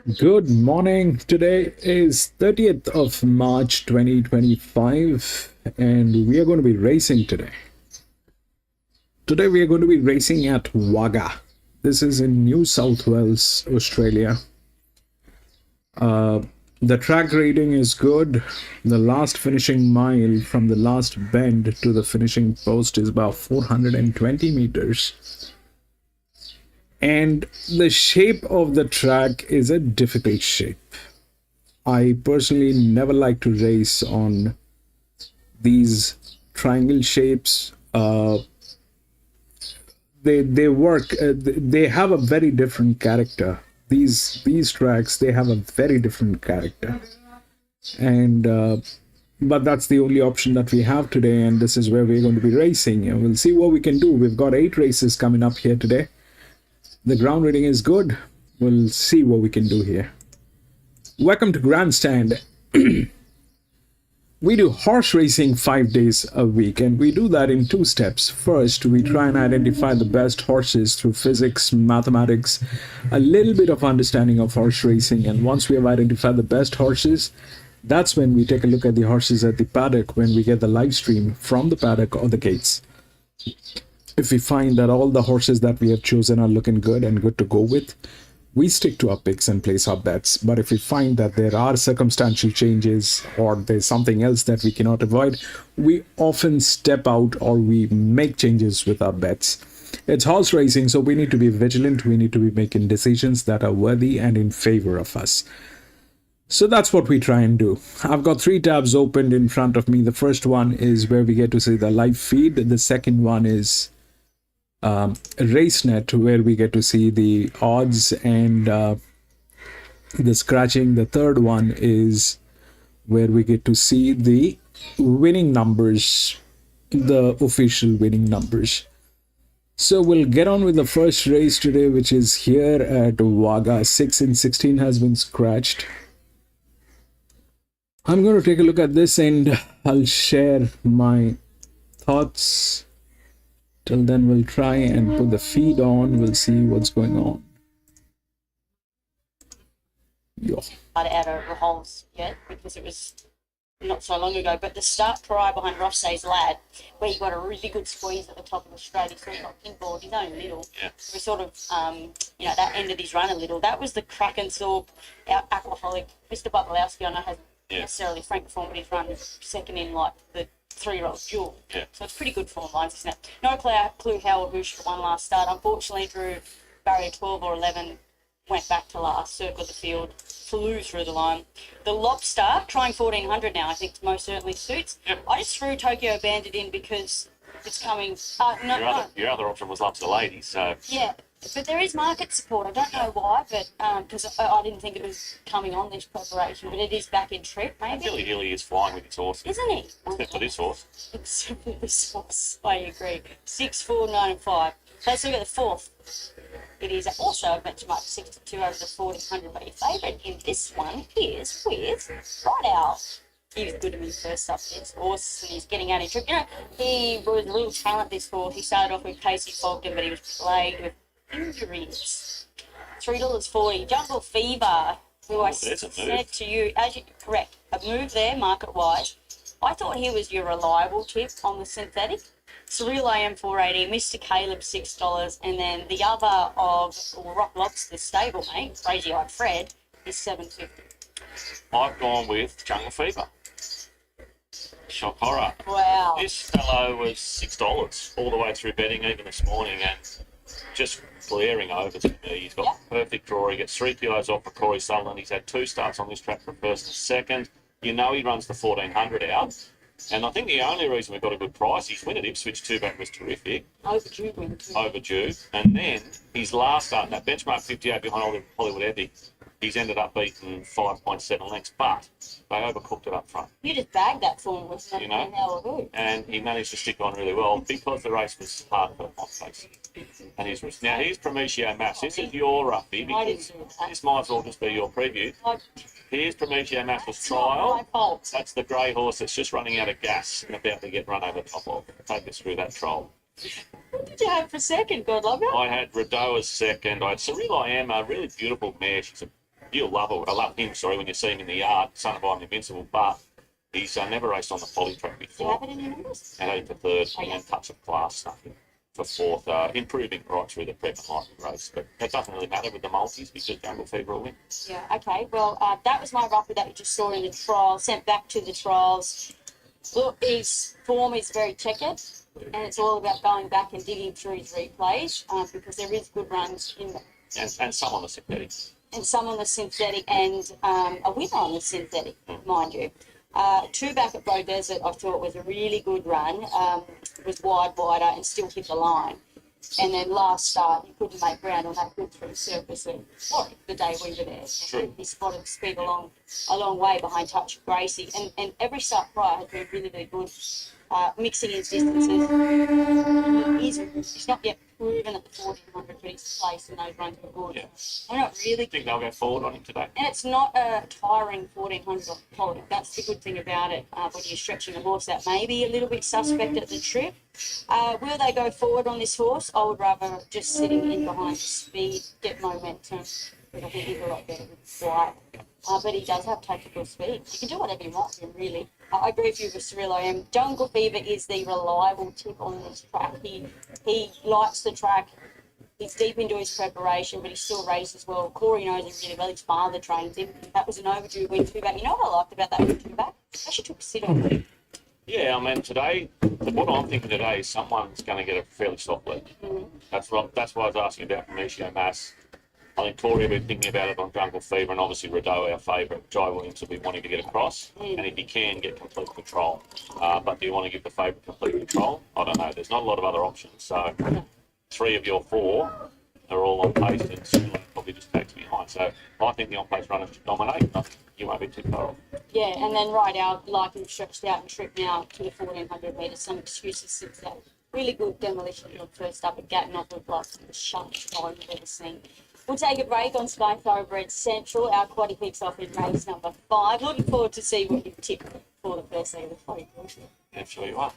Good morning. Today is 30th of March 2025 and we are going to be racing today. Today we are going to be racing at Wagga. This is in New South Wales, Australia. The track rating is good. The last finishing mile from the last bend to the finishing post is about 420 meters. And the shape of the track is a difficult shape. I personally never like to race on these triangle shapes. They work. They have a very different character. These tracks, they have a very different character, and but that's the only option that we have today. And this is where we're going to be racing. And we'll see what we can do. We've got 8 races coming up here today. The ground rating is good. We'll see what we can do here. Welcome to Grandstand. We do horse racing 5 days a week, and we do that in 2 steps. First, we try and identify the best horses through physics, mathematics, a little bit of understanding of horse racing. And once we have identified the best horses, that's when we take a look at the horses at the paddock when we get the live stream from the paddock or the gates. If we find that all the horses that we have chosen are looking good and good to go with, we stick to our picks and place our bets. But if we find that there are circumstantial changes or there's something else that we cannot avoid, we often step out or we make changes with our bets. It's horse racing, so we need to be vigilant. We need to be making decisions that are worthy and in favor of us. So that's what we try and do. I've got 3 tabs opened in front of me. The first one is where we get to see the live feed. The second one is RaceNet, where we get to see the odds and the scratching. The third one is where we get to see the winning numbers, the official winning numbers. So we'll get on with the first race today, which is here at Wagga. 6 in 16 has been scratched. I'm going to take a look at this and I'll share my thoughts. Till then, we'll try and put the feed on. We'll see what's going on. Yo. Out of the holes yet because it was not so long ago. But the start try behind Rossay's Lad, where you got a really good squeeze at the top of the straight, he sort of got pinballed. He's only little. Yeah. So we sort of, that ended his run a little. That was the Krakenthorpe alcoholic. Mr. Butlowski, I know, hasn't necessarily Frank performed his run second in like the 3-year-old duel. Yeah. So it's pretty good form lines, isn't it? No clue how Hoosh won last start. Unfortunately, drew barrier 12 or 11, went back to last, circled the field, flew through the line. The Lobster, trying 1400 now, I think most certainly suits. Yep. I just threw Tokyo Bandit in because it's coming. Your other option was Loves the Ladies, so. Yeah. But there is market support. I don't know why, but because I didn't think it was coming on this preparation, but it is back in trip, maybe. Billy Hilly is flying with his horse. Isn't he? Except for this horse. Except for this horse, I agree. 6, 4, 9, and 5. Let's look at the fourth. It is also a benchmark 62 over the 1400, but your favourite in this one is with Right Out. He was good to me first up this horse, and he's getting out in trip. You know, he was a real talent, this horse. He started off with Casey Fogden, but he was plagued with injuries. $3.40. Jungle Fever, who I said to you, as you correct, a move there market wise. I thought he was your reliable tip on the synthetic. Surreal AM 480, Mr. Caleb $6, and then the other of Rock Lobster stablemate, Crazy Eyed Fred, is $7.50. I've gone with Jungle Fever. Shock horror. Wow. This fellow was $6 all the way through betting even this morning, and just glaring over to me. He's got perfect draw. He gets 3 kilos off for Corey Sutherland. He's had 2 starts on this track for first and second. You know he runs the 1400 out. And I think the only reason we got a good price, his win at Ipswich 2-back was terrific. Overdue win too. Overdue. And then his last start, that benchmark 58 behind Hollywood Epic, he's ended up beating 5.7 lengths, but they overcooked it up front. You just bagged that for him with that and he managed to stick on really well because the race was hard for him on pace. And now here's Prometio Mass. This is your roughie because this might as well just be your preview. Here's Prometio Mass's trial. That's the grey horse that's just running out of gas and about to get run over top of. Take us through that trial. What did you have for second, God love you? I had Radoa's second. I had Surreal I Am, a really beautiful mare. She's a you'll love it. I love him, sorry, when you see him in the yard, son of I'm Invincible, but he's never raced on the poly track Do you before. have it in your numbers? And only for third, and then touch of class stuff for fourth, improving right through the prep and hyper race. But that doesn't really matter with the multis because Jungle Fever will win. Yeah, okay. Well, that was my roughie that you just saw in the trial, sent back to the trials. Look, his form is very checkered, and it's all about going back and digging through his replays because there is good runs in And some on the synthetic. and some on the synthetic and a winner on the synthetic, mind you. Two back at Bow Desert, I thought was a really good run. Was wider and still hit the line. And then last start, you couldn't make ground on that good through surface of Warwick the day we were there. True. He spotted speed a long way behind Touch of Gracie. And every start prior has been really, really good. Mixing his distances. He's not yet proven at the 1400, but he's placed in those runs before. Yeah. I'm not really. I think they'll go forward on him today. And it's not a tiring 1400 off the poly. That's the good thing about it. When you're stretching a horse that may be a little bit suspect at the trip. Will they go forward on this horse? I would rather just sitting in behind speed, get momentum. But I think he's a lot better with flight. But he does have tactical speed. You can do whatever you want with him, really. I agree with you with Cyril. Jungle Fever is the reliable tip on this track. He likes the track. He's deep into his preparation, but he still races well. Corey knows him really well. His father trains him. That was an overdue win two back. You know what I liked about that win two back? Actually took a sit on it. Yeah, I mean, today, what I'm thinking today is someone's going to get a fairly soft lead. Mm-hmm. That's why I was asking about Prometio Mass. I think Corey will be thinking about it on Jungle Fever, and obviously Rideau, our favourite. Jai Williams will be wanting to get across, and if he can, get complete control. But do you want to give the favourite complete control? I don't know. There's not a lot of other options. So 3 of your 4 are all on pace, and Sula probably just takes behind. So I think the on-pace runners should dominate. I think you won't be too far off. Yeah, and then right out, like him stretched out and trip now to the 1400 metres. Some excuses since that. Really good demolition on first up at Gatton off of like the sharpest time I've ever seen. We'll take a break on Sky Thoroughbred Central. Our quaddy kicks off in race number 5. Looking forward to see what you tip for the first leg of the quaddy. I'm sure you are.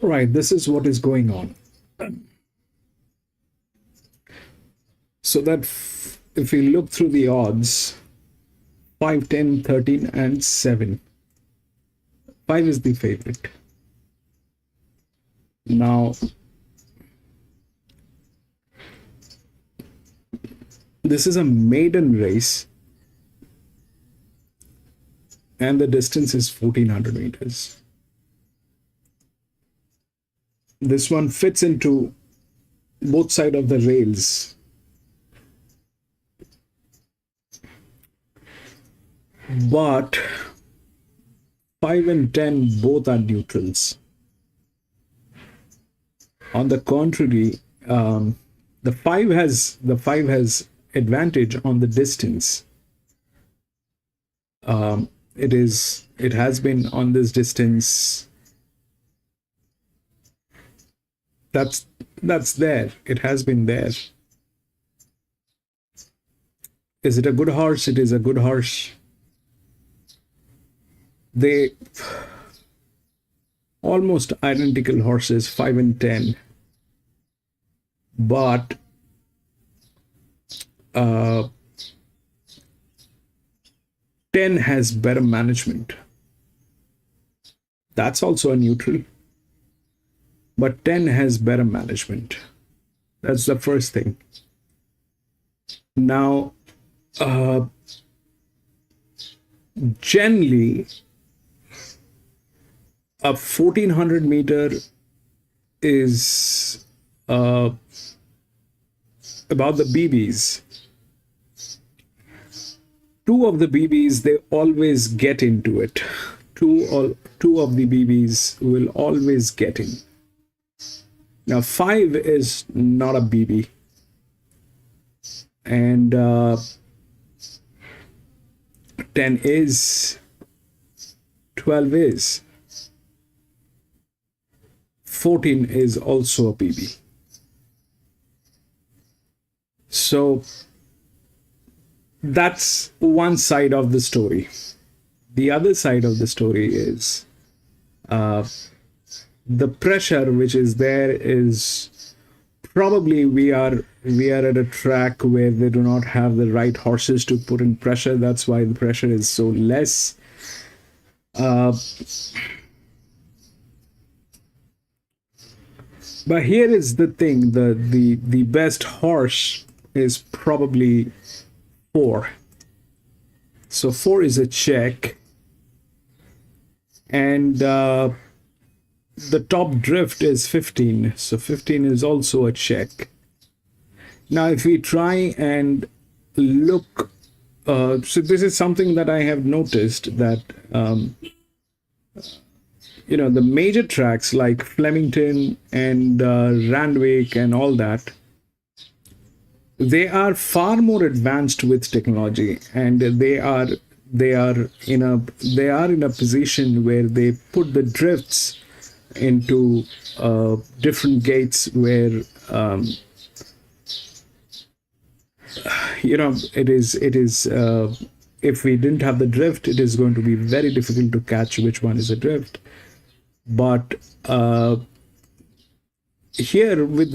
Right, this is what is going on. So that if we look through the odds, 5, 10, 13, and 7. 5 is the favorite. Now, this is a maiden race, and the distance is 1400 meters. This one fits into both sides of the rails. But 5 and 10 both are neutrals. On the contrary, the 5 has advantage on the distance. It has been on this distance. That's there. It has been there. Is it a good horse? It is a good horse. They almost identical horses, 5 and 10, but 10 has better management. That's also a neutral, but 10 has better management. That's the first thing. Now, generally, a 1400 meter is about the BBs. Two of the BBs, they always get into it. Two of the BBs will always get in. Now 5 is not a BB, and 10 is, 12 is, 14 is also a BB. So that's one side of the story. The other side of the story is the pressure which is there is probably we are at a track where they do not have the right horses to put in pressure. That's why the pressure is so less. But here is the thing, the best horse is probably 4. So 4 is a check, and the top drift is 15, so 15 is also a check. Now if we try and look, so this is something that I have noticed, that the major tracks like Flemington and Randwick and all that, they are far more advanced with technology, and they are in a position where they put the drifts into different gates where it is if we didn't have the drift, it is going to be very difficult to catch which one is a drift. But here with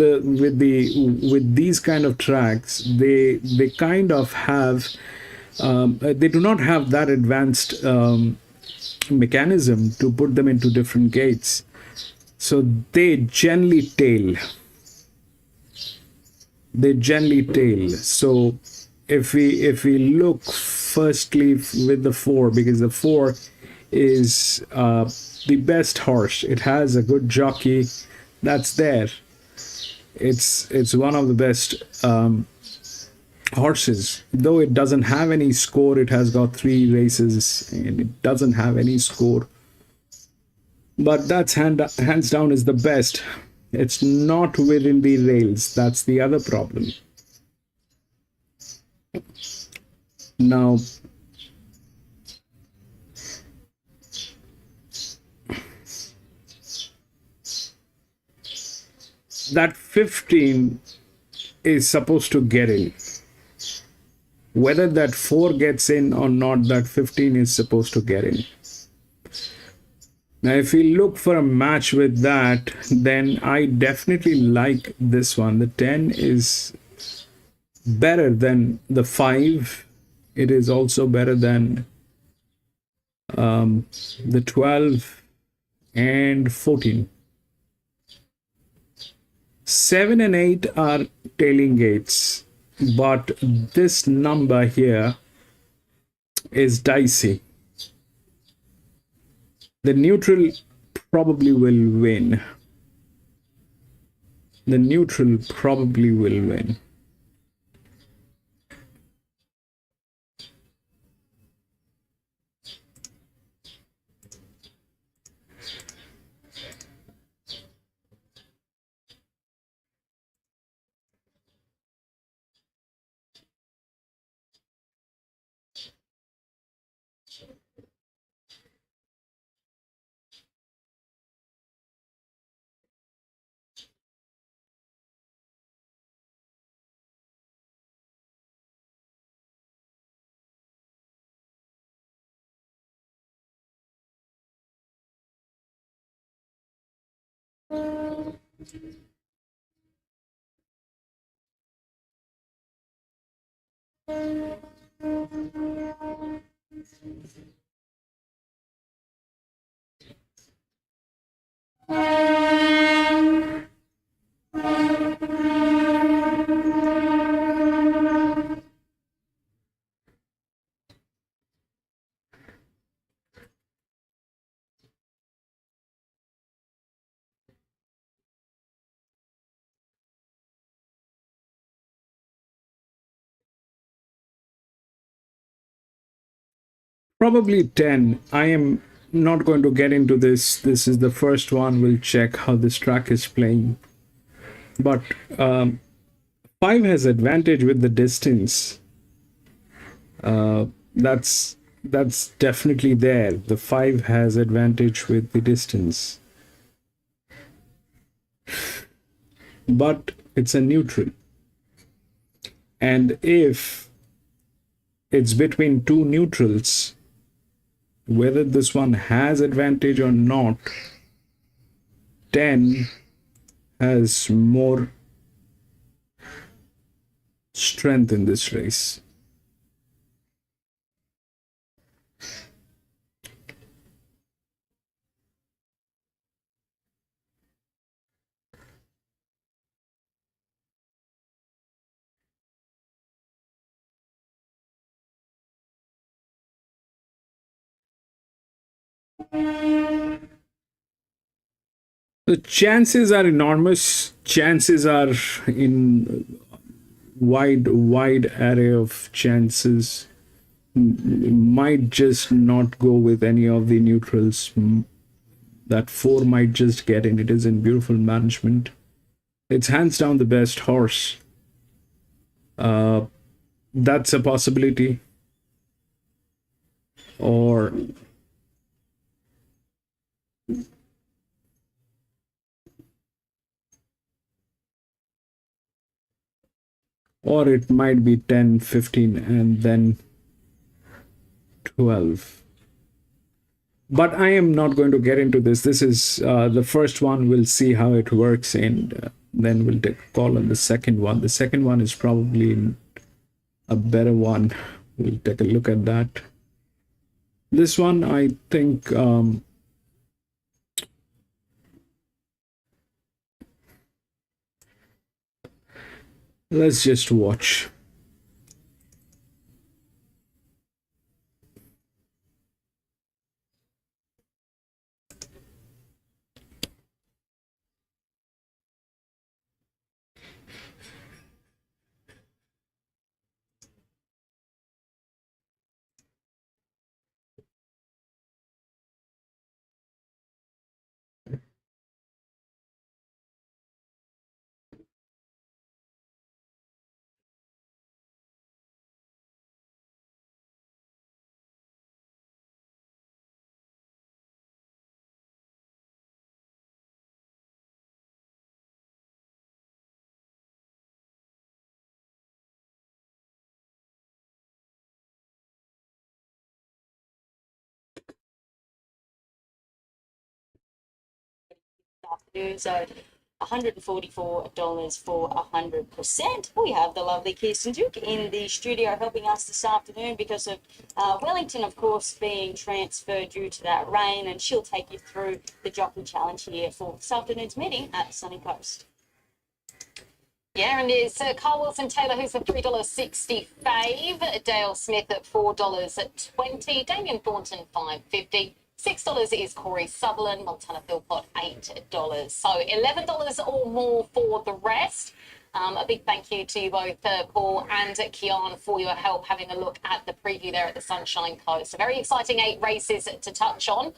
these kind of tracks, they kind of have they do not have that advanced mechanism to put them into different gates, so they generally tail. So if we look firstly with the 4, because the 4 is the best horse, it has a good jockey, that's there. It's one of the best horses, though it doesn't have any score. It has got 3 races and it doesn't have any score, but that's hands down is the best. It's not within the rails. That's the other problem. Now that 15 is supposed to get in. Whether that 4 gets in or not, that 15 is supposed to get in. Now, if we look for a match with that, then I definitely like this one. The 10 is better than the 5. It is also better than the 12 and 14. 7 and 8 are tailing gates, but this number here is dicey. The neutral probably will win. The neutral probably will win. Probably 10. I am not going to get into this. This is the first one. We'll check how this track is playing. But 5 has advantage with the distance. That's definitely there. The 5 has advantage with the distance. But it's a neutral. And if it's between two neutrals, whether this one has advantage or not, 10 has more strength in this race. The chances are enormous. Chances are in wide array of chances. Might just not go with any of the neutrals. That 4 might just get in. It is in beautiful management. It's hands down the best horse. That's a possibility. Or it might be 10, 15, and then 12. But I am not going to get into this. This is the first one. We'll see how it works, and then we'll take a call on the second one. The second one is probably a better one. We'll take a look at that. This one, I think, let's just watch. afternoon. So $144 for 100%. We have the lovely Kirsten Duke in the studio helping us this afternoon because of Wellington, of course, being transferred due to that rain, and she'll take you through the Jockey Challenge here for this afternoon's meeting at Sunny Coast. Yeah, and there's Carl Wilson-Taylor, who's a $3.65. Dale Smith at $4.20. Damien Thornton, $5.50. $6 is Corey Sutherland. Montana Philpott, $8. So $11 or more for the rest. A big thank you to you both, Paul and Kian, for your help having a look at the preview there at the Sunshine Coast. A very exciting 8 races to touch on.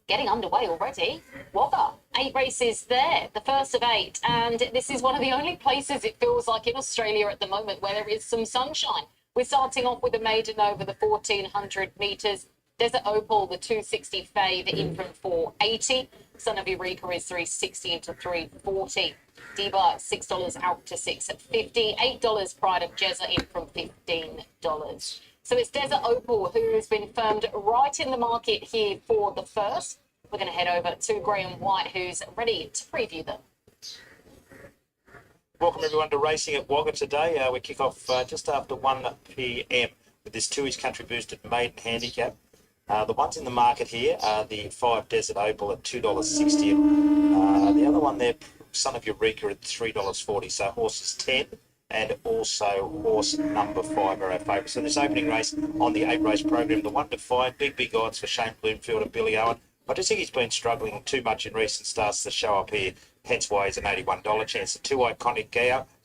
Getting underway already. Wagga, 8 races there, the first of 8. And this is one of the only places it feels like in Australia at the moment where there is some sunshine. We're starting off with a maiden over the 1,400 metres. Desert Opal, the 260 fave in from 480. Son of Eureka is 360 into 340. Diva, $6 out to 650. $8 Pride of Jezza in from $15. So it's Desert Opal who has been firmed right in the market here for the first. We're going to head over to Graham White, who's ready to preview them. Welcome everyone to racing at Wagga today. We kick off just after 1 p.m. with this 2 East Country boosted maiden handicap. The ones in the market here are the 5 Desert Opal at $2.60. The other one there, Son of Eureka, at $3.40. So horses 10 and also horse number 5 are our favourites. So this opening race on the 8 race program, the 1 to 5, big odds for Shane Bloomfield and Billy Owen. I just think he's been struggling too much in recent starts to show up here, hence why he's an $81 chance. The 2 Iconic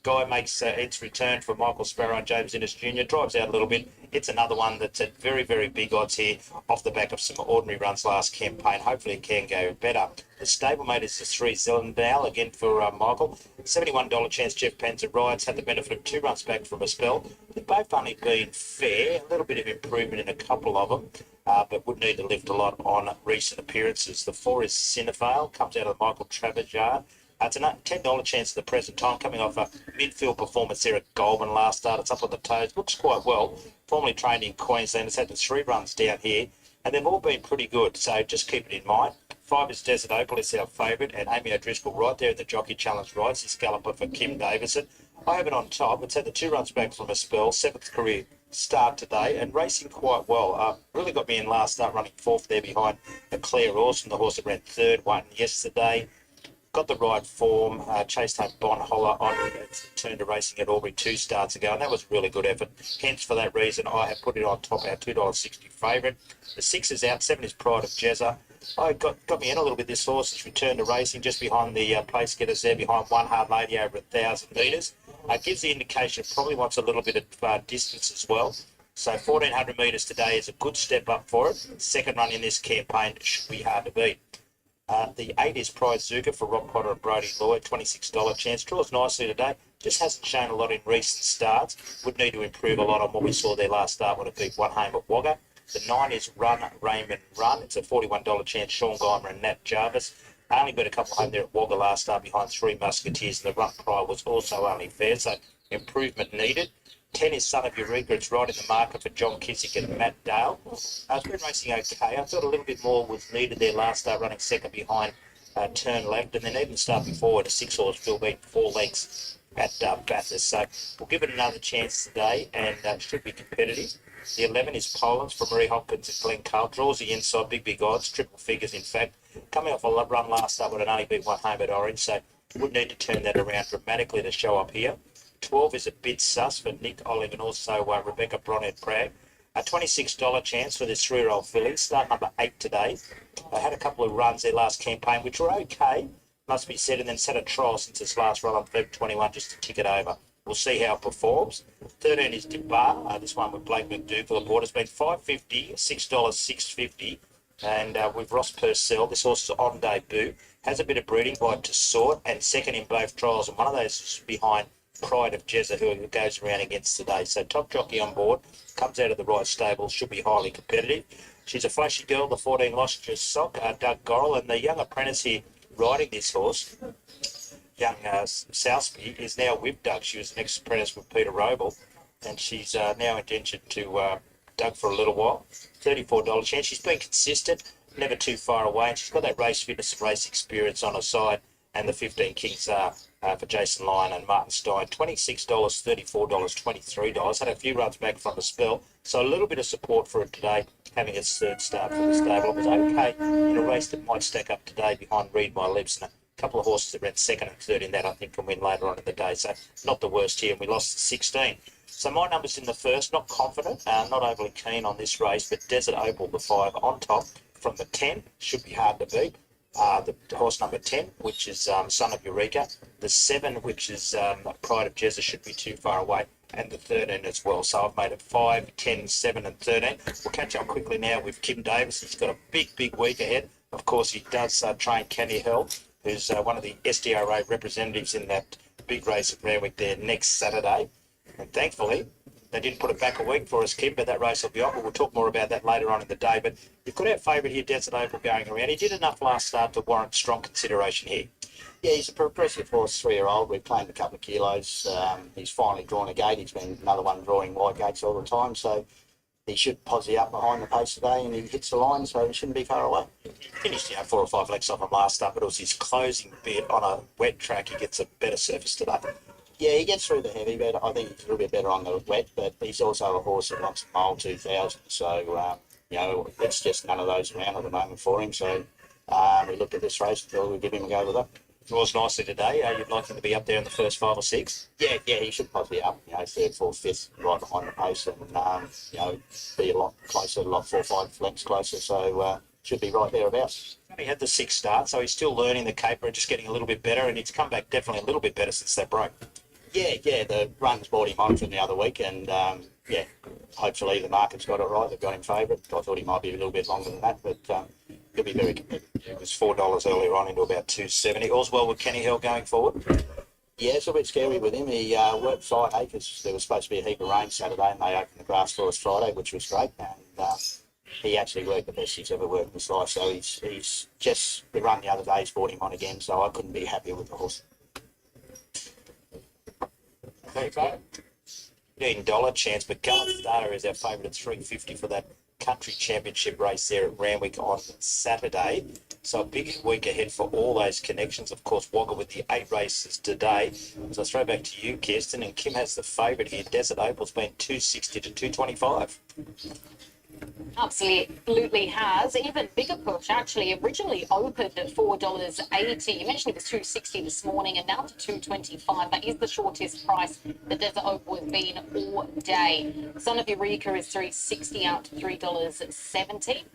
Guy makes its return for Michael Sparrow and James Innes Jr. Drives out a little bit. It's another one that's at very big odds here off the back of some ordinary runs last campaign. Hopefully it can go better. The stablemate is the 3 Zellendale, again for Michael. $71 chance Jeff Panzer rides, had the benefit of 2 runs back from a spell. They've both only been fair, a little bit of improvement in a couple of them, but would need to lift a lot on recent appearances. The 4 is Cinefale, comes out of the Michael Travers yard. It's a $10 chance at the present time, coming off a midfield performance there at Goulburn last start. It's up on the toes, looks quite well. Formerly trained in Queensland, it's had the 3 runs down here, and they've all been pretty good, so just keep it in mind. 5 is Desert Opal, it's our favourite, and Amy O'Driscoll right there in the Jockey Challenge rides, this galloper for Kim Davison. I have it on top. It's had the 2 runs back from a spell, 7th career start today, and racing quite well. Really got me in last start, running 4th there behind a Claire Orson, the horse that ran 3rd, won yesterday. Got the right form, chased home Bon Holler on its return to racing at Albury 2 starts ago, and that was a really good effort. Hence, for that reason, I have put it on top, our $2.60 favourite. The 6 is out, 7 is Pride of Jezza. I got me in a little bit, this horse. It's returned to racing just behind the place getters there, behind One Hard Lady over 1,000 metres. Gives the indication it probably wants a little bit of distance as well. So 1,400 metres today is a good step up for it. Second run in this campaign should be hard to beat. The 8 is Prize Zuka for Rob Potter and Brody Lloyd, $26 chance. Draws nicely today. Just hasn't shown a lot in recent starts. Would need to improve a lot on what we saw there last start when it beat One Home at Wagga. The 9 is Run, Raymond, Run. It's a $41 chance. Sean Geimer and Nat Jarvis. Only beat a couple home there at Wagga last start behind 3 Musketeers, and the run prior was also only fair, so improvement needed. 10 is Son of Eureka. It's right in the market for John Kissick and Matt Dale. It's been racing okay. I thought a little bit more was needed there last start, running second behind Turn Left, and then even starting forward, a 6-horse Phil beat 4 lengths at Bathurst. So we'll give it another chance today, and should be competitive. The 11 is Poland's for Marie Hopkins at Glen Carl. Draws the inside, big odds, triple figures in fact. Coming off a run last start, but it only beat One Home at Orange, so would need to turn that around dramatically to show up here. 12 is a bit sus for Nick Olive and also Rebecca Bronnet Bragg. A $26 chance for this 3-year-old filly. Start number 8 today. I had a couple of runs there last campaign, which were okay, must be said, and then set a trial since its last run on Feb 21 just to tick it over. We'll see how it performs. 13 is Debar. This one with Blake McDougall aboard. It's been $5.50, $6.50. And with Ross Purcell, this horse is on debut. Has a bit of breeding by Tessort and second in both trials. And one of those is behind Pride of Jezza, who goes around against today. So top jockey on board, comes out of the right stable, should be highly competitive. She's a flashy girl, the 14 Lostrious Sock, Doug Gorrell, and the young apprentice here riding this horse, young Southby, is now with Doug. She was an ex-apprentice with Peter Roble, and she's now indentured to Doug for a little while. $34 chance. She's been consistent. never too far away, and she's got that race fitness and race experience on her side. And the 15 Kings are for Jason Lyon and Martin Stein, $26, $34, $23. Had a few runs back from the spell, so a little bit of support for it today, having its third start for the stable. It was okay in a race that might stack up today behind Read My Lips, and a couple of horses that ran second and third in that I think can win later on in the day. So not the worst here, and we lost 16. So my numbers in the first, not confident, not overly keen on this race, but Desert Opal, the 5 on top from the 10, should be hard to beat. The horse number 10, which is Son of Eureka. The 7, which is Pride of Jezza, should be too far away. And the 13 as well. So I've made it 5, 10, 7 and 13. We'll catch up quickly now with Kim Davis. He's got a big week ahead. Of course, he does train Kenny Hill, who's one of the SDRA representatives in that big race at Randwick there next Saturday. And thankfully, they didn't put it back a week for us, Kim, but that race will be on. But we'll talk more about that later on in the day. But you've got our favourite here, Desert Opal, going around. He did enough last start to warrant strong consideration here. Yeah, he's a progressive horse, 3-year-old. We've claimed a couple of kilos. He's finally drawn a gate. He's been another one drawing wide gates all the time. So he should posse up behind the pace today, and he hits the line, so he shouldn't be far away. Finished 4 or 5 lengths off him last start, but it was his closing bit on a wet track. He gets a better surface today. Yeah, he gets through the heavy, but I think he's a little bit better on the wet, but he's also a horse that wants a mile 2000. So, it's just none of those around at the moment for him. So we looked at this race and thought we'd give him a go with that. Draws nicely today. You'd like him to be up there in the first 5 or 6? Yeah, he should possibly up, 3rd, 4th, 5th, right behind the pace and, be a lot closer, 4 or 5 lengths closer. So should be right thereabouts. He had the 6 start, so he's still learning the caper and just getting a little bit better, and he's come back definitely a little bit better since that break. Yeah, the runs brought him on from the other week, and hopefully the market's got it right. They've got him favourite. I thought he might be a little bit longer than that, but he'll be very competitive. It was $4 earlier on into about $2.70. All's well with Kenny Hill going forward? Yeah, it's a bit scary with him. He worked 5 acres. There was supposed to be a heap of rain Saturday, and they opened the grass for us Friday, which was great. And he actually worked the best he's ever worked in his life. So he's just the run the other day's brought him on again. So I couldn't be happier with the horse. $15 chance, but Gallant Starter is our favourite at $3.50 for that country championship race there at Randwick on Saturday. So a big week ahead for all those connections. Of course, Wagga with the 8 races today. So I'll throw back to you, Kirsten, and Kim has the favourite here. Desert Opal's been $2.60 to $2.25. Absolutely has. Even bigger push, actually. Originally opened at $4.80. You mentioned it was $2.60 this morning and now to $2.25. That is the shortest price the Desert Opal has been all day. Son of Eureka is $3.60 out to $3.70.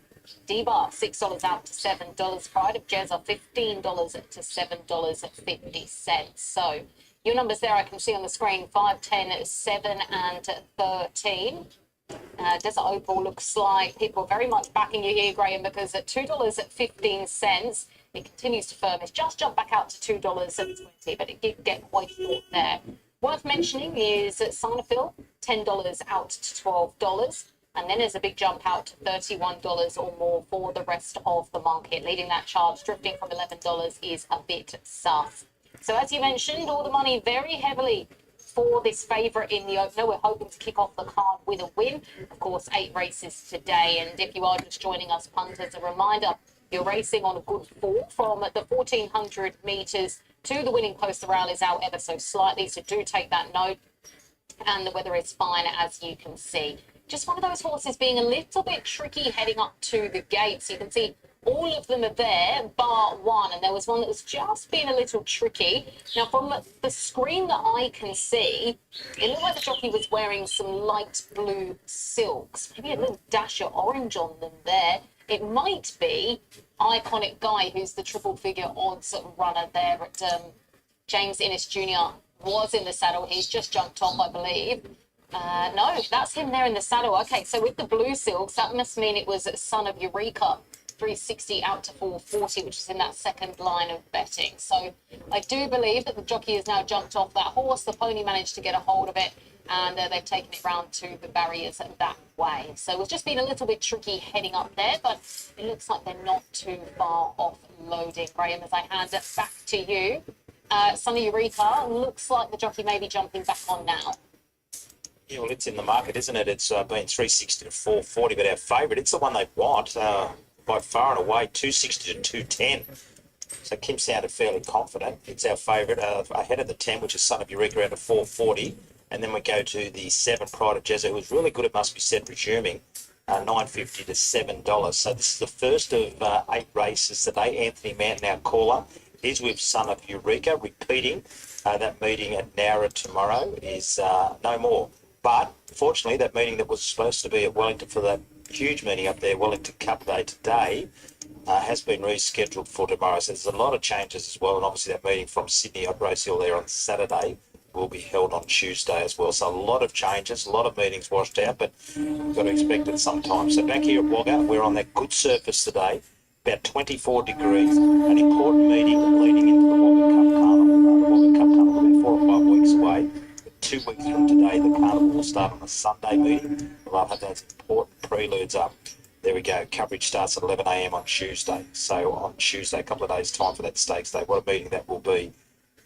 D-Bar, $6 out to $7. Pride of Jezza, $15 to $7.50. So your numbers there I can see on the screen, 5, 10, 7 and 13. Desert Opal looks like people are very much backing you here, Graham, because at $2.15, it continues to firm. It's just jumped back out to $2.20, but it did get quite short there. Worth mentioning is Sarnafil, $10 out to $12. And then there's a big jump out to $31 or more for the rest of the market. Leading that charge, drifting from $11 is a bit sus. So as you mentioned, all the money very heavily for this favourite in the opener. We're hoping to kick off the card with a win. Of course, 8 races today. And if you are just joining us, punters, a reminder, you're racing on a good 4 from the 1,400 metres to the winning post. The rail is out ever so slightly, so do take that note. And the weather is fine, as you can see. Just one of those horses being a little bit tricky heading up to the gates. You can see all of them are there, bar one, and there was one that was just being a little tricky. Now, from the screen that I can see, it looked like the jockey was wearing some light blue silks, maybe a little dash of orange on them there. It might be Iconic Guy, who's the triple figure odds runner there at James Innes Jr. was in the saddle. He's just jumped off, I believe. No, that's him there in the saddle. Okay, so with the blue silks, that must mean it was Son of Eureka, 360 out to 440, which is in that second line of betting. So I do believe that the jockey has now jumped off that horse. The pony managed to get a hold of it, and they've taken it round to the barriers that way. So it's just been a little bit tricky heading up there, but it looks like they're not too far off loading. Graham, as I hand it back to you. Son of Eureka, looks like the jockey may be jumping back on now. Yeah, well, it's in the market, isn't it? It's been 360 to 440, but our favourite, it's the one they want. by far and away, 260 to 210. So Kim sounded fairly confident. It's our favourite, ahead of the 10, which is Son of Eureka, around to 440. And then we go to the 7, Pride of Jezza, who's really good, it must be said, resuming, $9.50 to $7. So this is the first of 8 races today. Anthony Manton, our caller, is with Son of Eureka, repeating that meeting at Nowra tomorrow is no more. But fortunately, that meeting that was supposed to be at Wellington for that huge meeting up there, Wellington Cup Day today, has been rescheduled for tomorrow. So there's a lot of changes as well. And obviously that meeting from Sydney at Rosehill there on Saturday will be held on Tuesday as well. So a lot of changes, a lot of meetings washed out, but we've got to expect it sometime. So back here at Wagga, we're on that good surface today, about 24 degrees. An important meeting leading into the Wagga Cup Carnival. The Wagga Cup Carnival about 4 or 5 weeks away. 2 weeks from today, the carnival will start on a Sunday meeting. We'll have those important preludes up. There we go. Coverage starts at 11 a.m. on Tuesday. So on Tuesday, a couple of days' time for that stakes day. What a meeting that will be.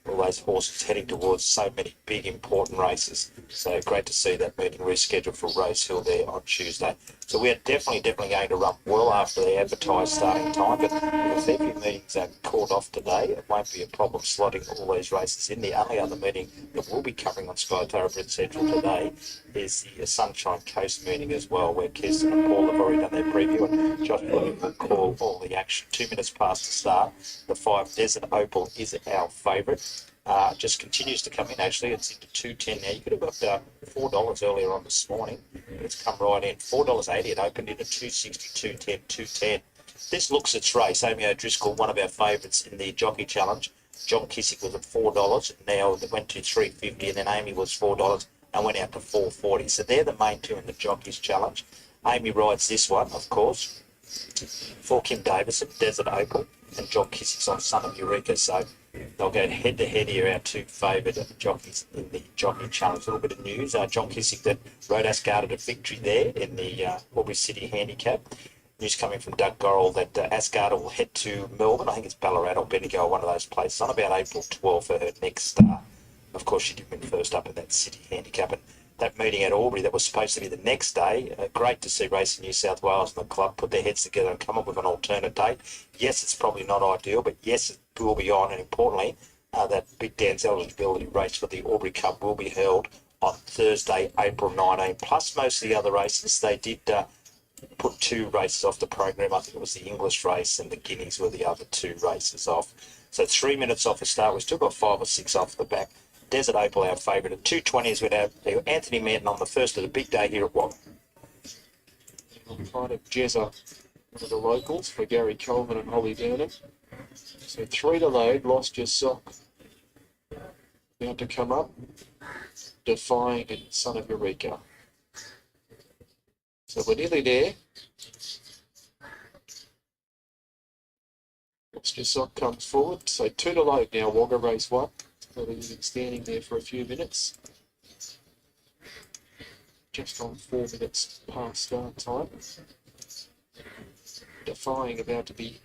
All those horses heading towards so many big, important races. So great to see that meeting rescheduled for Rosehill there on Tuesday. So we are definitely going to run well after the advertised starting time. But if a few meetings are called off today, it won't be a problem slotting all these races in. The only other meeting that we'll be covering on Sky Thoroughbred Central today is the Sunshine Coast meeting as well, where Kirsten and Paul have already done their preview, and Josh Williams will call all the action. 2 minutes past the start. The 5 Desert Opal is our favourite. Just continues to come in, actually. It's into 210 now. You could have got $4 earlier on this morning, but it's come right in. $4.80 it opened into 260, 210, 210. This looks its race. Amy O'Driscoll, one of our favourites in the Jockey Challenge. John Kissick was at $4. Now it went to $3.50, and then Amy was $4 and went out to $4.40. So they're the main two in the Jockeys Challenge. Amy rides this one, of course, for Kim Davison, Desert Opal, and John Kissick's on Son of Eureka. So they'll go head-to-head here, our 2 favoured jockeys in the Jockey Challenge. A little bit of news. John Kissick that rode Ascot to victory there in the Aubrey City Handicap. News coming from Doug Gorrell that Ascot will head to Melbourne. I think it's Ballarat or Bendigo, one of those places, on about April 12 for her next start. Of course, she did win first up in that City Handicap. And that meeting at Albury that was supposed to be the next day, great to see Racing New South Wales and the club put their heads together and come up with an alternate date. Yes, it's probably not ideal, but yes, it will be on. And importantly, that Big Dan's eligibility race for the Albury Cup will be held on Thursday, April 19. Plus most of the other races, they did put 2 races off the program. I think it was the English race and the Guineas were the other 2 races off. So 3 minutes off the start. We've still got 5 or 6 off the back. Desert Opal, our favourite, at 220s. We'd have Anthony Manton on the first of the big day here at Wagga. Pride of Jezza, one of the locals for Gary Coleman and Holly Vernon. So 3 to load, Lost Your Sock. About to come up. Defying and Son of Eureka. So we're nearly there. Lost Your Sock comes forward. So 2 to load now, Wagga race 1. Probably been standing there for a few minutes. Just on 4 minutes past start time. Defying about to be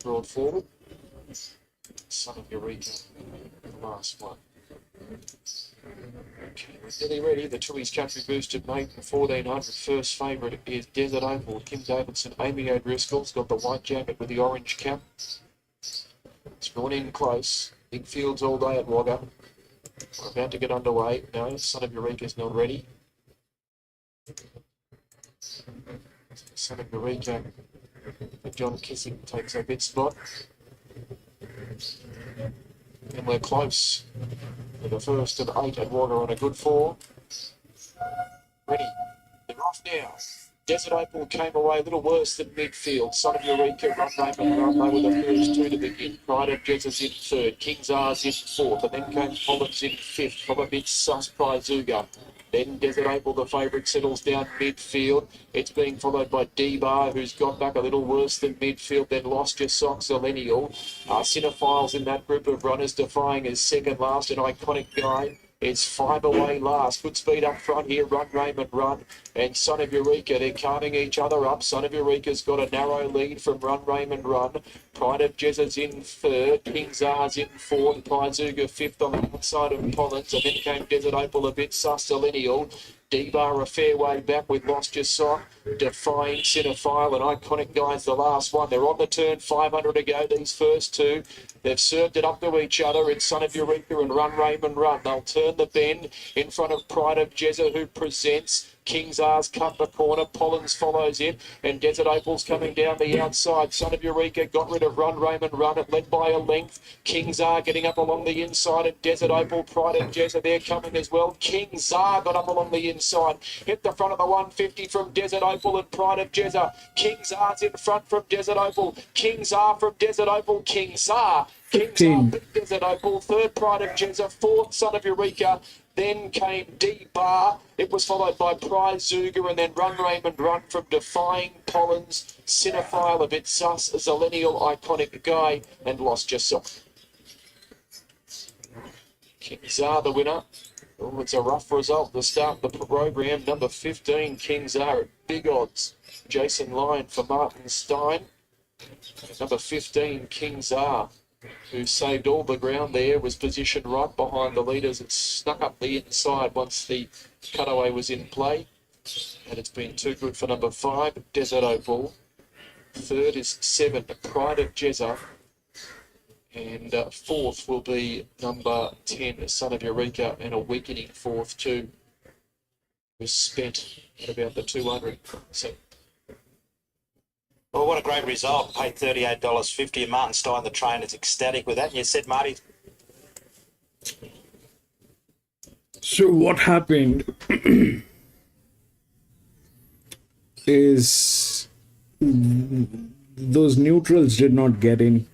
brought forward. Son of Eureka, the last one. Okay, we're nearly ready. The Tooheys Country Boosted Maiden 1400. First favourite is Desert Opal. Kim Davidson, Amy O'Driscoll's got the white jacket with the orange cap. It's gone in close. Big fields all day at Wagga. We're about to get underway. No, Son of Eureka's not ready. Son of Eureka. John Kissick takes a bit spot. And we're close to the first of 8 at Wagga on a good 4. Ready. They're off now. Desert Opal came away a little worse than midfield. Son of Eureka, Run Raymond Run. They were the first 2 to begin. Pride of Jezza's in 3rd. King's R's in 4th. And then came Collins in 5th. From a bit sus Prizuga. Then Desert Opal, the favourite, settles down midfield. It's being followed by D-Bar, who's got back a little worse than midfield. Then Lost Your Socks, Millennial. Cinephiles in that group of runners, Defying as second last. An Iconic Guy. It's 5 away last. Good speed up front here. Run Raymond Run. And Son of Eureka, they're calming each other up. Son of Eureka's got a narrow lead from Run Raymond Run. Pride of Jezza's in 3rd. King's R's in 4th. Prizuga 5th on the outside of Collins. And then came Desert Opal, a bit sus, Lineal. D-Bar a fair way back with Lost Your Sight. Defying Cinephile and Iconic Guy's the last one. They're on the turn, 500 to go, these first two. They've served it up to each other. It's Son of Eureka and Run Raymond Run. They'll turn the bend in front of Pride of Jezza, who presents. King's R's cut the corner. Pollens follows in. And Desert Opal's coming down the outside. Son of Eureka got rid of Run Raymond Run. It led by a length. King's R getting up along the inside. And Desert Opal, Pride of Jezza, they're coming as well. King's R got up along the inside. Hit the front of the 150 from Desert Opal and Pride of Jezza. King's R's in front from Desert Opal. King's R from Desert Opal. King's R. King's R beat Desert Opal. Third, Pride of Jezza. Fourth, Son of Eureka. Then came D-Bar. It was followed by Prize Zuga and then Run Raymond Run from Defying Pollens, Cinephile, A Bit Sus, Zillennial, Iconic Guy, and Lost Yourself. Kings are the winner. Oh, it's a rough result to start the program. Number 15, Kings are at big odds. Jason Lyon for Martin Stein. Number 15, Kings are, who saved all the ground there, was positioned right behind the leaders. It snuck up the inside once the cutaway was in play. And it's been too good for number 5, Desert Opal. Third is 7, Pride of Jezza. And fourth will be number 10, Son of Eureka, and a weakening fourth too. Was spent at about the 200. So. Well, what a great result. Paid $38.50. And Martin Stein, the trainer's ecstatic with that. And you said, Marty? So what happened is those neutrals did not get in.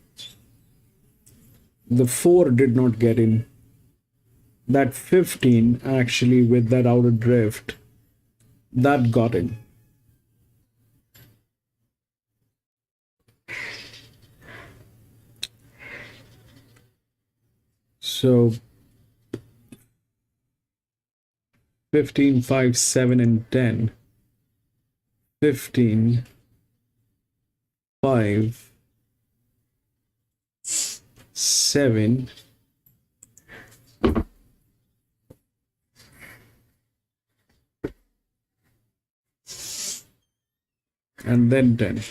The 4 did not get in. That 15 actually with that outer drift, that got in. So 15, 5, 7, and 10. 15, 5, 7, and then 10.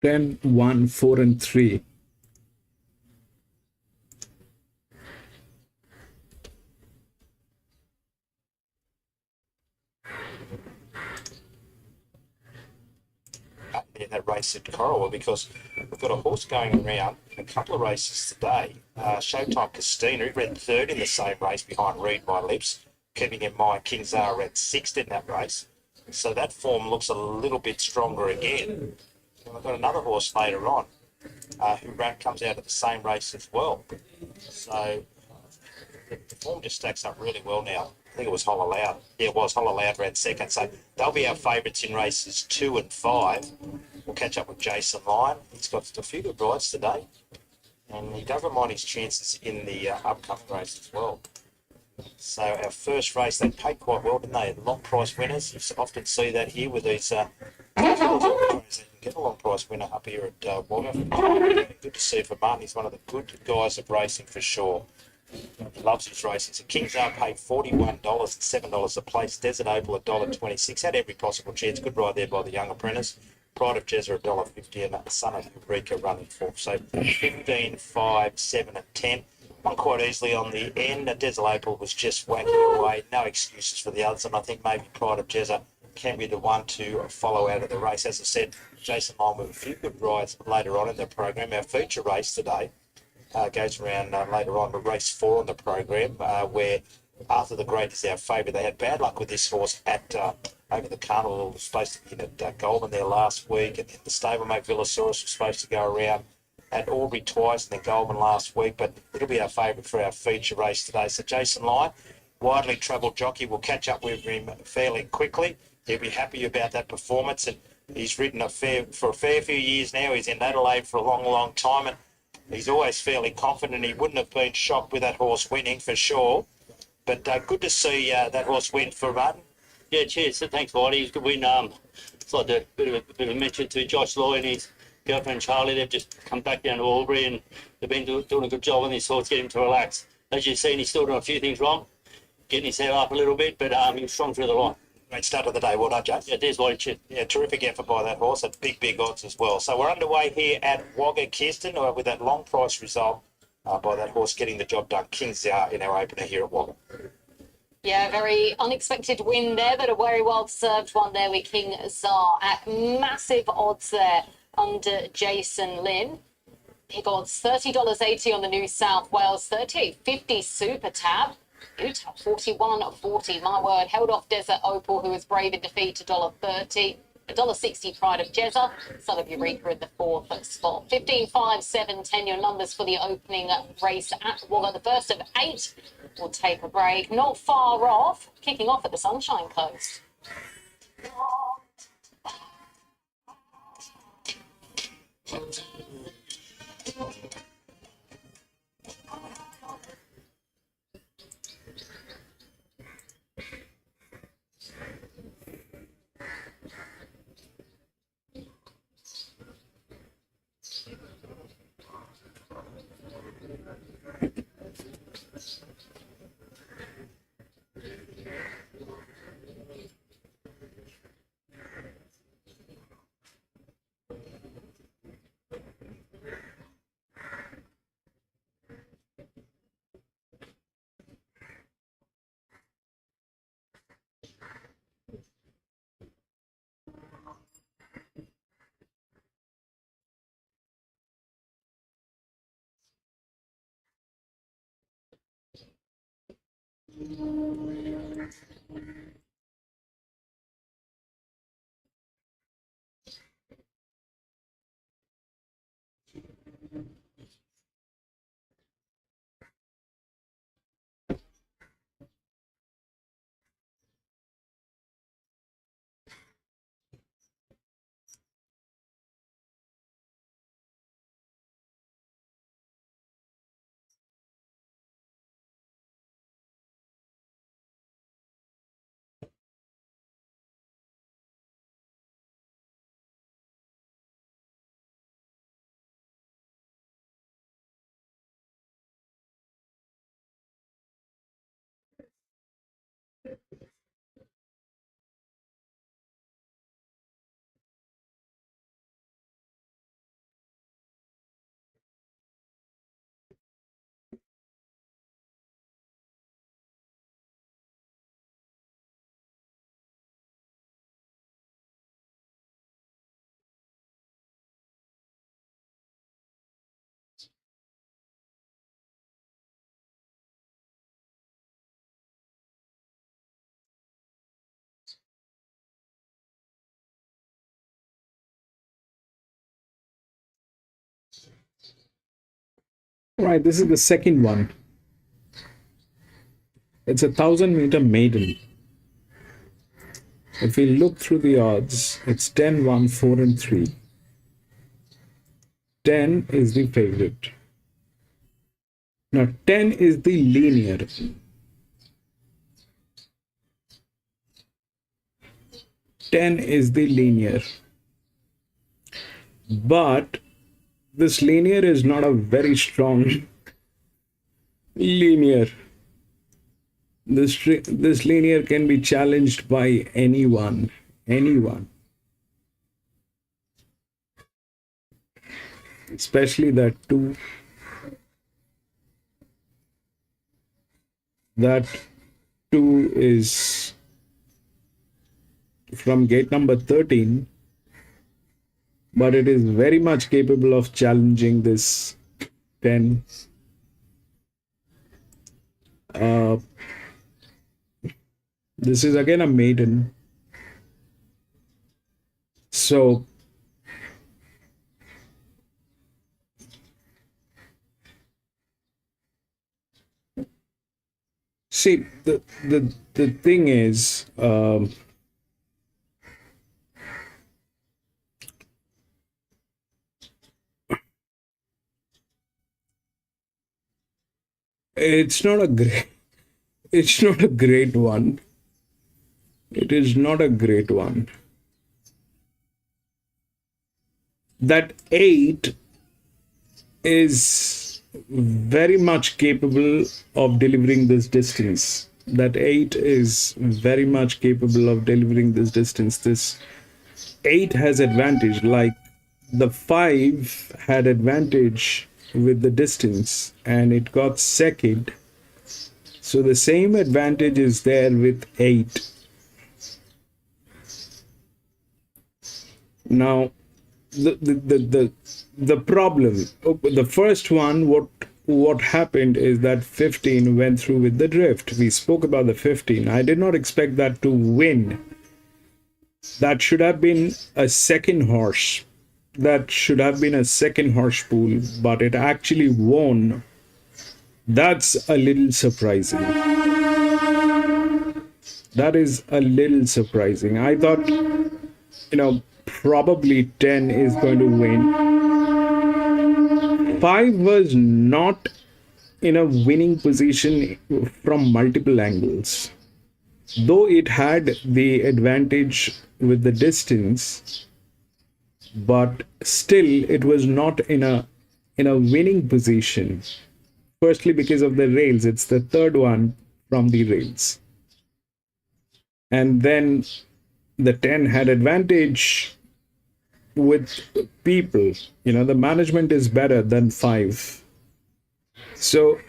Ten, 1, 4, and 3. In that race at Coralwell, because we've got a horse going around a couple of races today. Showtime Castina, he ran third in the same race behind Read My Lips, keeping in mind Kings R ran sixth in that race. So that form looks a little bit stronger again. And we've got another horse later on who comes out of the same race as well. So the form just stacks up really well now. I think it was Holler Loud. Yeah, it was. Holler Loud ran second. So they'll be our favourites in races 2 and 5. We'll catch up with Jason Lyon. He's got a few good rides today. And he doesn't mind his chances in the upcoming race as well. So our first race, they paid quite well, didn't they? Long price winners. You often see that here with these get a long price winner up here at Wagga. Good to see for Martin. He's one of the good guys of racing for sure. He loves his races. The Kings are paid $41 and $7 a place. Desert Opal $1.26. Had every possible chance. Good ride there by the young apprentice. Pride of Jezza $1.50 and Son of Eureka running fourth. So 15, 5, 7, and 10. Won quite easily on the end. Desert Opal was just wanking away. No excuses for the others. And I think maybe Pride of Jezza can be the one to follow out of the race. As I said, Jason Lyon with a few good rides later on in the program. Our feature race today goes around later on to race 4 on the program, where Arthur the Great is our favourite. They had bad luck with this horse at over the carnival. Was supposed to be at Goulburn there last week, and the stablemate Villosaurus was supposed to go around at Albury twice and then Goulburn last week, but it'll be our favourite for our feature race today. So Jason Lyon, widely travelled jockey, will catch up with him fairly quickly. He'll be happy about that performance, and he's ridden for a fair few years now. He's in Adelaide for a long, long time, and he's always fairly confident. He wouldn't have been shocked with that horse winning for sure. But good to see that horse win for Martin. Yeah, cheers. So thanks, Whitey. He's good win. It's like a bit of a mention to Josh Loy and his girlfriend Charlie. They've just come back down to Albury and they've been doing a good job on this horse, get him to relax. As you've seen, he's still doing a few things wrong, getting his head up a little bit, but he's strong through the line. Great start of the day. Well done, Jay. Yeah, there's Whitey. Cheers. Yeah, terrific effort by that horse at big odds as well. So we're underway here at Wagga, Kirsten, with that long price result by that horse getting the job done. King's in our opener here at Wagga. Yeah, very unexpected win there, but a very well served one there with King Czar at massive odds there under Jason Lynn. Big odds, $30.80 on the New South Wales, $38.50 Super Tab. Utah, 41.40. My word, held off Desert Opal, who was brave in defeat, $1.30. $1.60 Pride of Jezza. Son of Eureka in the fourth spot. 15, 5, 7, 10, your numbers for the opening race at Wagga. The first of 8 will take a break. Not far off, kicking off at the Sunshine Coast. Right, this is the second one. It's a 1,000-meter maiden. If we look through the odds, it's 10, 1, 4, and 3. 10 is the favorite. Now, 10 is the linear. But this linear is not a very strong linear. This linear can be challenged by anyone. Especially that 2. That 2 is from gate number 13, but it is very much capable of challenging this 10. This is again a maiden. So see, the thing is, it's not a great, it's not a great one. It is not a great one. That 8 is very much capable of delivering this distance. That 8 is very much capable of delivering this distance. This 8 has advantage, like the 5 had advantage with the distance and it got second. So the same advantage is there with 8. Now, the problem, the first one, what happened is that 15 went through with the drift. We spoke about the 15. I did not expect that to win. That should have been a second horse. That should have been a second horse pool, but it actually won. That's a little surprising. That is a little surprising. I thought, probably 10 is going to win. 5 was not in a winning position from multiple angles. Though it had the advantage with the distance, but still it was not in a winning position. Firstly, because of the rails. It's the third one from the rails. And then the 10 had advantage with people. The management is better than 5. So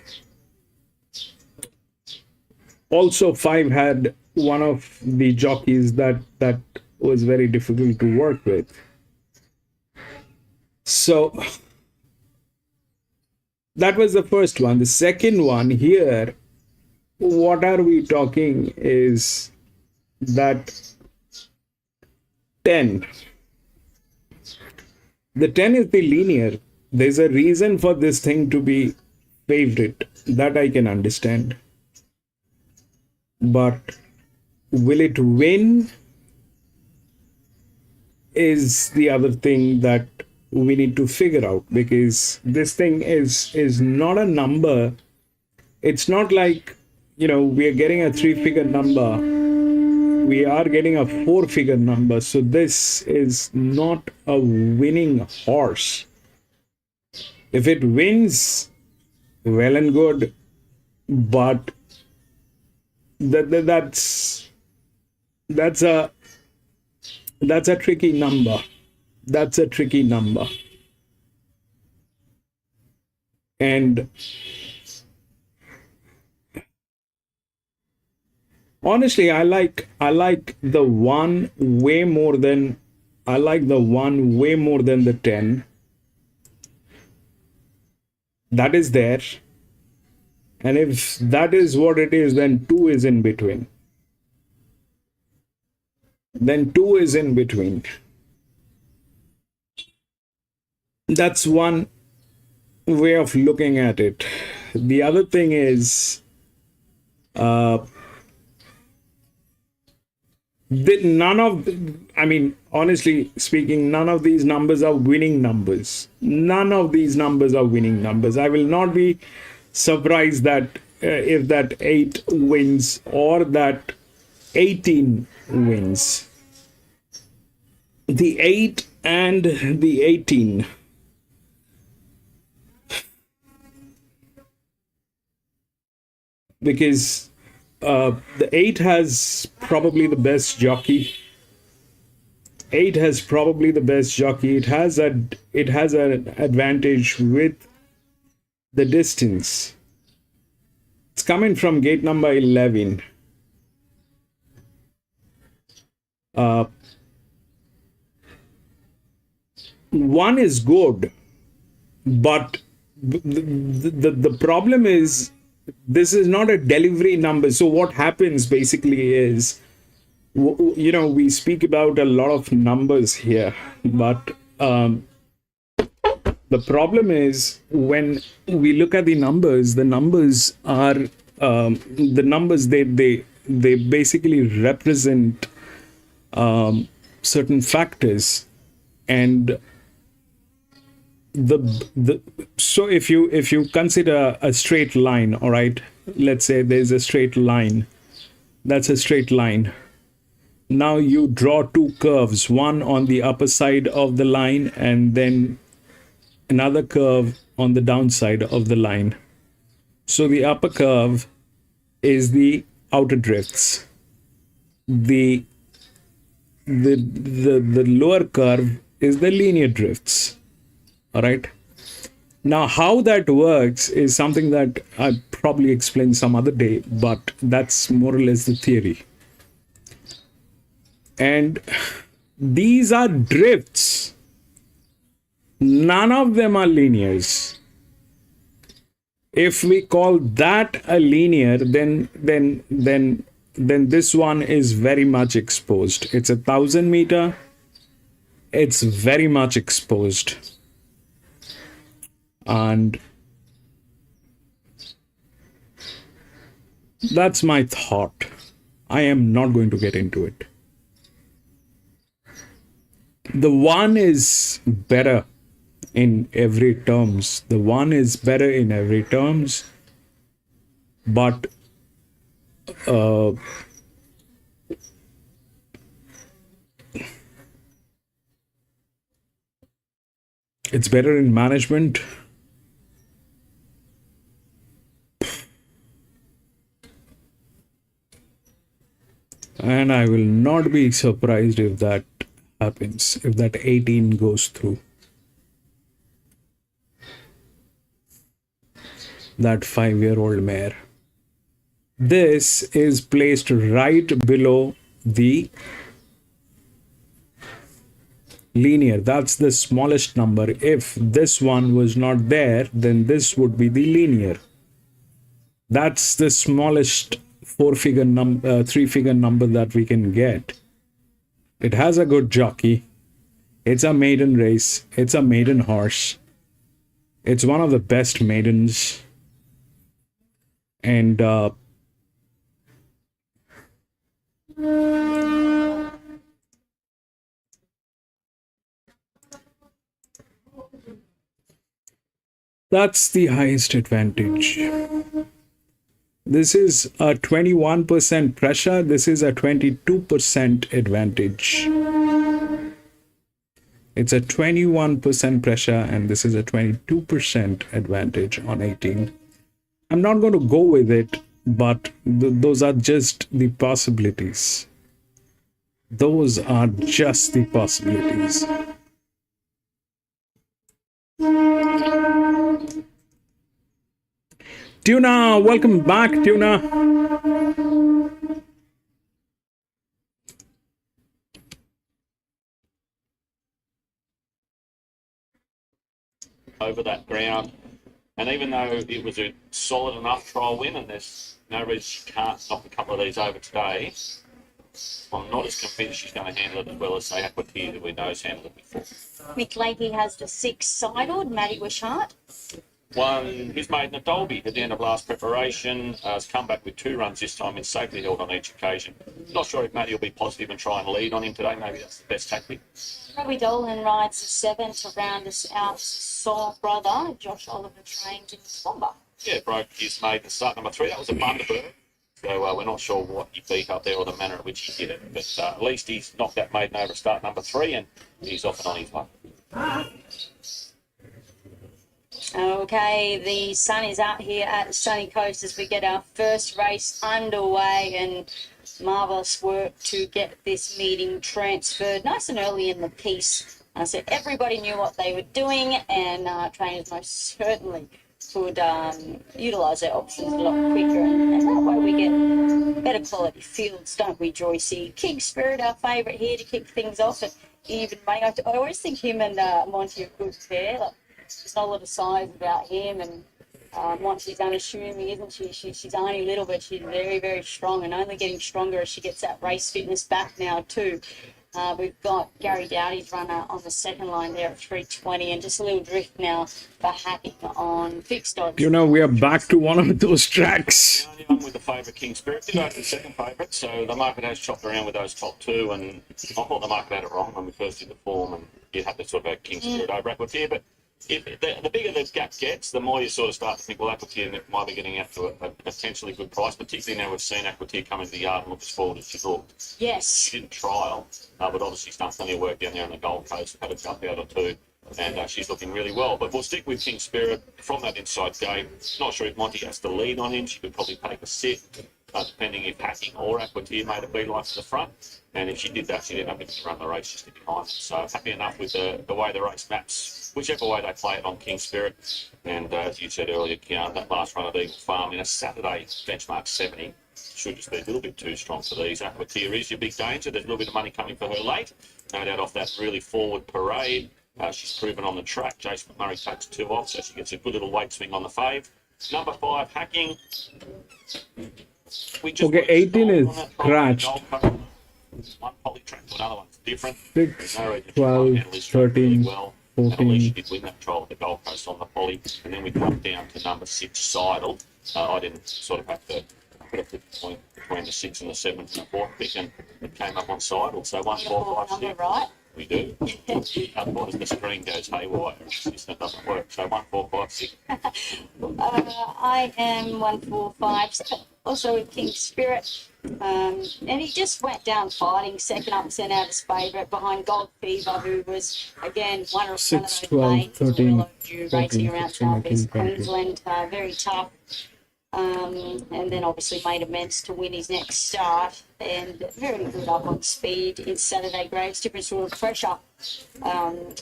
also 5 had one of the jockeys that was very difficult to work with. So that was the first one. The second one here, what are we talking is that 10. The 10 is the linear. There's a reason for this thing to be favorite. That I can understand. But will it win is the other thing that we need to figure out, because this thing is not a number. It's not like, we are getting a 3-figure number. We are getting a 4-figure number. So this is not a winning horse. If it wins, well and good, but that's a tricky number. That's a tricky number. And honestly, I like the 1 way more than the 10. That is there. And if that is what it is, then 2 is in between. That's one way of looking at it. The other thing is, honestly speaking, none of these numbers are winning numbers. I will not be surprised that if that 8 wins or that 18 wins. The 8 and the 18. Because the 8 has probably the best jockey. It has an advantage with the distance. It's coming from gate number 11. 1 is good, but the problem is this is not a delivery number. So what happens basically is we speak about a lot of numbers here, but the problem is when we look at the numbers are the numbers they basically represent certain factors, and the so if you consider a straight line, all right, let's say there's a straight line, that's a straight line. Now you draw two curves, one on the upper side of the line and then another curve on the downside of the line. So the upper curve is the outer drifts. The lower curve is the linear drifts. All right. Now, how that works is something that I'll probably explain some other day, but that's more or less the theory. And these are drifts. None of them are linears. If we call that a linear, then this one is very much exposed. It's 1,000 meter. It's very much exposed. And that's my thought. I am not going to get into it. The one is better in every terms. The one is better in every terms, but it's better in management. And I will not be surprised if that happens, if that 18 goes through. That 5-year-old mare. This is placed right below the linear. That's the smallest number. If this one was not there, then this would be the linear. That's the smallest three-figure number that we can get. It has a good jockey. It's a maiden race. It's a maiden horse. It's one of the best maidens. And that's the highest advantage. This is a 21% pressure. This is a 22% advantage. It's a 21% pressure and this is a 22% advantage on 18. I'm not going to go with it, but those are just the possibilities. Those are just the possibilities. Tuna, welcome back, Tuna. Over that ground. And even though it was a solid enough trial win, and there's no reason she can't knock a couple of these over today, I'm not as convinced she's going to handle it as well as, say, Aquatia, that we know has handled it before. Mick Lakey has the 6 sidled, Matty Wishart. Won his maiden at Dolby at the end of last preparation, has come back with 2 runs this time and safely held on each occasion. Not sure if Matty will be positive and try and lead on him today. Maybe that's the best tactic. Robbie Dolan rides the 7 to round us out. Soul brother, Josh Oliver, trained in Swamba. Yeah, broke his maiden start number 3. That was a Bundaberg. So we're not sure what he beat up there or the manner in which he did it. But at least he's knocked that maiden over at start number 3 and he's off and on his way. Okay, the sun is out here at the sunny coast as we get our first race underway, and marvellous work to get this meeting transferred nice and early in the piece. So everybody knew what they were doing, and trainers most certainly could utilise their options a lot quicker, and that way we get better quality fields, don't we, Joycey? King Spirit, our favourite here to kick things off, and even money. I always think him and Monty are a good pair. Like, there's not a lot of size about him, and What she's unassuming, isn't she? She's only little, but she's very, very strong and only getting stronger as she gets that race fitness back now too. We've got Gary Dowdy's runner on the second line there at 3:20, and just a little drift now for Hacking on fixed odds. You know, we are back to one of those tracks. The only one with the favourite King Spirit did open the second favourite, so the market has chopped around with those top two, and I thought the market had it wrong when we first did the form, and you had to sort of King Spirit over Equity, but the bigger the gap gets, the more you sort of start to think, well, Equity might be getting out to a potentially good price, particularly now we've seen Equity come into the yard and look as forward as she looked. Yes. She didn't trial, but obviously she's done plenty of work down there on the Gold Coast, had a jump out or two, and she's looking really well. But we'll stick with King Spirit from that inside gate. Not sure if Monty has to lead on him. She could probably take a sit, depending if Hacking or Aquatia made a beeline to the front. And if she did that, she'd end up having to run the race just behind. So happy enough with the way the race maps, whichever way they play it on King Spirit. And as you said earlier, Kian, that last run at Eagle Farm in a Saturday benchmark 70 should just be a little bit too strong for these. Aquatia is your big danger. There's a little bit of money coming for her late. No doubt off that really forward parade. She's proven on the track. Jason McMurray takes 2 off, so she gets a good little weight swing on the fave. Number 5, Hacking. Okay, 18 is scratched. One poly track to another one's different. 6, 12, 13, 14. And at least she did win that trial at the Gold Coast on the poly. And then we dropped down to number 6, Seidel. I didn't sort of have to put a flip between the 6 and the 7 and the 4 pick, and it came up on Seidel. So 1, 4, 5, 6. Right? We do. Otherwise the screen goes haywire. It doesn't work. So 1, 4, 5, 6. I am 1, 4, 5. Also with King Spirit. And he just went down fighting, second up, sent out his favourite behind Gold Fever, who was again one of 6, those 12, mains 13, well overdue, racing around 14, Southeast 15, Queensland, very tough. And then obviously made amends to win his next start, and very good up on speed in Saturday grades, different sort of pressure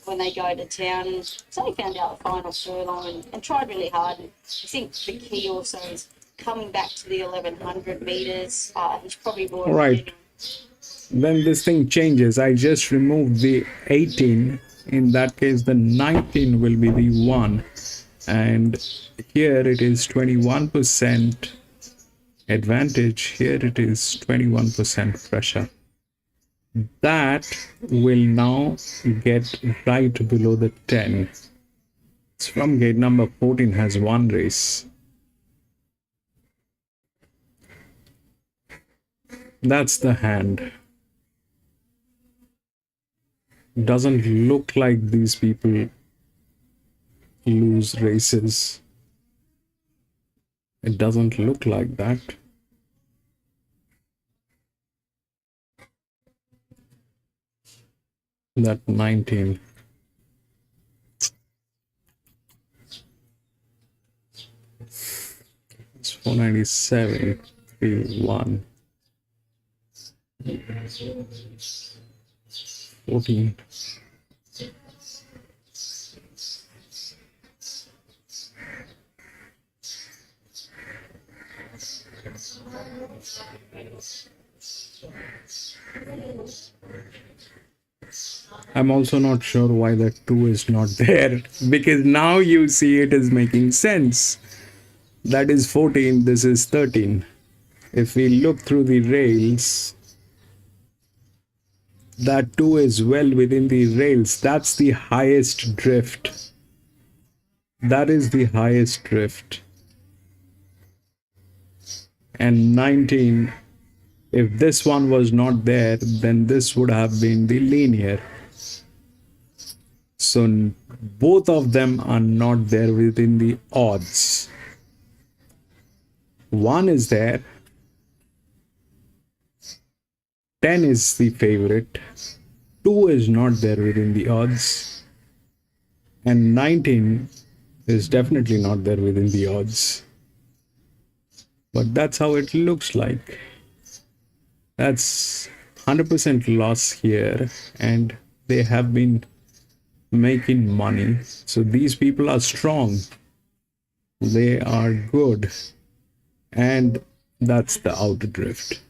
when they go to town. And so he found out the final furlong and tried really hard. And I think the key also is coming back to the 1100 metres. He's probably more. All right. Then this thing changes. I just removed the 18. In that case, the 19 will be the 1. And here it is 21% advantage. Here it is 21% pressure. That will now get right below the 10. It's from gate number 14, has 1 race. That's the hand. Doesn't look like these people lose races. It doesn't look like that. That 19. It's 497, 3, 1. 14. I'm also not sure why that 2 is not there, because now you see it is making sense. That is 14, this is 13. If we look through the rails, that 2 is well within the rails. That's the highest drift. That is the highest drift. And 19, if this one was not there, then this would have been the linear. So both of them are not there within the odds. 1 is there. 10 is the favorite. 2 is not there within the odds. And 19 is definitely not there within the odds. But that's how it looks like. That's 100% loss here, and they have been making money. So these people are strong. They are good. And that's the outer drift.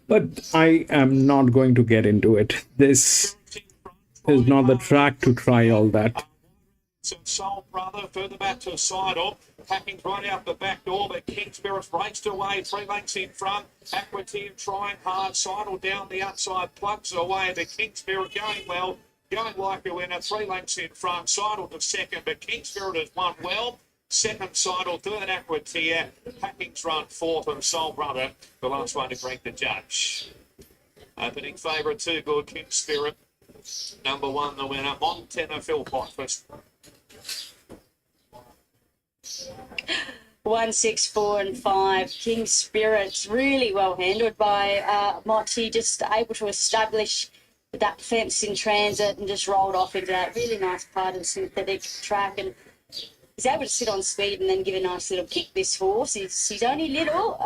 But I am not going to get into it. This is not the track to try all that. So Soul Brother further back to the side of. Packing's right out the back door, but King Spirit's raced away. 3 lengths in front. Aquateam trying hard. Sidle down the outside. Plugs away. The King Spirit going well. Going like a winner. 3 lengths in front. Sidle to second, but King Spirit has won well. Second Sidle, third Aquateer. Packing's run fourth, and Soul Brother, the last one to greet the judge. Opening favourite, 2 good. King Spirit. Number 1, the winner. Montana Phil Potford. 1, 6, 4, and 5. King Spirits really well handled by Motti, just able to establish that fence in transit and just rolled off into that really nice part of the synthetic track, and he's able to sit on speed and then give a nice little kick, this horse. He's only little,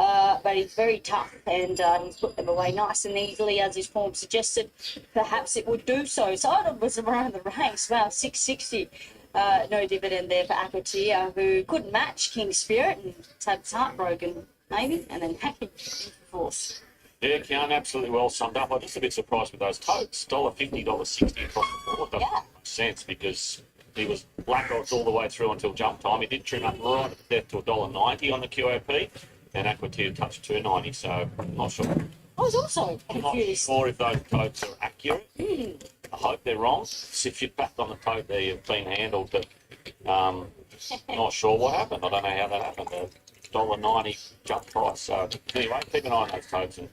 but he's very tough, and he's put them away nice and easily, as his form suggested perhaps it would do so. So I was around the race. Wow, 660. No dividend there for Aquateer, who couldn't match King Spirit and had his heart broken, maybe, and then Happy fourth. Yeah, Kian, absolutely well summed up. I'm just a bit surprised with those totes. $1.50, $1.60 across the board. Doesn't make sense, because he was black odds all the way through until jump time. He did trim up right at the death to $1.90 on the QOP, and Aquateer touched $2.90, so I'm not sure. I was also I'm not confused. sure if those totes are accurate. I hope they're wrong. So if you're back on the tote there, you've been handled, but not sure what happened. I don't know how that happened. $1.90 jump price. So anyway, keep an eye on those totes, and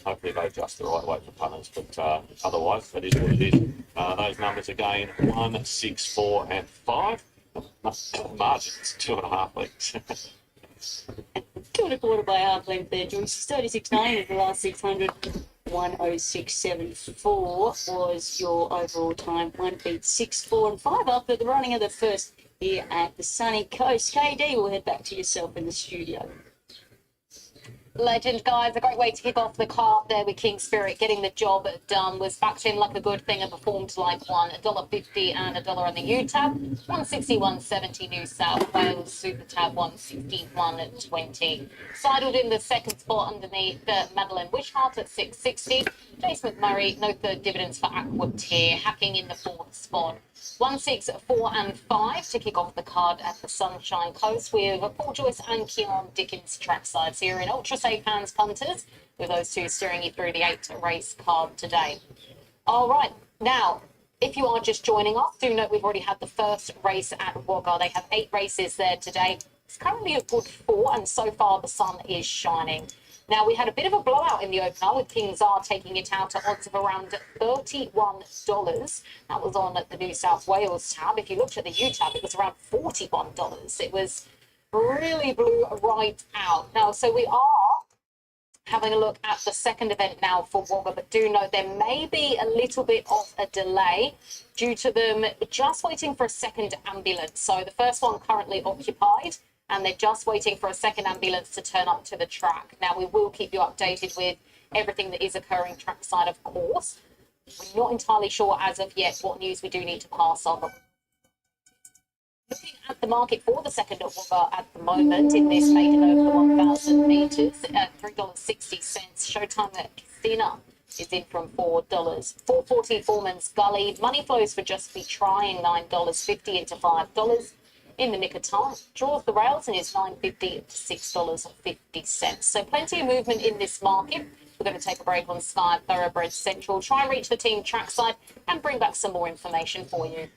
hopefully they adjust the right way for punters. But otherwise, that is what it is. Those numbers again: 1, 6, 4, and 5. Margins 2.5 weeks. 2 1/4 by half length there, Joyce. 36.9 is the last 600. 106.74 was your overall time. 1 beat 6, 4, and 5 after the running of the first here at the sunny coast. KD, we'll head back to yourself in the studio. Legend, guys. A great way to kick off the card there with King Spirit getting the job done. Was backed in like a good thing and performed like one. $1.50 and $1 on the UTAB. 160, 170 New South Wales Super Tab 161 at 20. Sidled in the second spot underneath Madeline Wishart at 660. Jace McMurray, no third dividends for Aquateer. Hacking in the fourth spot. 1, 6, 4, and 5 to kick off the card at the Sunshine Coast with Paul Joyce and Keon Dickens tracksides here in Ultra Safe Hands Punters, with those two steering you through the 8 race card today. All right, now, if you are just joining us, do note we've already had the first race at Wagga. They have 8 races there today. It's currently a good 4, and so far the sun is shining. Now, we had a bit of a blowout in the opener with King Tsar taking it out at odds of around $31. That was on the New South Wales tab. If you looked at the U tab, it was around $41. It was really blew right out. Now, so we are having a look at the second event now for Wagga, but do note there may be a little bit of a delay due to them just waiting for a second ambulance. So the first one currently occupied, and they're just waiting for a second ambulance to turn up to the track. Now, we will keep you updated with everything that is occurring trackside, of course. We're not entirely sure as of yet what news we do need to pass on. Looking at the market for the second at Wagga at the moment, in this maiden over the 1,000 metres at $3.60. Showtime at Castina is in from $4. 440 Foreman's Gully. Money flows for Just Be Trying, $9.50 into $5. In the nick of time, draws the rails and is $9.50 to $6.50. So plenty of movement in this market. We're going to take a break on Sky Thoroughbred Central, try and reach the team trackside and bring back some more information for you.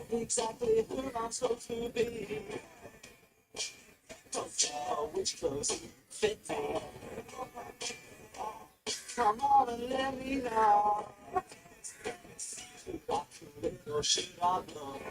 Exactly who I'm supposed to be. Don't know which clothes fit me. Come on and let me know. What little should I know?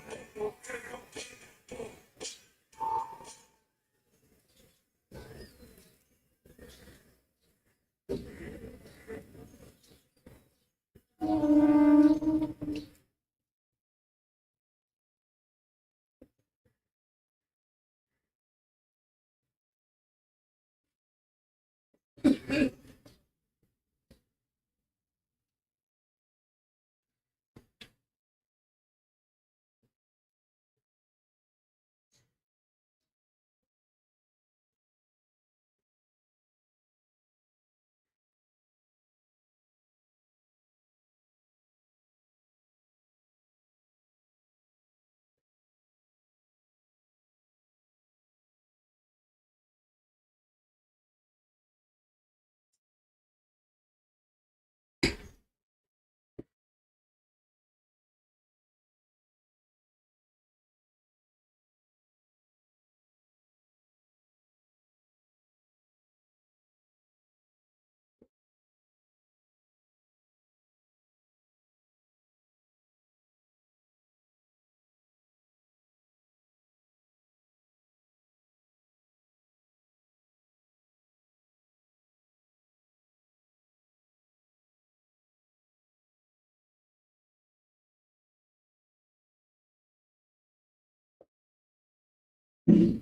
Thank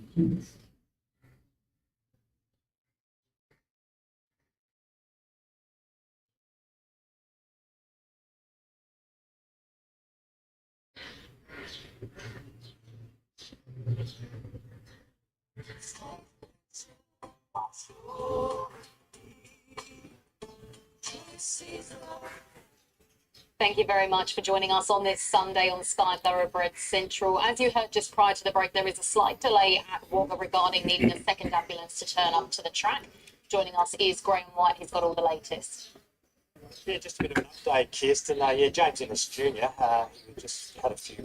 you very much for joining us on this Sunday on Sky Thoroughbred Central. As you heard just prior to the break, there is a slight delay at Wagga regarding needing a second ambulance to turn up to the track. Joining us is Graham White. He's got all the latest. Yeah, just a bit of an update, Kirsten. Yeah, James Ennis Jr. He just had a few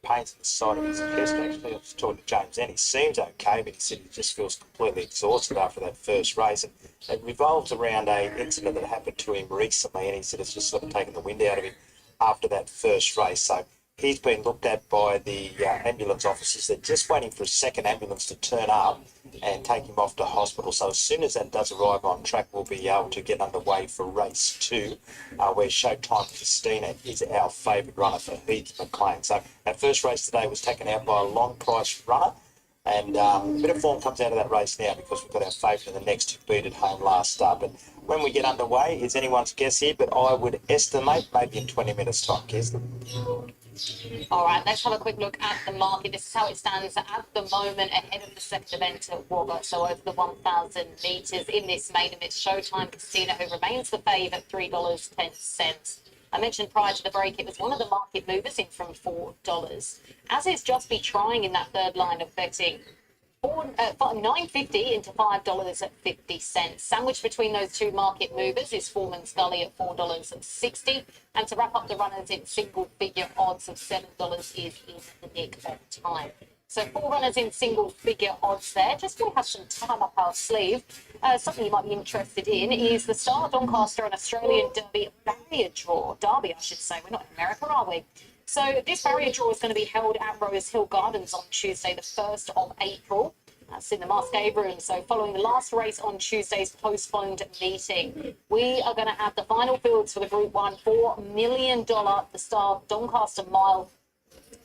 pains in the side of his chest. Actually, I was talking to James Ennis. He seems okay, but he said he just feels completely exhausted after that first race. And it revolves around an incident that happened to him recently, and he said it's just sort of taken the wind out of him after that first race. So he's been looked at by the ambulance officers. They're just waiting for a second ambulance to turn up and take him off to hospital. So as soon as that does arrive on track, we'll be able to get underway for race 2, where Showtime Christina is our favourite runner for Heath McLean. So our first race today was taken out by a long price runner, and a bit of form comes out of that race now because we've got our favourite in the next who beat at home last start. But when we get underway, is anyone's guess here, but I would estimate maybe in 20 minutes' time, Kirsten. All right, let's have a quick look at the market. This is how it stands at the moment ahead of the second event at Wagga. So over the 1,000 metres in this maiden, it's Showtime Casino, who remains the fave at $3.10. I mentioned prior to the break, it was one of the market movers in from $4. As is Just Be Trying in that third line of betting. $9.50 into $5.50. Sandwiched between those two market movers is Foreman's Gully at $4.60. And to wrap up the runners in single figure odds of $7 is in the nick of time. So 4 runners in single figure odds there. Just we have some time up our sleeve. Something you might be interested in is the Star Doncaster and Australian Derby barrier draw. Derby, I should say. We're not in America, are we? So this barrier draw is going to be held at Rose Hill Gardens on Tuesday, the 1st of April. That's in the Musgrave Room. So following the last race on Tuesday's postponed meeting, we are going to have the final fields for the Group 1 $4 million, the Star Doncaster Mile,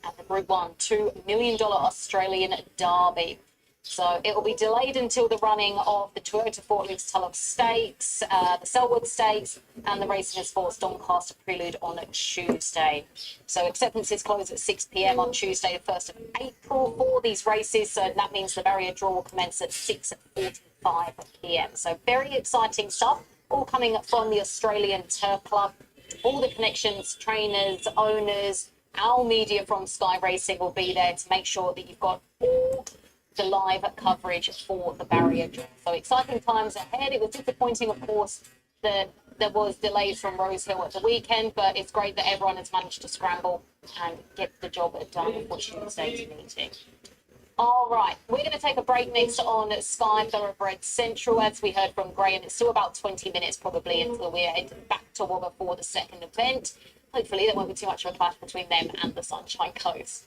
and the Group 1 $2 million Australian Derby. So it will be delayed until the running of the Toyota Fort Leeds Tulloch Stakes, the Selwood Stakes, and the Racing and Sports Doncaster Prelude on Tuesday. So acceptances close at 6 p.m. on Tuesday, the 1st of April for these races. So that means the barrier draw will commence at 6:45 p.m. So very exciting stuff, all coming from the Australian Turf Club. All the connections, trainers, owners, our media from Sky Racing will be there to make sure that you've got all the live coverage for the barrier draw. So exciting times ahead. It was disappointing, of course, that there was delays from Rose Hill at the weekend, but it's great that everyone has managed to scramble and get the job done before Tuesday's meeting. All right, we're going to take a break next on Sky Thoroughbred Central. As we heard from Graham, it's still about 20 minutes probably until we're headed back to Wagga for the second event. Hopefully there won't be too much of a clash between them and the Sunshine Coast.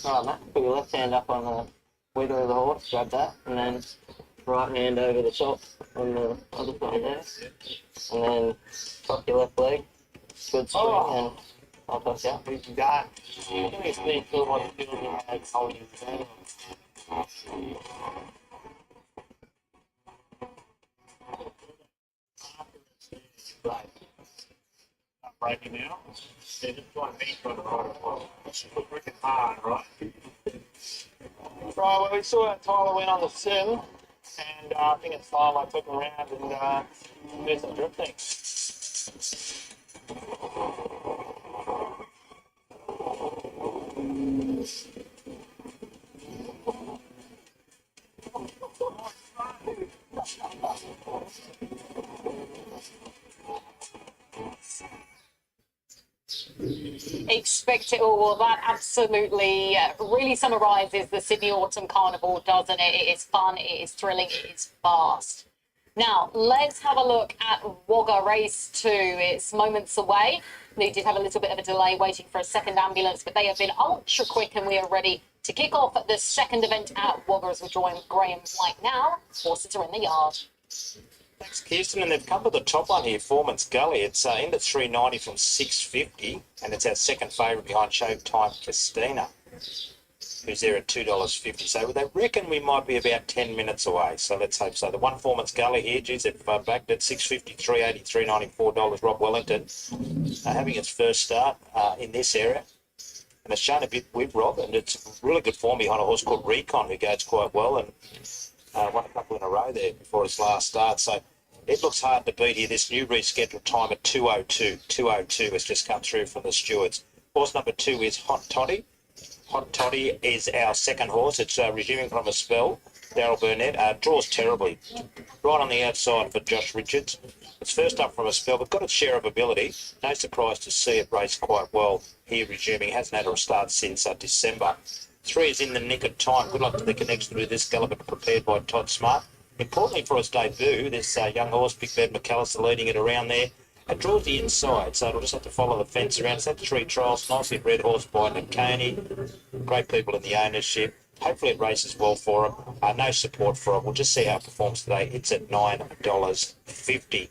All right, Matt, put your left hand up on wiggle of the horse, grab that, and then right hand over the top on the other side there, and then tuck your left leg, good swing, and I'll tuck out. He's got. Give me a spin to what you feel you had holding the turn. Right. Not breaking now. They're just trying to beat for the right as well. It's freaking hard, right? Right, well, we saw that Tyler went on the sim, and I think it's time I took him around and do some drifting. Expect it all. Well, that absolutely really summarises the Sydney Autumn Carnival, doesn't it? It is fun, it is thrilling, it is fast. Now, let's have a look at Wagga Race 2. It's moments away. They did have a little bit of a delay waiting for a second ambulance, but they have been ultra quick and we are ready to kick off the second event at Wagga as we join Graham White now. Horses are in the yard. Thanks, Kirsten. And they've come to the top one here, Foreman's Gully. It's in at 390 from 650, and it's our second favourite behind Showtime Christina, who's there at $2.50. So they reckon we might be about 10 minutes away. So let's hope so. The one Foreman's Gully here, geez, they've backed at $650, $380, $394. Rob Wellington having its first start in this area. And it's shown a bit with Rob, and it's really good form behind a horse called Recon, who goes quite well and won a couple in a row there before his last start. So it looks hard to beat here. This new rescheduled time at 2:02. 2:02 has just come through from the stewards. Horse number 2 is Hot Toddy. Hot Toddy is our second horse. It's resuming from a spell. Daryl Burnett draws terribly. Right on the outside for Josh Richards. It's first up from a spell, but got its share of ability. No surprise to see it race quite well here resuming. Hasn't had a start since December. 3 is in the nick of time. Good luck to the connection with this galloping prepared by Todd Smart. Importantly for its debut, this young horse, Big Bed McAllister, leading it around there. It draws the inside, so it'll just have to follow the fence around. It's had 3 trials. Nicely bred horse by Nakoni. Great people in the ownership. Hopefully it races well for him. No support for it. We'll just see how it performs today. It's at $9.50.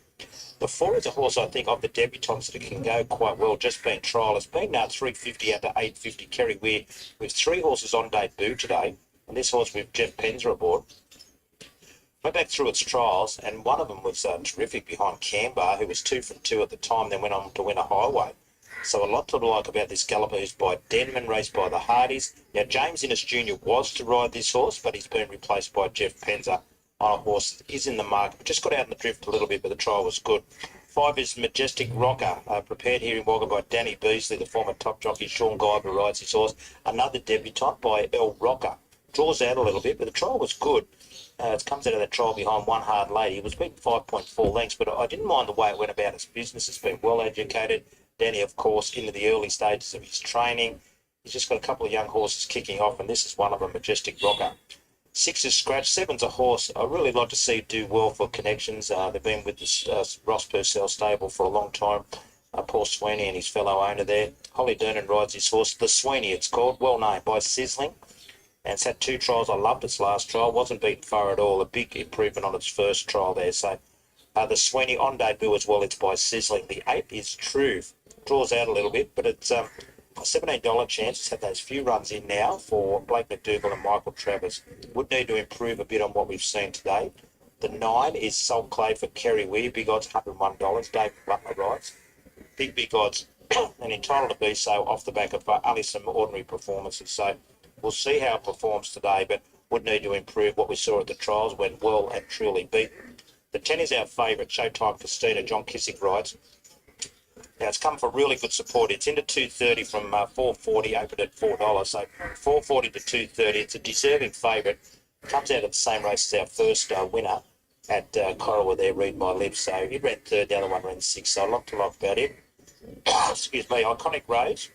The 4 is a horse, I think, of the debutants that can go quite well, just being trial. It's been $350 out to $850. Kerry Weir with 3 horses on debut today, and this horse with Jeff Penzer aboard. Went back through its trials, and one of them was terrific behind Canberra, who was 2 from 2 at the time, then went on to win a highway. So a lot to like about this galloper, who's by Denman, raced by the Hardys. Now, James Innes Jr. was to ride this horse, but he's been replaced by Jeff Penzer on a horse that is in the market. Just got out in the drift a little bit, but the trial was good. 5 is Majestic Rocker, prepared here in Wagga by Danny Beasley, the former top jockey. Sean Guyver rides his horse. Another debutant by El Rocker. Draws out a little bit, but the trial was good. It comes out of that trial behind One Hard Lady. It was beaten 5.4 lengths, but I didn't mind the way it went about its business. It's been well educated. Danny, of course, into the early stages of his training. He's just got a couple of young horses kicking off, and this is one of them, Majestic Rocker. 6 is Scratch. 7's a horse I really like to see do well for connections. They've been with this Ross Purcell stable for a long time. Paul Sweeney and his fellow owner there. Holly Dernan rides his horse. The Sweeney, it's called, well known by Sizzling. And it's had 2 trials. I loved its last trial. Wasn't beaten far at all. A big improvement on its first trial there. So the Sweeney on debut as well. It's by Sizzling. The 8 is True. Draws out a little bit, but it's a $17 chance. It's had those few runs in now for Blake McDougall and Michael Travers. Would need to improve a bit on what we've seen today. The 9 is Salt Clay for Kerry Weir. Big odds, $101. David Butler rides. Big odds, and entitled to be so off the back of only some ordinary performances. So we'll see how it performs today, but would need to improve. What we saw at the trials went well and truly beaten. The 10 is our favourite, Showtime Christina. John Kissick rides. Now, it's come for really good support. It's into 230 from 440, opened at $4. So 440 to 230. It's a deserving favourite. Comes out of the same race as our first winner at Corowa there, Read My Lips. So it ran 3rd, the other one ran 6th. So a lot to like about it. Excuse me. Iconic Rose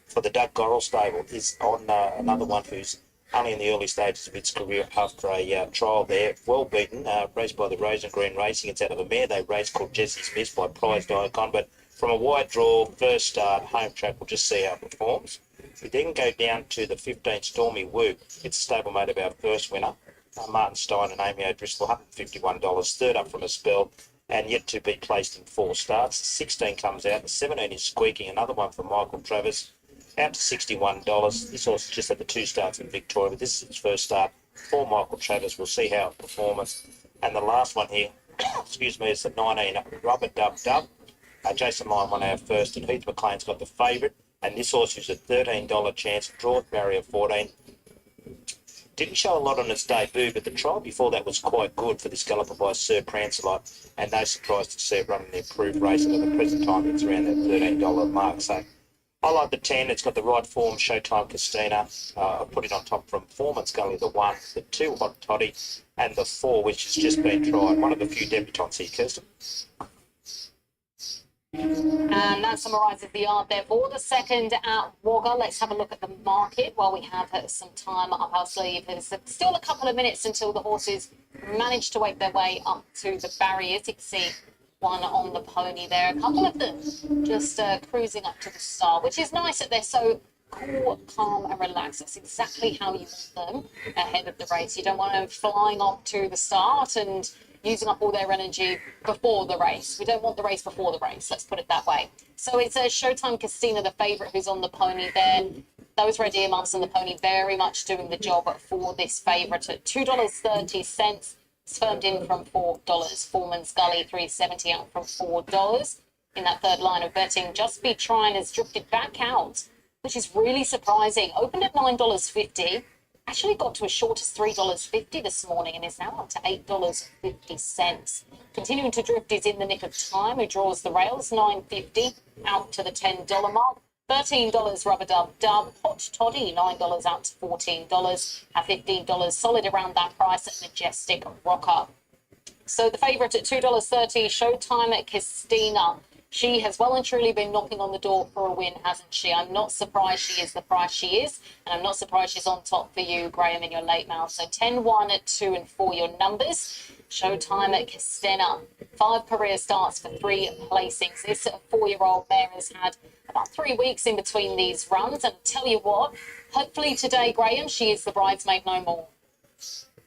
for the Doug Gorrell stable is on another one who's only in the early stages of its career after a trial there. Well beaten, raced by the Rose and Green Racing. It's out of a mare they race called Jessie Smith by Prized Icon. But from a wide draw, first start, home track, we'll just see how it performs. We then go down to the 15 Stormy Woo. It's a stablemate of our first winner, Martin Stein and Amy O'Driscoll, $151. Third up from a spell and yet to be placed in 4 starts. 16 comes out. The 17 is Squeaking, another one from Michael Travers, out to $61. This horse is just at the 2 starts in Victoria, but this is its first start for Michael Travers. We'll see how it performs. And the last one here, excuse me, is the 19 Rubber Dub Dub. Jason Lyon won our first, and Heath McLean's got the favourite. And this horse is a $13 chance, draw barrier 14. Didn't show a lot on its debut, but the trial before that was quite good for this galloper by Sir Prancelot, and no surprise to see it running the improved race, and at the present time it's around that $13 mark. So I like the 10, it's got the right form, Showtime Castina. I put it on top from Foreman's Gully, the 1, the 2 Hot Toddy, and the 4, which has just been tried. One of the few debutants here, Kirsten. And that summarises the yard there for the second at Wagga. Let's have a look at the market while we have some time up our sleeve. There's still a couple of minutes until the horses manage to make their way up to the barriers. You can see one on the pony there. A couple of them just cruising up to the start, which is nice that they're so cool, calm and relaxed. That's exactly how you want them ahead of the race. You don't want them flying off to the start and using up all their energy before the race. We don't want the race before the race, let's put it that way. So it's a Showtime Castina, the favourite, who's on the pony there. Those red earmarks on the pony very much doing the job for this favourite at $2.30. It's firmed in from $4. Foreman's Gully, $3.70 out from $4. In that third line of betting, Just Be Trying has drifted back out, which is really surprising. Opened at $9.50. Actually got to as short as $3.50 this morning and is now up to $8.50. Continuing to drift is In the Nick of Time, who draws the rails, $9.50 out to the $10 mark. $13 Rubber Dub Dub. Hot Toddy, $9 out to $14 at $15. Solid around that price at Majestic Rocker. So the favourite at $2.30, Showtime at Castina. She has well and truly been knocking on the door for a win, hasn't she? I'm not surprised she is the price she is, and I'm not surprised she's on top for you, Graham, in your late mail. So 10, 1, 2 and 4 your numbers. Showtime at Castina. 5 career starts for 3 placings. This 4-year-old mare has had about 3 weeks in between these runs, and I'll tell you what, hopefully today, Graham, she is the bridesmaid no more.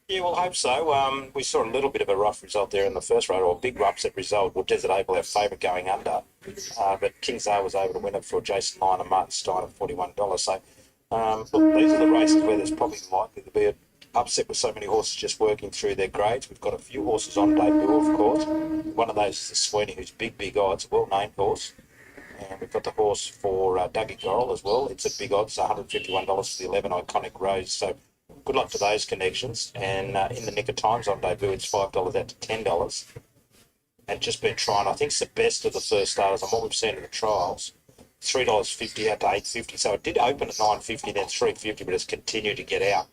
Yeah, we'll hope so. We saw a little bit of a rough result there in the first round, or a big upset result. Well, Desert Able, our favourite, going under. But King's A was able to win it for Jason Lyon and Martin Stein at $41. So, look, these are the races where there's probably likely to be an upset with so many horses just working through their grades. We've got a few horses on debut, of course. One of those is the Sweeney, who's big odds, well-named horse. And we've got the horse for Dougie Gorrell as well. It's at big odds, $151 for the 11 Iconic Rose. So, good luck to those connections. And In the Nick of Time's on debut, it's $5 out to $10. And just been trying, I think it's the best of the first starters on what we've seen in the trials. $3.50 out to $8.50. So it did open at $9.50, then $3.50, but it's continued to get out.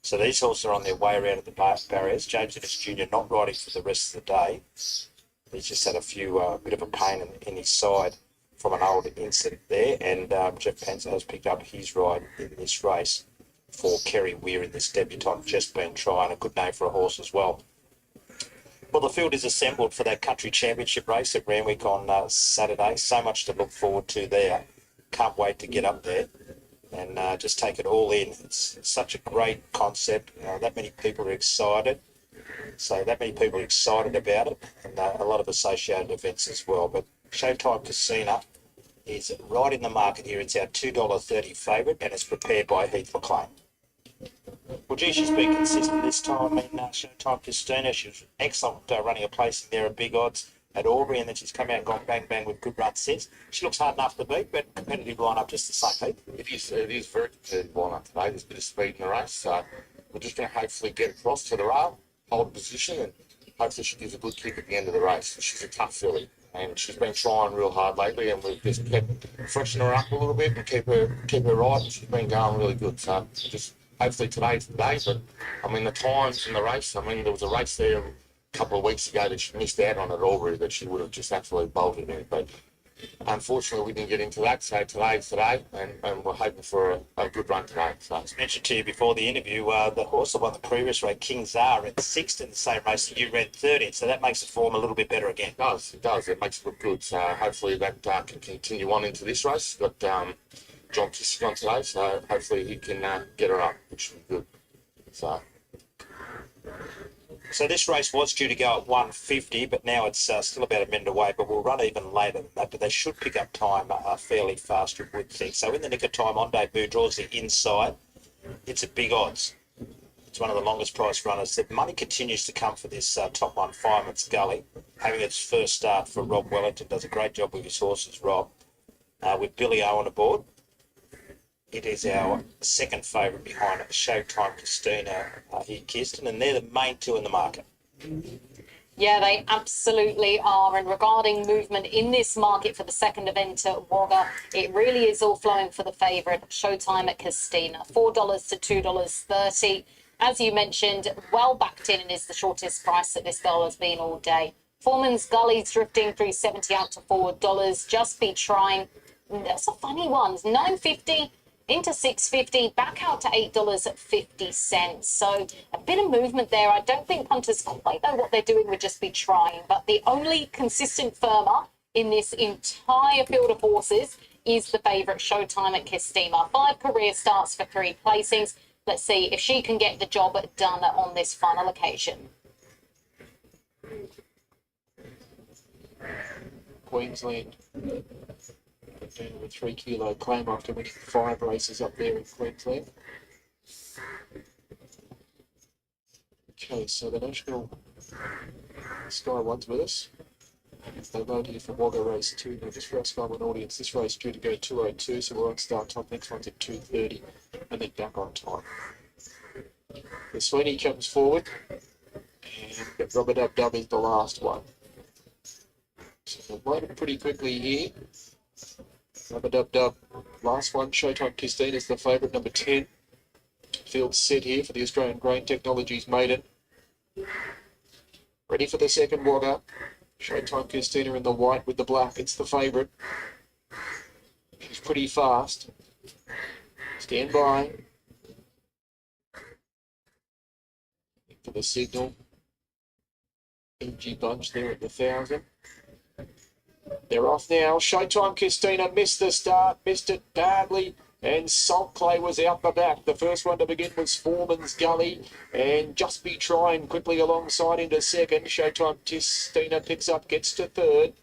So these horses are on their way around at the barriers. James Ennis Jr. not riding for the rest of the day. He's just had a few bit of a pain in his side from an old incident there. And Jeff Panzer has picked up his ride in this race for Kerry Weir in this debutant, Just Been Trying, a good name for a horse as well. Well, the field is assembled for that country championship race at Randwick on Saturday. So much to look forward to there. Can't wait to get up there and just take it all in. It's such a great concept. That many people are excited. So that many people are excited about it, and a lot of associated events as well. But Showtime Casino is right in the market here. It's our $2.30 favourite, and it's prepared by Heath McLean. Well, gee, she's been consistent this time in Showtime Castina. She was excellent running a place in there at big odds at Albury, and then she's come out and gone bang with good runs since. She looks hard enough to beat, but competitive line-up just the same, Heath. It is very competitive line-up today. There's a bit of speed in the race, so we're just going to hopefully get across to the rail, hold position, and hopefully she gives a good kick at the end of the race. She's a tough filly, and she's been trying real hard lately, and we've just kept freshening her up a little bit and keep her right, and she's been going really good. So just hopefully today's the day. But I mean, the times in the race, I mean, there was a race there a couple of weeks ago that she missed out on at Albury that she would have just absolutely bolted in. But unfortunately, we didn't get into that. So today's today, and we're hoping for a good run today. So As mentioned to you before the interview, the horse that won the previous race, King's R, at 6th in the same race that you ran 13th, so that makes the form a little bit better again. it does. It makes it look good. So hopefully that can continue on into this race. But John kissing on today, so hopefully he can get her up, which will be good. So this race was due to go at 150, but now it's still about a minute away, but we'll run even later than that, but they should pick up time fairly fast, you would think. So in the nick of time, On Debut draws the inside. It's at big odds. It's one of the longest priced runners. The money continues to come for this top one, Fireman's Gully, having its first start for Rob Wellington. Does a great job with his horses, Rob. With Billy Owen aboard. It is our second favourite behind Showtime Christina here, Kirsten, and they're the main two in the market. Yeah, they absolutely are. And regarding movement in this market for the second event at Wagga, it really is all flowing for the favourite, Showtime at Christina, $4 to $2.30. As you mentioned, well backed in and is the shortest price that this girl has been all day. Foreman's Gully's drifting through 70 out to $4. Just Be Trying. That's a funny one. $9.50 into $6.50, back out to $8.50. So a bit of movement there. I don't think punters quite know what they're doing with Just Be Trying, but the only consistent firmer in this entire field of horses is the favourite, Showtime at Christina. 5 career starts for 3 placings. Let's see if she can get the job done on this final occasion. Queensland down with a 3 kilo claim after winning 5 races up there in Queensland. Okay, so the National Sky One's with us. They load here for Wagga race 2. Now just for our Sky One audience, this race due to go 2:02, so we're on start time. Next one's at 2:30 and then back on time. The Sweeney comes forward and Rubber Dub Dub is the last one. So they've loaded pretty quickly here. Rubber Dub Dub, last one. Showtime Christine is the favourite, number 10. Field set here for the Australian Grain Technologies maiden. Ready for the second Wagga. Showtime Christina in the white with the black. It's the favourite. She's pretty fast. Stand by. For the signal. EG bunch there at the 1,000. They're off now. Showtime Christina missed the start, missed it badly, and Salt Clay was out the back. The first one to begin was Foreman's Gully, and Just Be Trying quickly alongside into second. Showtime Christina picks up, gets to third.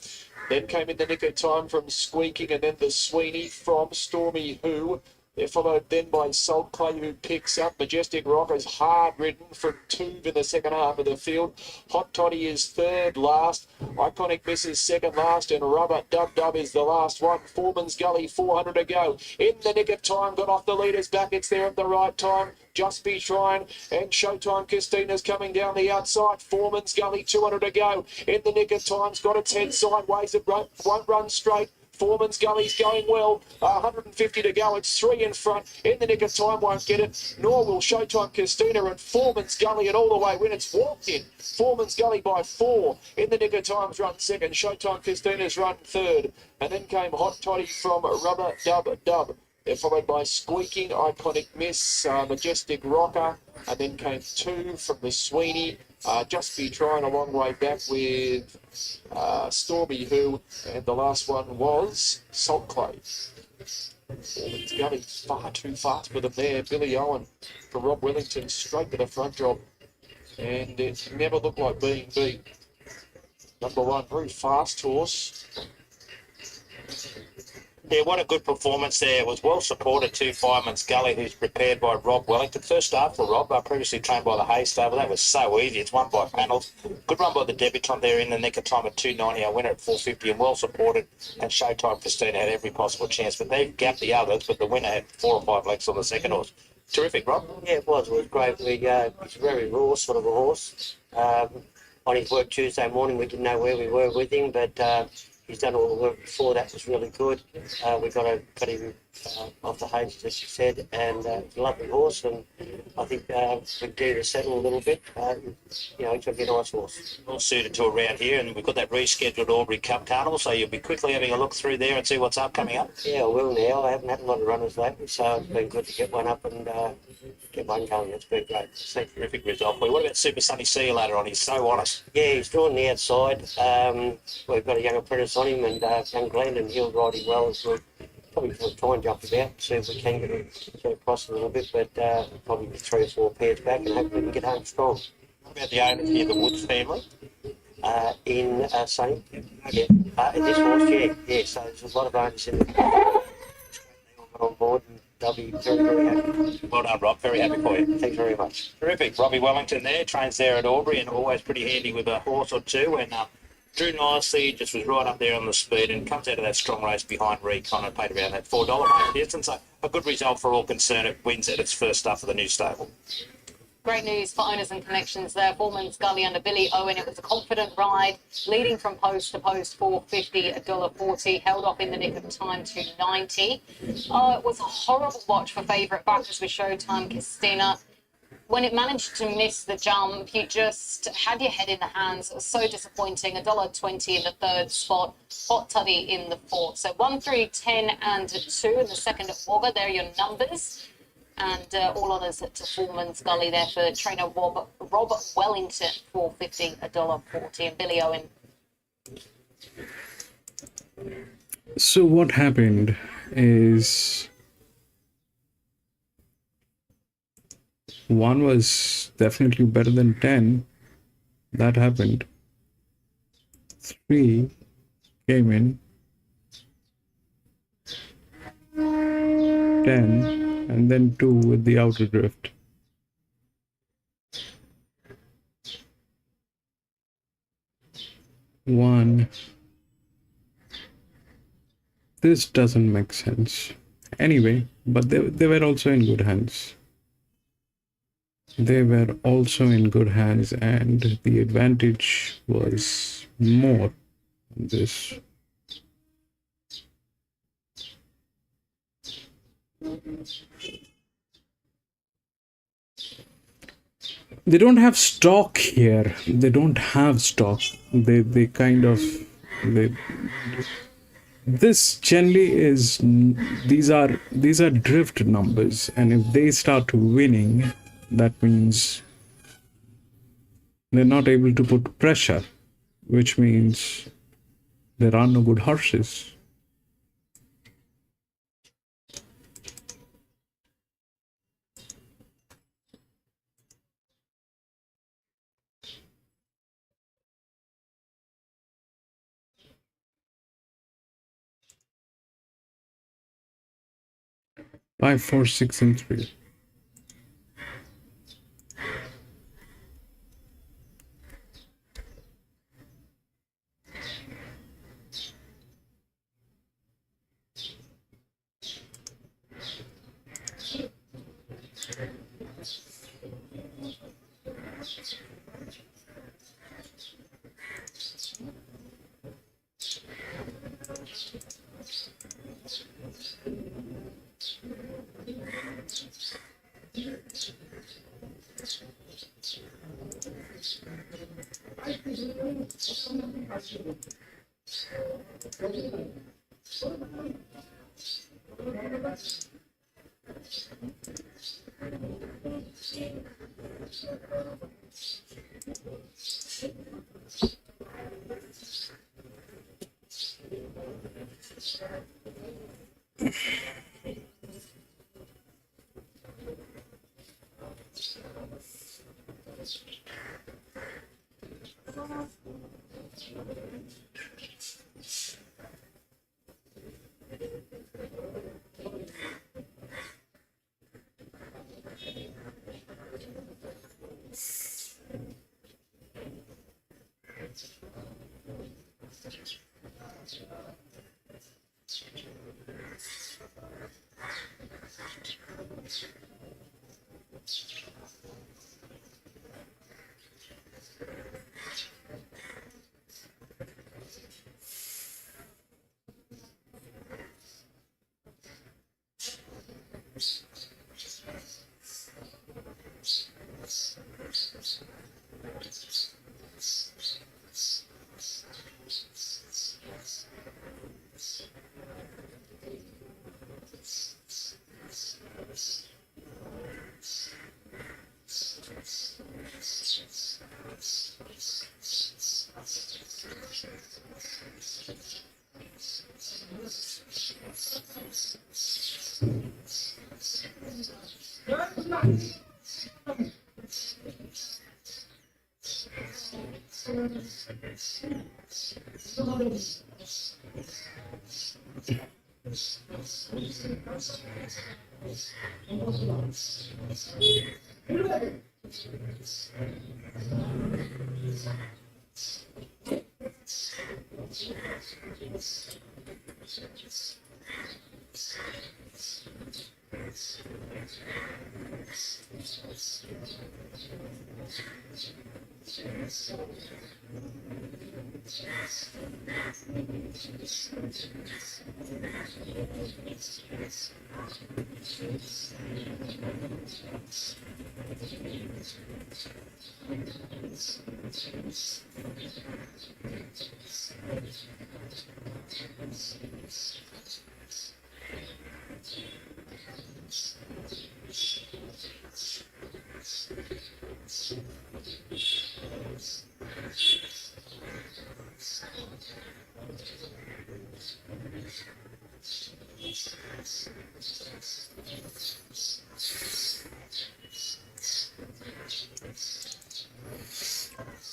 Then came in the nick of time from Squeaking, and then the Sweeney from Stormy Who. They're followed then by Salt Clay, who picks up. Majestic Rockers hard ridden from 2 in the second half of the field. Hot Toddy is third last. Iconic Miss is second last, and Rubber Dub Dub is the last one. Foreman's Gully, 400 to go. In the nick of time, got off the leaders back. It's there at the right time. Just Be Trying, and Showtime Christina's coming down the outside. Foreman's Gully, 200 to go. In the nick of time's got its head sideways. It won't run straight. Foreman's Gully's going well. 150 to go. It's 3 in front. In the nick of time, won't get it. Nor will Showtime Christina, and Foreman's Gully and all the way when it's walked in. Foreman's Gully by 4. In the nick of time's run second. Showtime Christina's run third. And then came Hot Toddy from Rubber Dub Dub. They're followed by Squeaking, Iconic Miss, Majestic Rocker, and then came 2 from the Sweeney. Just Be Trying a long way back with Stormy Who, and the last one was Salt Clay. Foreman's Gully far too fast for them there. Billy Owen for Rob Wellington straight to the front job, and it never looked like being beat. Number 1, very fast horse. Yeah, what a good performance there. It was well supported too, Fireman's Gully, who's prepared by Rob Wellington. First start for Rob, previously trained by the Hay Stable. That was so easy. It's won by panels. Good run by the debutant there in the nick of time at 290. Our winner at 450 and well supported. And Showtime Christina had every possible chance, but they gapped the others, but the winner had 4 or 5 legs on the second horse. Terrific, Rob. Yeah, it was. It was great. He's a very raw sort of a horse. On his work Tuesday morning, we didn't know where we were with him, but he's done all the work before. That was really good. We got him off the Hayes, as you said, and he's a lovely horse, and I think we do the settle a little bit. He's going to be a nice horse. Well suited to around here, and we've got that rescheduled Albury Cup Carnival, so you'll be quickly having a look through there and see what's up coming up. Yeah, I will now. I haven't had a lot of runners lately, so it's been good to get one up and get one going. It's been great. It's a terrific result for you. What about Super Sunny Sea later on? He's so honest. Yeah, he's drawn the outside. We've got a young apprentice on him, and young Glenn, and he'll ride him well as well. probably try and jump him out, see if we can get across a little bit, but probably 3 or 4 pairs back and hopefully we can get home strong. What about the owners here, the Woods family? In Sunny? Yeah. This horse, yeah. So there's a lot of owners in the on board, and they'll be very, very happy. Well done, Rob. Very happy for you. Thanks very much. Terrific. Robbie Wellington there, trains there at Albury and always pretty handy with a horse or two, and drew nicely, just was right up there on the speed and comes out of that strong race behind Recon and paid around that $4 mark distance. So a good result for all concerned. It wins at its first start for the new stable. Great news for owners and connections there. Foreman's Gully under Billy Owen. It was a confident ride, leading from post to post, $4.50, $1.40, held off in the nick of time to 90. It was a horrible watch for favourite backers with Showtime Christina. When it managed to miss the jump, you just had your head in the hands. It was so disappointing. $1.20 in the third spot, Hot Tubby in the fourth. So 1, 3, 10 and 2 in the second at Wagga. There are your numbers. And all honours to Foreman's Gully there for trainer Rob Wellington, $4.50, $1.40, and Billy Owen. So what happened is 1 was definitely better than 10. That happened. 3 came in. 10. And then 2 with the outer drift. One. This doesn't make sense. Anyway, but they were also in good hands. They were also in good hands, and the advantage was more in this. They don't have stock here. They don't have stock. They kind of this generally is, these are drift numbers, and if they start winning, that means they're not able to put pressure, which means there are no good horses. Five, 4, 6, and 3.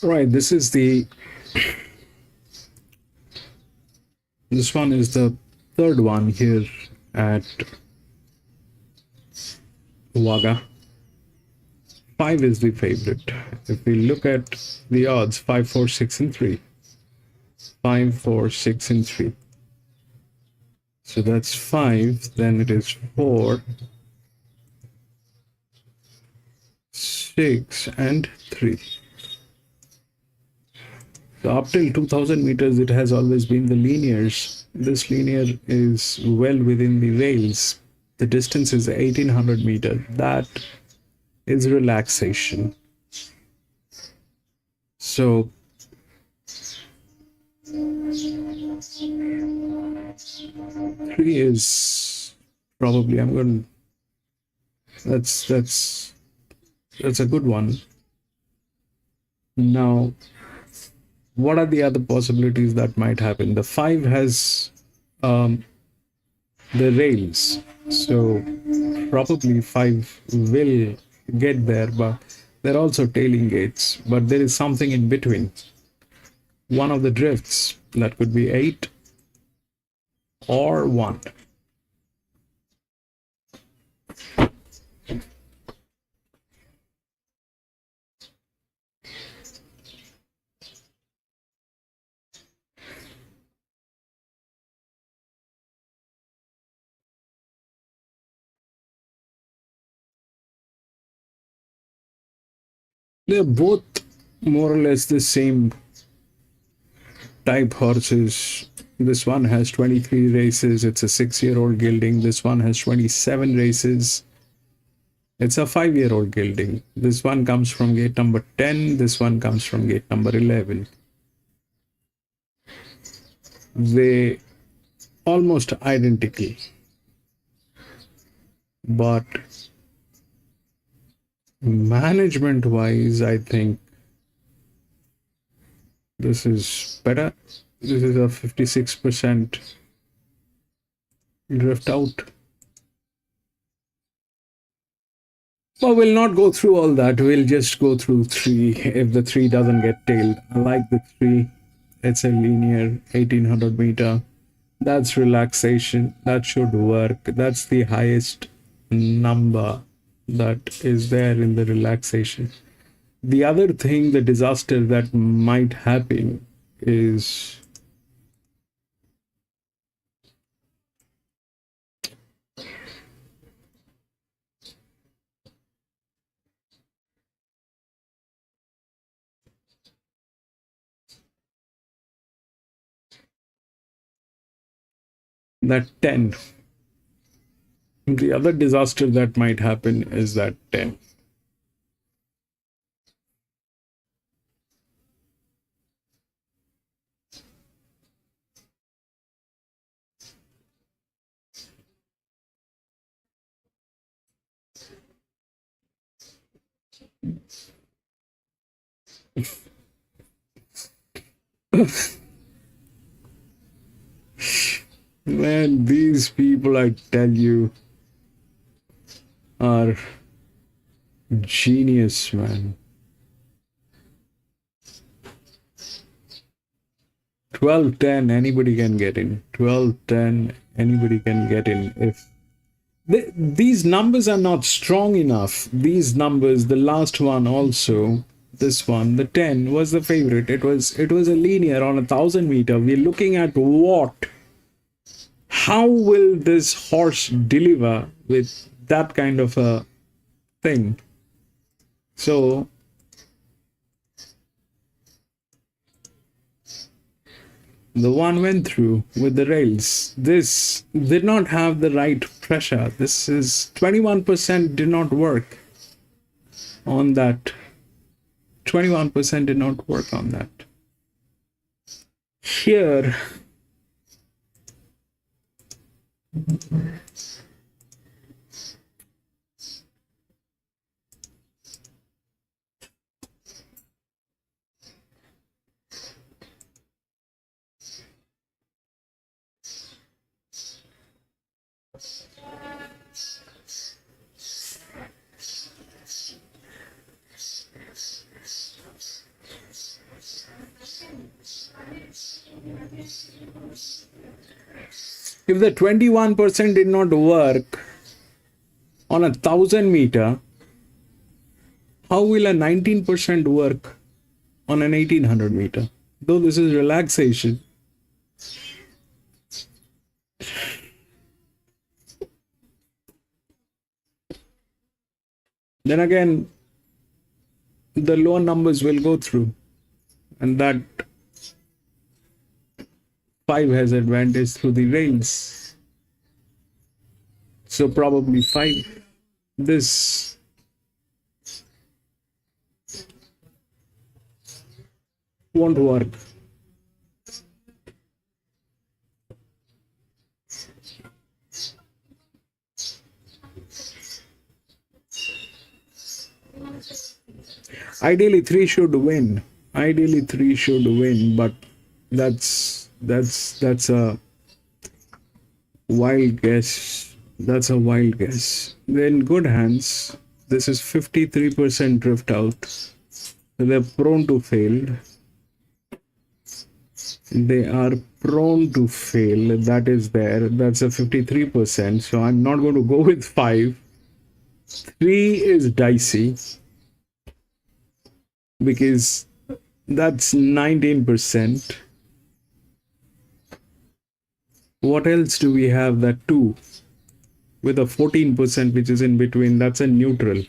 Right, this one is the third one here at Wagga. 5 is the favorite. If we look at the odds, 5, 4, 6, and 3. 5, 4, 6, and 3. So that's 5, then it is 4, 6, and 3. So up till 2000 meters, it has always been the linears. This linear is well within the rails. The distance is 1800 meters. That is relaxation. So three is probably, that's a good one. Now, what are the other possibilities that might happen? The 5 has the rails, so probably 5 will get there, but they're also tailing gates. But there is something in between. One of the drifts, that could be 8 or 1. They're both more or less the same type horses. This one has 23 races. It's a 6-year-old gelding. This one has 27 races. It's a 5-year-old gelding. This one comes from gate number 10. This one comes from gate number 11. They almost identical, but management wise, I think this is better. This is a 56% drift out. Well, we'll not go through all that. We'll just go through 3. If the 3 doesn't get tailed, I like the 3. It's a linear 1800 meter. That's relaxation. That should work. That's the highest number that is there in the relaxation. The other thing, the disaster that might happen is that 10. The other disaster that might happen is that 10. Man, these people, I tell you, are Genius, man. 12-10, anybody can get in. 12-10, anybody can get in. If these numbers are not strong enough, these numbers, the last one also, this one, the 10 was the favorite. It was a linear on 1,000 meter. We're looking at what? How will this horse deliver with that kind of a thing? So the one went through with the rails. This did not have the right pressure. This is 21% did not work on that. 21% did not work on that. Here, if the 21% did not work on 1,000 meter, how will a 19% work on an 1,800 meter? Though this is relaxation. Then again, the lower numbers will go through, and that 5 has advantage through the rails. So probably 5. This won't work. Ideally 3 should win. Ideally 3 should win, but that's a wild guess. That's a wild guess. Then good hands. This is 53% drift out. So they're prone to fail. They are prone to fail. That is there. That's a 53%. So I'm not going to go with 5. 3 is dicey because that's 19%. What else do we have? That 2 with a 14% which is in between, that's a neutral.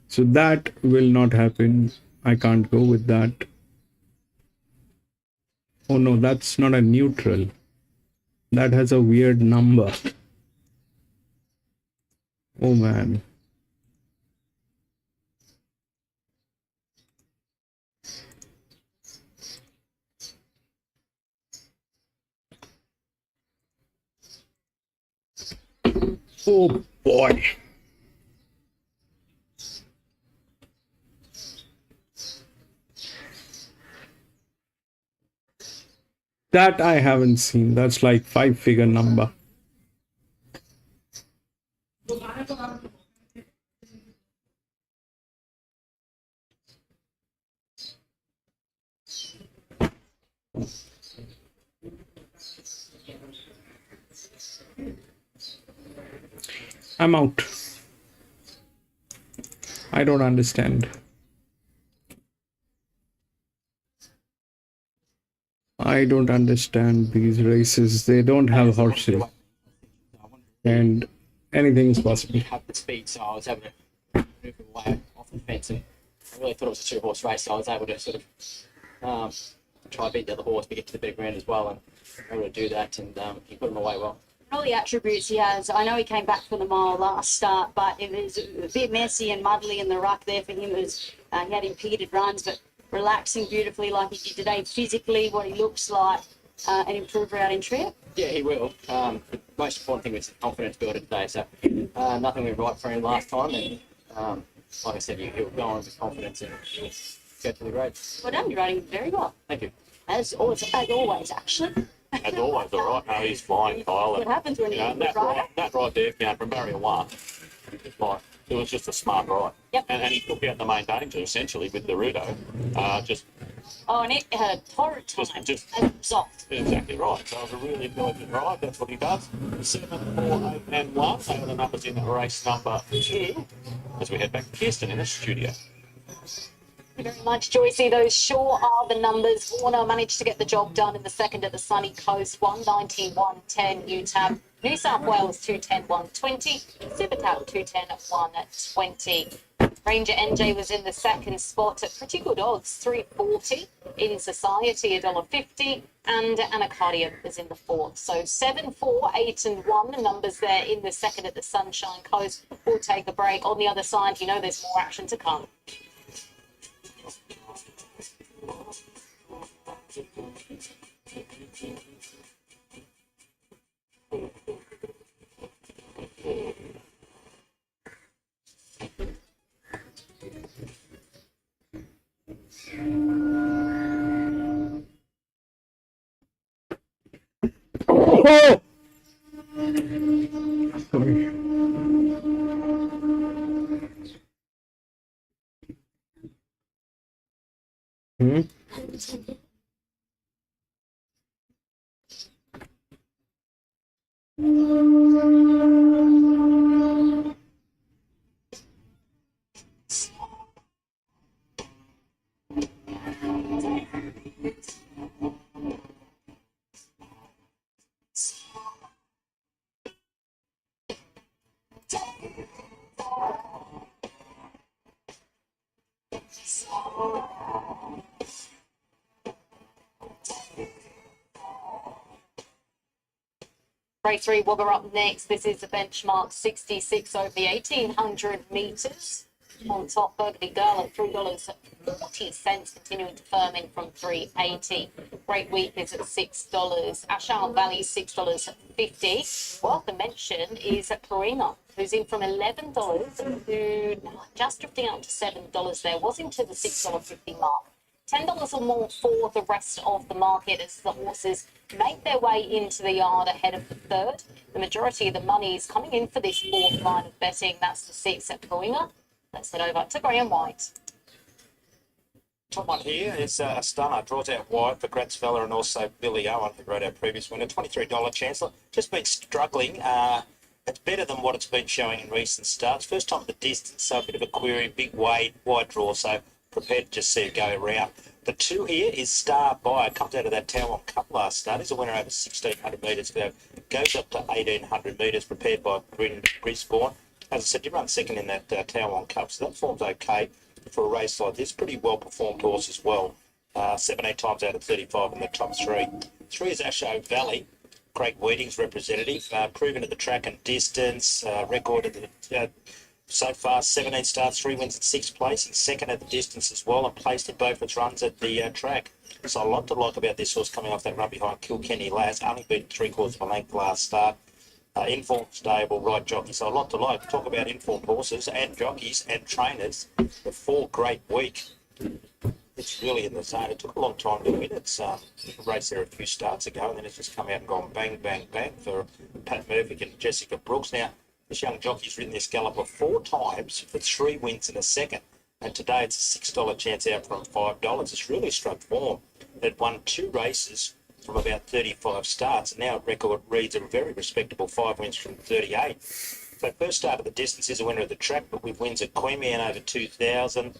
So that will not happen. I can't go with that. Oh no, that's not a neutral. That has a weird number. Oh man. Oh boy. That I haven't seen. That's like 5-figure number. I'm out. I don't understand. I don't understand these races. They don't have horses. And anything is possible. Have the speed, so I was able to move away off the fence, and I really thought it was a 2-horse race, so I was able to sort of try to beat the other horse, but get to the big round as well, and able to do that, and he put him away well. All the attributes he has. I know he came back from the mile last start, but it was a bit messy and muddly in the ruck there for him. He had impeded runs, but relaxing beautifully like he did today. Physically, what he looks like, and improve out in trip. Yeah, he will. The most important thing was confidence builder today, so nothing went right for him last time, and like I said, he'll go on with confidence and he'll go to the race. Well done, you're riding very well. Thank you. As always, actually. As always, all right. No, he's flying, Kyle. What happens when You know, you that right there, count from barrier 1. Just like It was just a smart ride. Yep. And he took out the main danger, essentially, with the Rudo. Just Oh, and it had a torrid time. Just- and soft. exactly right. So it was a really intelligent ride. That's what he does. 7, 4, 8, and 1. They are the numbers in race number 2 as we head back to Kirsten in the studio. Thank you very much, Joycey. Those sure are the numbers. Warner managed to get the job done in the second at the sunny coast, 191.10 UTAB. New South Wales 210.120, Supertab 210.120. Ranger NJ was in the second spot at pretty good odds, 340. In Society, $1.50, and Anacardium was in the fourth. So 7, 4, 8, and 1, the numbers there in the second at the Sunshine Coast. We'll take a break. On the other side, you know there's more action to come. Oh! Hmm? Race 3, Wagga up next. This is the benchmark 66 over the 1800 metres. On top, Burgundy Girl at $3.40, continuing to firm in from $3.80. Great Week is at $6. Ashdown Valley, $6.50. Worth a mention is Karina, who's in from $11 to just drifting up to $7 there. Was into the $6.50 mark. $10 or more for the rest of the market as the horses make their way into the yard ahead of the third. The majority of the money is coming in for this fourth line of betting. That's the 6 at Karina. Let's head over to Graham White. Top one here is a stunner. Draws out wide for Gratzfella and also Billy Owen, who rode our previous winner. $23 Chancellor. Just been struggling. It's better than what it's been showing in recent starts. First time at the distance, so a bit of a query. Big wide draw, so prepared to just see it go around. The 2 here is Star Buyer. Comes out of that Taiwan Cup last start. He's a winner over 1,600 metres. Goes up to 1,800 metres, prepared by Brisbane. As I said, you run second in that Taiwan Cup, so that form's okay for a race like this. Pretty well performed horse as well. 17 times out of 35 in the top 3. 3 is Ascot Valley. Craig Weeding's representative, proven at the track and distance, recorded so far 17 starts, 3 wins at 6th place, in second at the distance as well, and placed in both its runs at the track. So a lot to like about this horse coming off that run behind Kilkenny Lass. Only beat 3/4 of a length last start. Informed, stable, right jockey. So a lot to like. Talk about informed horses and jockeys and trainers. The 4 great week. It's really in the zone. It took a long time to win. It's raced there a few starts ago, and then it's just come out and gone bang, bang, bang for Pat Murphy and Jessica Brooks. Now, this young jockey's ridden this galloper 4 times for 3 wins in a second. And today it's a $6 chance out from $5. It's really struck form. It won 2 races from about 35 starts. And now it record reads a very respectable 5 wins from 38. So first start of the distance is a winner of the track, but with wins at Queanbeyan over 2,000.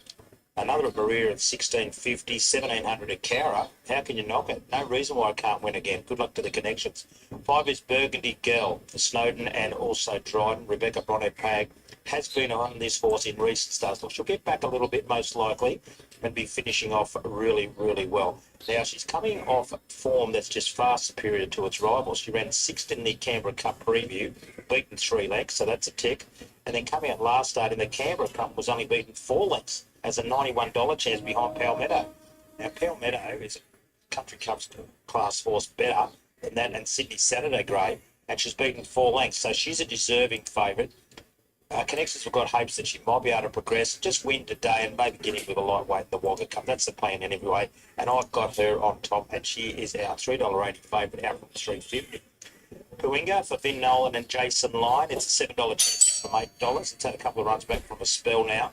Another at Maria at 1,650, 1,700 at Cowra. How can you knock it? No reason why I can't win again. Good luck to the connections. 5 is Burgundy Girl for Snowden and also Dryden. Rebecca Bronner-Pag has been on this horse in recent starts. She'll get back a little bit most likely and be finishing off really, really well. Now she's coming off form that's just far superior to its rivals. She ran 6th in the Canberra Cup preview, beaten 3 lengths, so that's a tick. And then coming out last start in the Canberra Cup was only beaten 4 lengths as a $91 chance behind Palmetto. Now Palmetto is a Country Cups class horse better than that and Sydney Saturday grade, and she's beaten 4 lengths, so she's a deserving favourite. Connections have got hopes that she might be able to progress, just win today and maybe get in with a lightweight in the Wagga Cup. That's the plan anyway. And I've got her on top, and she is our $3.80 favourite out from $3.50. Puinga for Vin Nolan and Jason Lyon. It's a $7 chance from $8. It's had a couple of runs back from a spell now.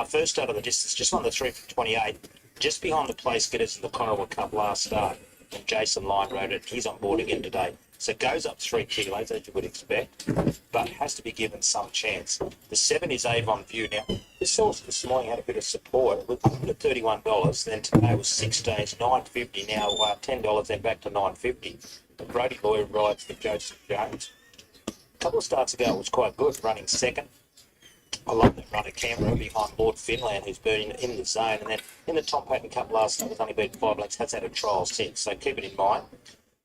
First out of the distance, just on the 3 from 28, just behind the place getters in the Conroe Cup last start. And Jason Lyon rode it. He's on board again today. So it goes up 3 kilos, as you would expect, but has to be given some chance. The 7 is Avon View. Now, this horse this morning had a bit of support. It was up to $31, then today was 16, $9.50, now $10, then back to $9.50. Brody Lloyd rides the Joseph Jones. A couple of starts ago, it was quite good, running second. I love that run at Canberra behind Lord Finland, who's been in the zone. And then in the Tom Patton Cup last night, was only been 5 lengths, has had a trial since, so keep it in mind.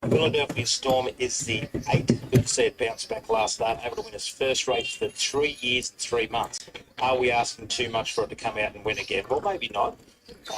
Philadelphia Storm is the 8. Good to see it bounce back last start, able to win its first race for 3 years and 3 months. Are we asking too much for it to come out and win again? Well, maybe not.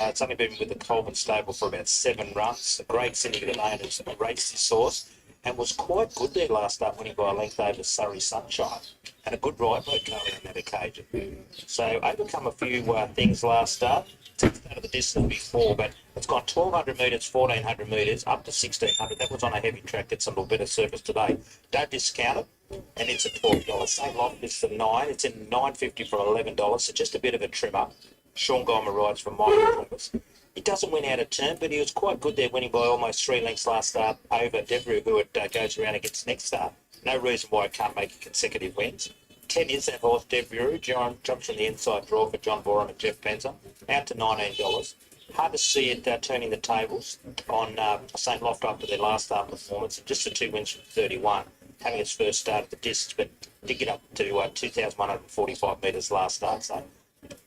It's only been with the Colvin stable for about 7 runs. A great syndicate of owners raced this horse and was quite good there last start, winning by a length over Surrey Sunshine. And a good ride by Carly on that occasion. So overcome a few things last start. It's out of the distance before, but it's gone 1,200 metres, 1,400 metres, up to 1,600. That was on a heavy track. It's a little better surface today. Don't discount it. And it's at $12. Same lot, it's the 9. It's in $9.50 for $11. So just a bit of a trim up. Sean Goma rides from Michael Thomas. He doesn't win out of turn, but he was quite good there, winning by almost 3 lengths last start over Devereux, who goes around against next start. No reason why it can't make consecutive wins. 10 is that horse, Devereux. John jumps from the inside draw for John Borum and Jeff Penzer, out to $19. Hard to see it turning the tables on St. Loft after their last start performance, and just the 2 wins from 31, having its first start at the distance, but did get up to 2,145 metres last start. So,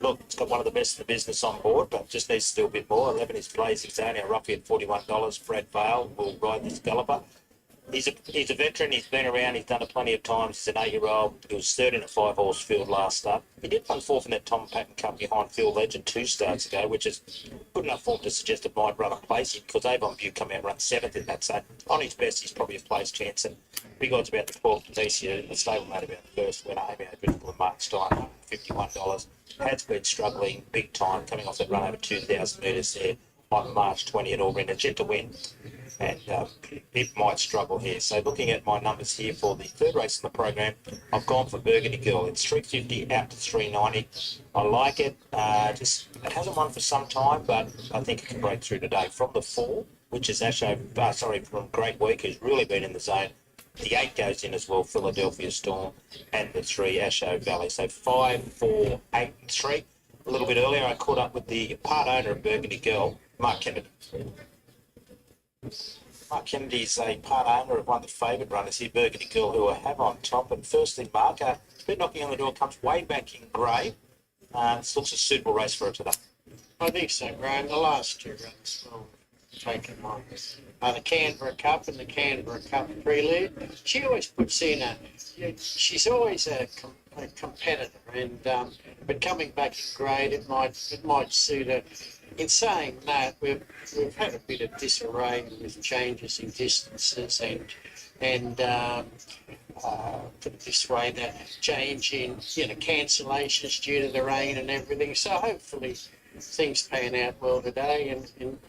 look, it's got one of the best in the business on board, but just needs to do a bit more. 11 is Blazing Zone, our roughie at $41. Brad Vale will ride this galloper. He's a veteran. He's been around. He's done it plenty of times. He's an 8-year-old. He was third in a 5-horse field last start. He did run 4th in that Tom Patton Cup behind Phil Legend 2 starts ago, which is good enough form to suggest it might run a place in, because Avon View come out and run 7th in that. So on his best, he's probably a place chance. And big odds about the 12th Tunisia, the stablemate about the first winner, Amy O'Driscoll and Mark Stein, $51. Has been struggling big time, coming off that run over 2,000 metres there on March 20 at Auburn. It's yet to win, and it might struggle here. So looking at my numbers here for the 3rd race in the program, I've gone for Burgundy Girl. It's $3.50 out to $3.90. I like it. It hasn't won for some time, but I think it can break through today. From the 4, which is from Great Week, who's really been in the zone. The 8 goes in as well, Philadelphia Storm, and the 3, Asho Valley. So 5, 4, 8, and 3. A little bit earlier, I caught up with the part owner of Burgundy Girl, Mark Kennedy. Mark Kennedy is a part owner of one of the favourite runners here, Burgundy Girl, who I have on top. And firstly, Mark, it's been knocking on the door, comes way back in grey. It looks a suitable race for her today. I think so, Graham. The last 2 runs will take it on. The Canberra Cup and the Canberra Cup Prelude. She always puts in she's always a competitor, and but coming back in grade, it might suit her. In saying that, we've had a bit of disarray with changes in distances and put it this way, the change in cancellations due to the rain and everything. So hopefully things pan out well today,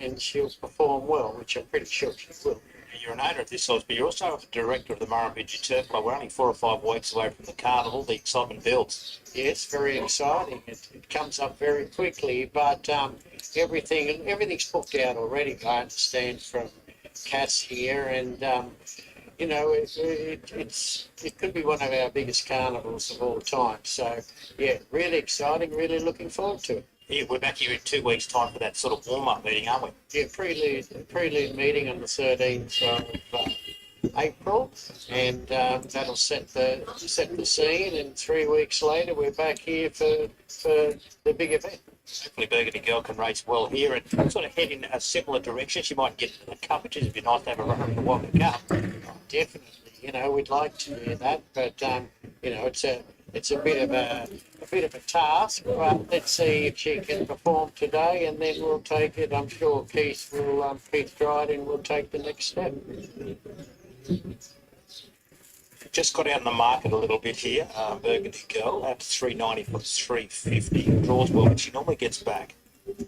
and she'll perform well, which I'm pretty sure she will. You're an owner of this horse, but you're also the director of the Murrumbidgee Turf. We're only 4 or 5 weeks away from the carnival. The excitement builds. Yeah, it's very exciting. It comes up very quickly, but everything's booked out already, I understand, from Cass here, and it could be one of our biggest carnivals of all time. So yeah, really exciting, really looking forward to it. Yeah, we're back here in 2 weeks' time for that sort of warm-up meeting, aren't we? Yeah, prelude meeting on the 13th of April, and that'll set the scene. And 3 weeks later, we're back here for the big event. Hopefully Burgundy Girl can race well here and sort of head in a similar direction. She might get into the cup, which would be nice to have a run at the Wagga Cup. Definitely, we'd like to do that, but it's a bit of a task. But let's see if she can perform today, and then we'll take it. I'm sure Keith Dryden will take the next step. Just got out in the market a little bit here. Burgundy Girl out to $3.90 from $3.50. Draws well, but she normally gets back.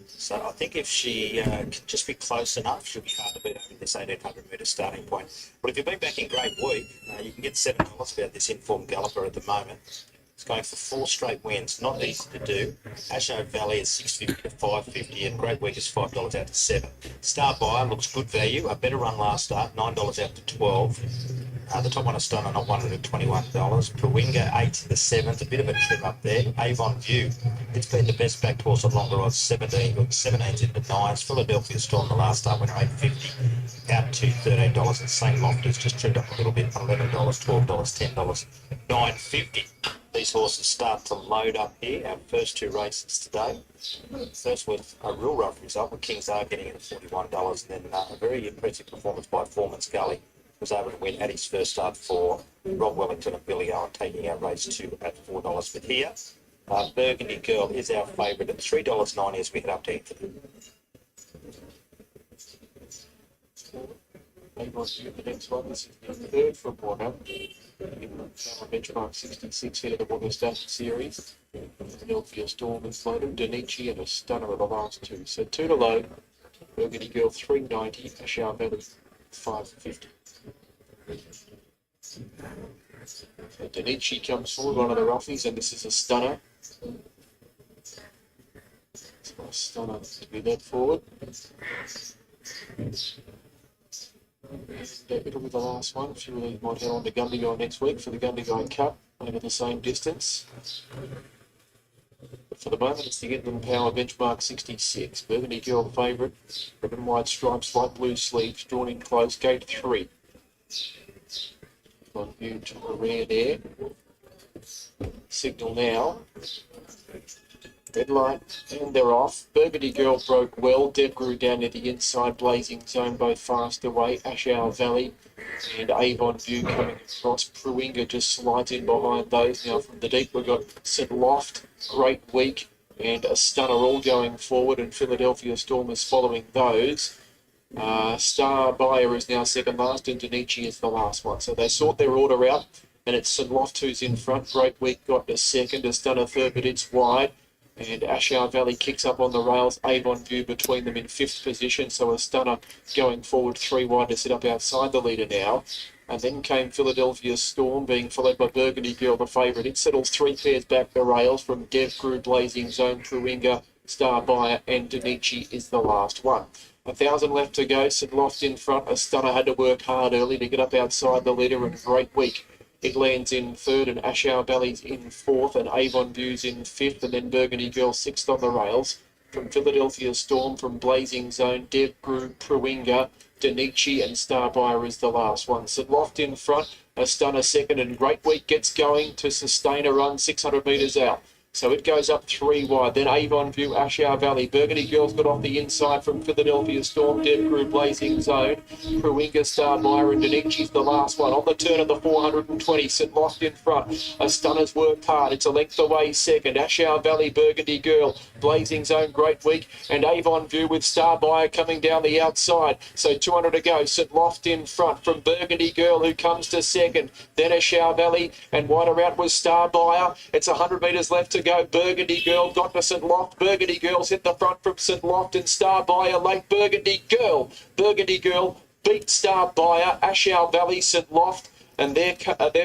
So I think if she can just be close enough, she'll be hard to beat over this 1800 metre starting point. But if you've been back in Great Week, you can get $7 about this informed galloper at the moment. It's going for 4 straight wins, not easy to do. Ascot Valley is $6.50 to $5.50, and Great Week is $5 out to $7. Star Buyer looks good value, a better run last start, $9 out to $12. The top one is Stunner, not $1 at $21. Pawinga, 8 to the 7th, a bit of a trim up there. Avon View, it's been the best backed horse on longer odds, 17's into 9s. Philadelphia Storm, the last start, went $8.50 out to $13. And St. Loftus just trimmed up a little bit, $11, $12, $10, $9.50. These horses start to load up here. Our first 2 races today. First with a real rough result, with Kings are getting it at $41, and then a very impressive performance by Foreman's Gully. Was able to win at his first start for Rob Wellington and Billy Owen, taking out race 2 at $4. But here, Burgundy Girl is our favourite at $3.90 as we head up to Anthony. The next one, this is the third from Wagga in benchmark 66 here of the Wagga Station Series. Philadelphia Storm and Floated, Danichi and a Stunner are the last 2. So 2 to load, Burgundy Girl $3.90, Ascot Valley $5.50. So Danichi comes forward, one of the roughies, and this is a Stunner. It's a Stunner to be led forward. It'll be the last one. A few of these might head on to Gundagai next week for the Gundagai Cup over the same distance. But for the moment, it's the Inland Power benchmark 66. Burgundy Girl favourite. Red and white stripes, light blue sleeves, drawn in close, gate 3. On view to the rear there. Signal now. Red light, and they're off. Burgundy Girl broke well. Deb grew down near the inside. Blazing Zone both fast away. Ascot Valley and Avon View coming across. Pruinga just slides in behind those. Now from the deep we've got St. Loft, Great Week, and a Stunner all going forward, and Philadelphia Storm is following those. Star Buyer is now second last, and Danichi is the last one. So they sort their order out, and it's St. Loft who's in front. Great Week got to second, a Stunner third, but it's wide. And Ascot Valley kicks up on the rails. Avon View between them in 5th position. So a Stunner going forward 3 wide to sit up outside the leader now. And then came Philadelphia Storm, being followed by Burgundy Girl, the favourite. It settles 3 pairs back the rails from Dev Crew, Blazing Zone, Pruinga, Star Buyer, and Danichi is the last one. 1,000 left to go. St. Loft in front. A Stunner had to work hard early to get up outside the leader, and Great Week. It lands in 3rd, and Ascot Valley's in 4th, and Avon View's in 5th, and then Burgundy Girl 6th on the rails. From Philadelphia Storm, from Blazing Zone, Dev Grew, Pruinga, Danichi, and Star Buyer is the last one. St. Loft in front, a Stunner second, and Great Week gets going to sustain a run 600 metres out. So it goes up 3 wide. Then Avon View, Ascot Valley. Burgundy Girl's got off the inside from Philadelphia Storm, Dev Crew, Blazing Zone. Pruinga, Star Buyer, and Danichi's the last one. On the turn of the 420, St. Loft in front. A Stunner's worked hard. It's a length away second. Ascot Valley, Burgundy Girl, Blazing Zone, Great Week, and Avon View with Star Buyer coming down the outside. So 200 to go. St. Loft in front from Burgundy Girl, who comes to second. Then Ascot Valley, and wider out was Star Buyer. It's 100 metres left to go. Burgundy Girl got to St. Loft. Burgundy Girl's hit the front from St. Loft, and Star Buyer late. Burgundy Girl beat Star Buyer, Ascot Valley, St. Loft, and they're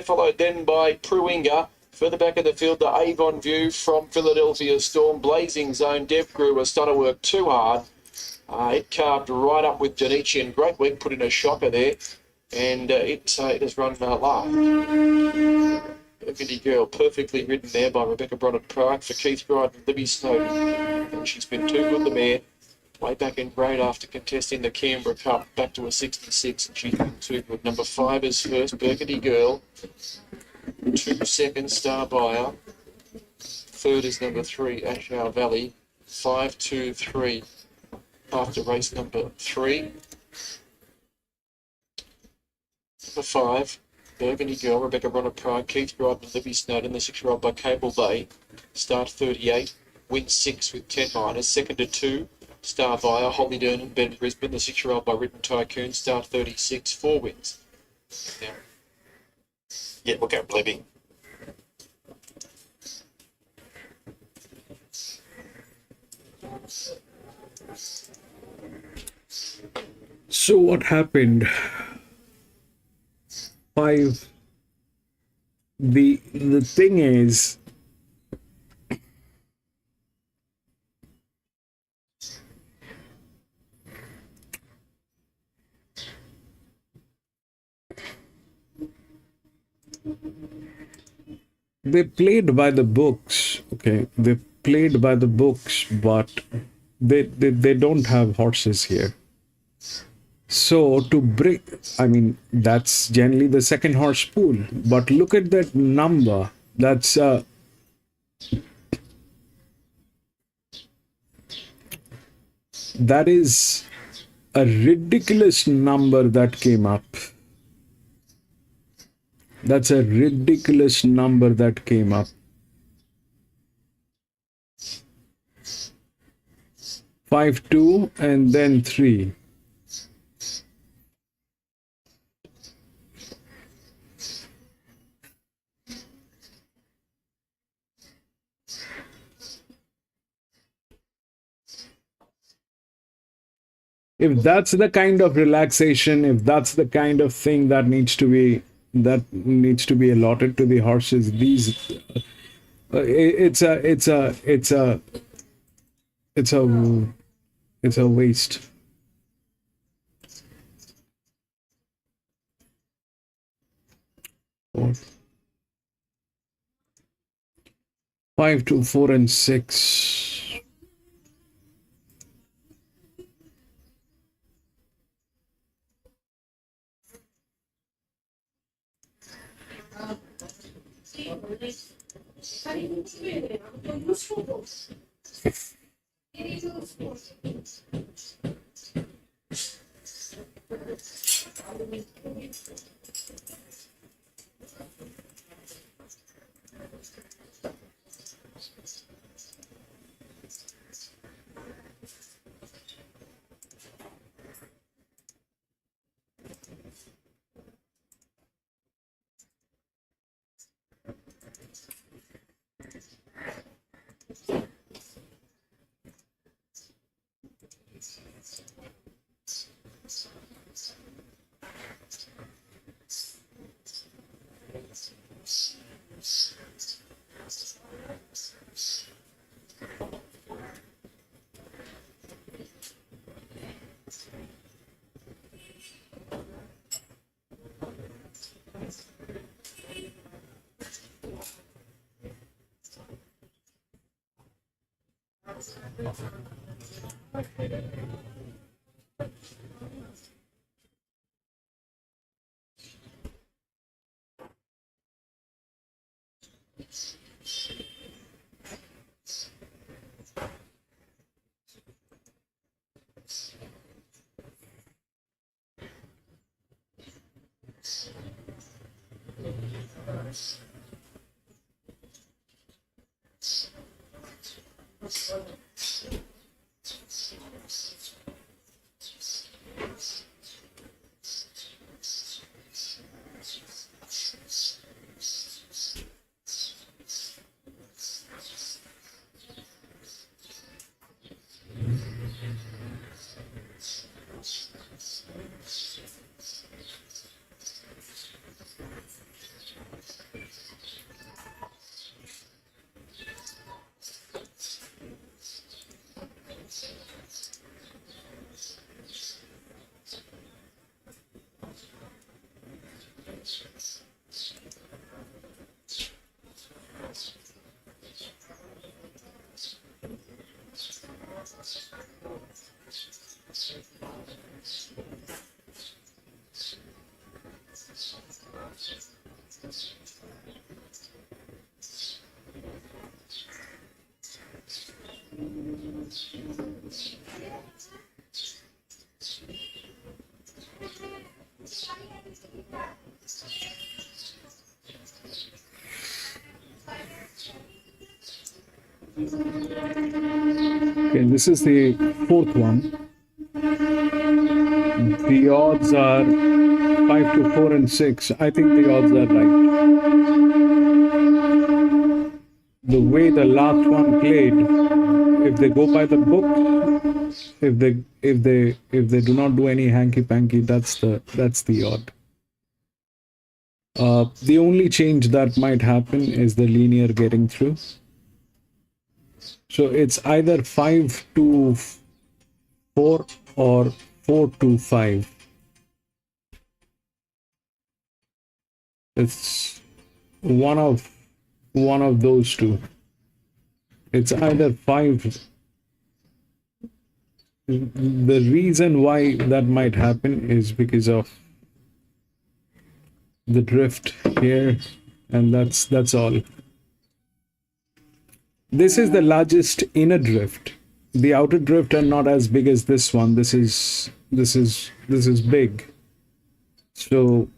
followed then by Pruinga. Further back in the field, the Avon View from Philadelphia Storm, Blazing Zone, Dev Grew, a Stunner worked too hard. It carved right up with Danichi, and Great Week put in a shocker there, and it has run last. Burgundy Girl, perfectly ridden there by Rebecca Bronnet-Pryke for Keith Bryden and Libby Snowden. And she's been too good, the mare. Way back in grade after contesting the Canberra Cup, back to a 66, and she's been too good. Number 5 is first, Burgundy Girl. 2 seconds, Star Buyer. 3rd is number 3, Ascot Valley. 5, 2, 3 after race number 3. Number 5. Burgundy Girl, Rebecca Bronnet-Pryke, Keith Bryden and Libby Snowden, the 6-year-old by Cable Bay. Start 38, wins 6 with 10 minors. Second to 2, Star Buyer, Holly Durnan, Ben Brisbane, the 6-year-old by Written Tycoon. Start 36, 4 wins. Now, Yeah, look out, Libby. So what happened? Five. The thing is, they played by the books. Okay, they played by the books, but they don't have horses here. So to break, I mean, that's generally the second horse pool. But look at that number. That's that is a ridiculous number that came up. That's a ridiculous number that came up. 5, 2, and then 3. If that's the kind of relaxation, if that's the kind of thing that needs to be allotted to the horses, these it's a waste. Four. 5, 2, 4, and 6. Okay, this is the fourth one. The odds are 5 to 4 and 6. I think the odds are right. The way the last one played, if they go by the book, if they do not do any hanky panky, that's the odd. The only change that might happen is the linear getting through. So it's either 5 to 4 or 4 to 5. It's one of those two. It's either 5. The reason why that might happen is because of the drift here, and that's all. This is the largest inner drift. The outer drift are not as big as this one. This is big. So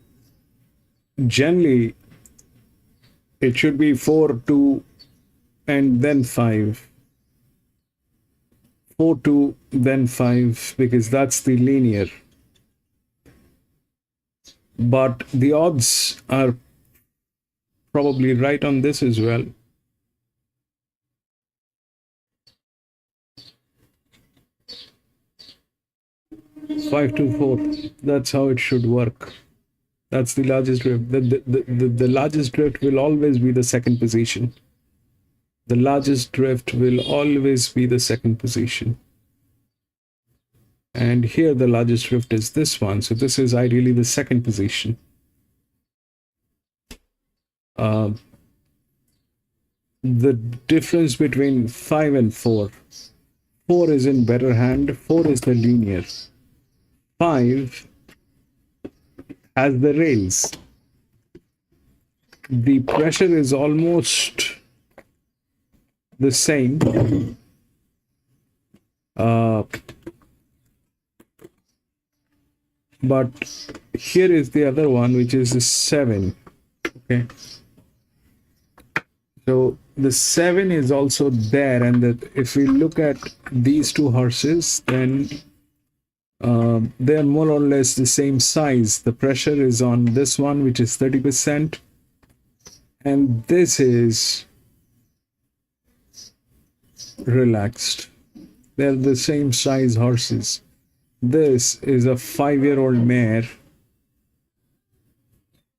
generally it should be 4 2 and then 5. 4 2 then 5, because that's the linear. But the odds are probably right on this as well. Five to 4. That's how it should work. That's the largest drift. The largest drift will always be the second position. The largest drift will always be the second position. And here the largest drift is this one. So this is ideally the second position. The difference between 5 and 4. 4 is in better hand. 4 is the linear. 5 has the rails. The pressure is almost the same. But here is the other one, which is the 7. Okay. So the 7 is also there, and that if we look at these two horses, then they are more or less the same size. The pressure is on this one, which is 30%, and this is relaxed. They're the same size horses. This is a 5-year-old mare.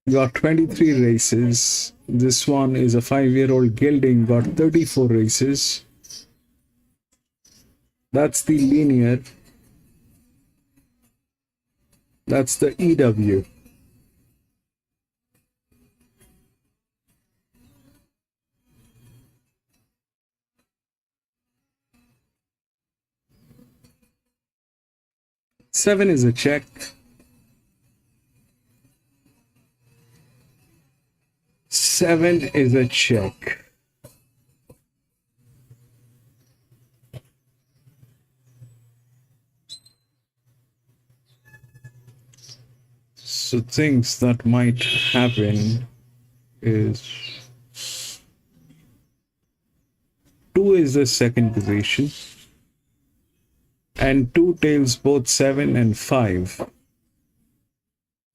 Got 23 races. This one is a 5-year-old gelding, got 34 races. That's the linear. That's the EW. Seven is a check. 7 is a check. So things that might happen is 2 is the second position, and 2 tails both 7 and 5.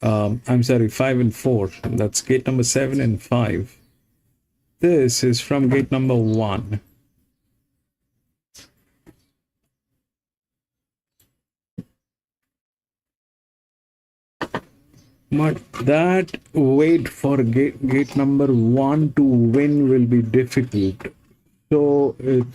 I'm sorry, 5 and 4. That's gate number 7 and 5. This is from gate number 1. But that wait for gate number 1 to win will be difficult. So it's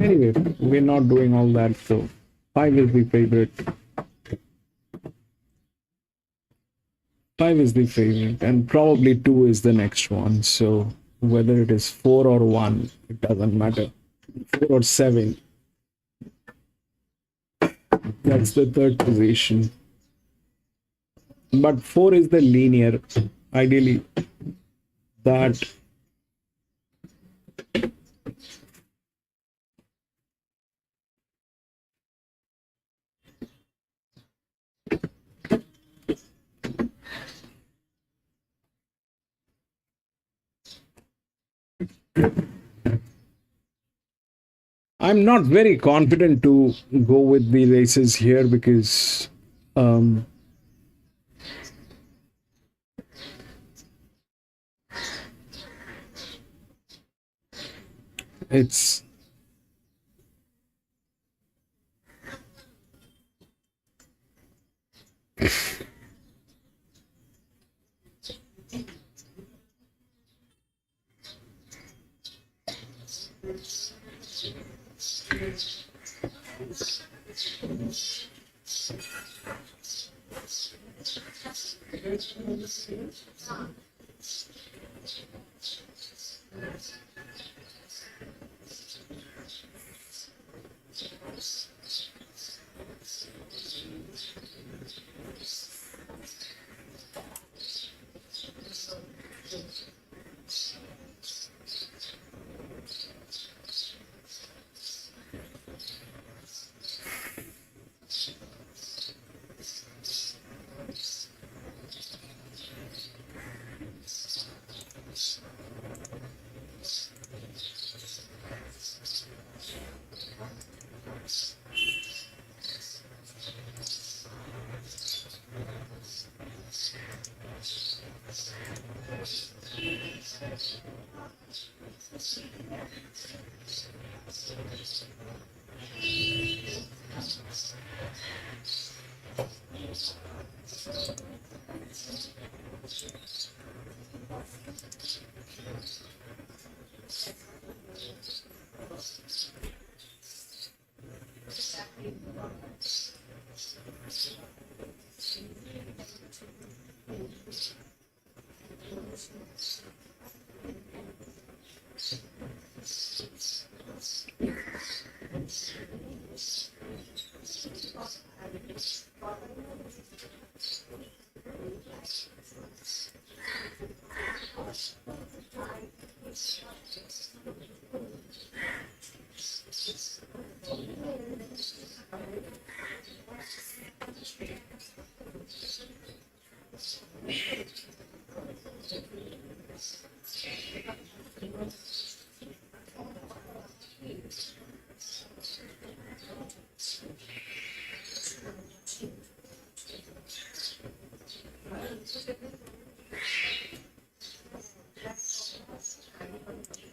anyway, we're not doing all that, so 5 is the favorite. 5 is the favorite, and probably 2 is the next one. So whether it is 4 or 1, it doesn't matter. 4 or 7. That's the third position. But 4 is the linear. Ideally, that I'm not very confident to go with the races here because um, it's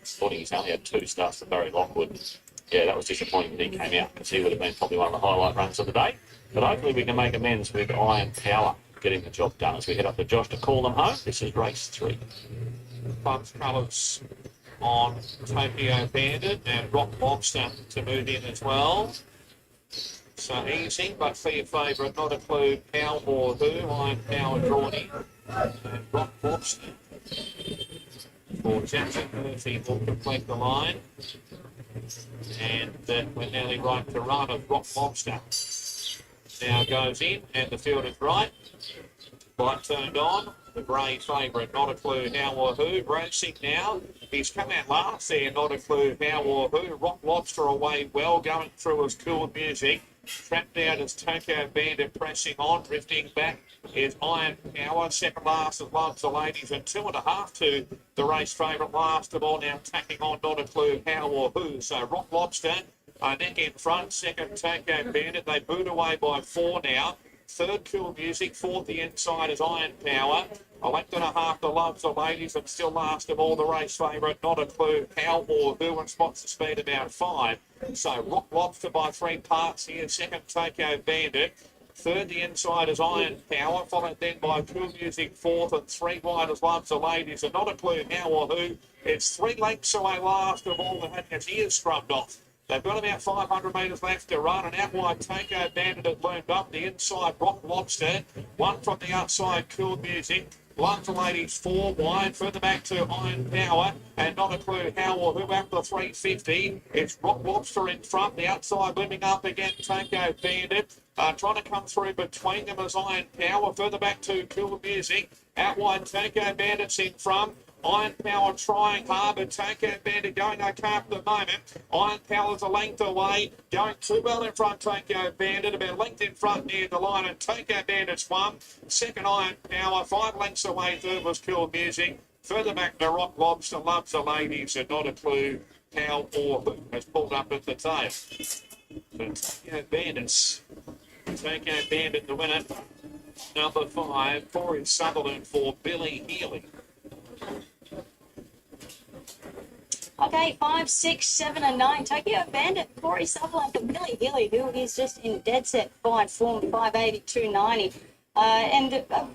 Sporting, he's only had 2 starts to Barry Lockwood. Yeah, that was disappointing when he came out because he would have been probably one of the highlight runs of the day. But hopefully we can make amends with Iron Power getting the job done as we head up to Josh to call them home. This is race 3. Punch colours on Tokyo Bandit and Rock Lobster to move in as well. So easy, but for your favourite, not a clue, Power or Who, Iron Power drawn in. And Rock Lobster for Jackson Murphy will complete the line. And we're nearly right to run of Rock Lobster. Now goes in, and the field is right. Light turned on. The grey favourite, not a clue how or who. Racing now. He's come out last there, not a clue how or who. Rock Lobster away well, going through as Cool Music. Trapped out as Tokyo Bandit pressing on, drifting back is Iron Power. Second last is Loves the Ladies, and 2.5 to the race favourite last of all. Now tacking on, not a clue how or who. So Rock Lobster, neck in front. Second Tokyo Bandit. They boot away by 4 now. Third, Cool Music. Fourth, the inside is Iron Power. A length and a half to Loves the Ladies, and still last of all the race favourite, not a clue how or who, and spots the speed about 5. So Rock Lobster by 3 parts here. Second, Tokyo Bandit. Third, the inside is Iron Power, followed then by Cool Music. Fourth, and 3 wide as Loves the Ladies, and not a clue how or who. It's 3 lengths away last of all that had its ears scrubbed off. They've got about 500 metres left to run, and out wide Tokyo Bandit had loomed up. The inside Rock Lobster, 1 from the outside Cool Music. Loves the Ladies 4 wide, further back to Iron Power, and not a clue how or who after 350. It's Rock Lobster in front, the outside looming up again, Tokyo Bandit. Trying to come through between them as Iron Power, further back to Cool Music. Out wide Tokyo Bandit's in front. Iron Power trying hard, but Tokyo Bandit going okay at the moment. Iron Power's a length away, going too well in front, Tokyo Bandit, about a length in front near the line, and Tokyo Bandit's 1. Second, Iron Power, 5 lengths away. Third was Cool Music. Further back to Rock Lobster, Loves the Ladies, and not a clue Pal Orban has pulled up at the tail. The Tokyo Bandits. Tokyo Bandit, the winner. Number 5, 4 in Sutherland for Billy Healy. Okay, 5, 6, 7, and 9. Tokyo Bandit, Corey Sutherland, and Billy Hilly, who is just in dead set fine form, 580, 290.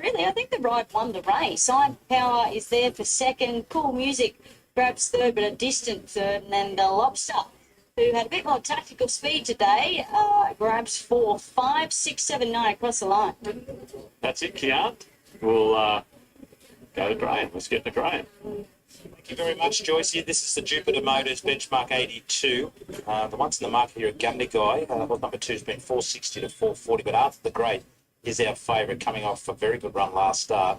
Really, I think the ride won the race. Side Power is there for second. Cool Music grabs third, but a distant third. And then the Lobster, who had a bit more tactical speed today, grabs 4, 5, 6, 7, 9 across the line. That's it, Kian. We'll go to Graham. Let's get to Graham. Thank you very much, Joycey. This is the Jupiter Motors benchmark 82. The ones in the market here are Gundagai. Lot number 2 has been 460 to 440, but Arthur the Great is our favourite, coming off a very good run last start.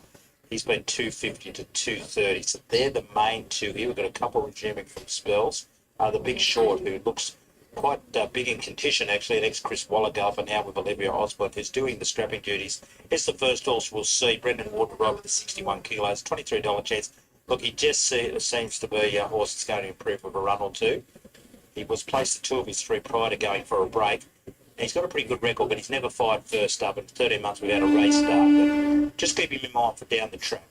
He's been 250 to 230, so they're the main two here. We've got a couple resuming from spells. The Big Short, who looks quite big in condition, actually, an ex-Chris Waller golfer now with Olivia Osborne, who's doing the strapping duties. It's the first horse we'll see. Brendan Ward ride with the 61 kilos, $23 chance. Look, he just seems to be a horse that's going to improve with a run or two. He was placed at 2 of his 3 prior to going for a break. And he's got a pretty good record, but he's never fired first up in 13 months without a race start. But just keep him in mind for down the track.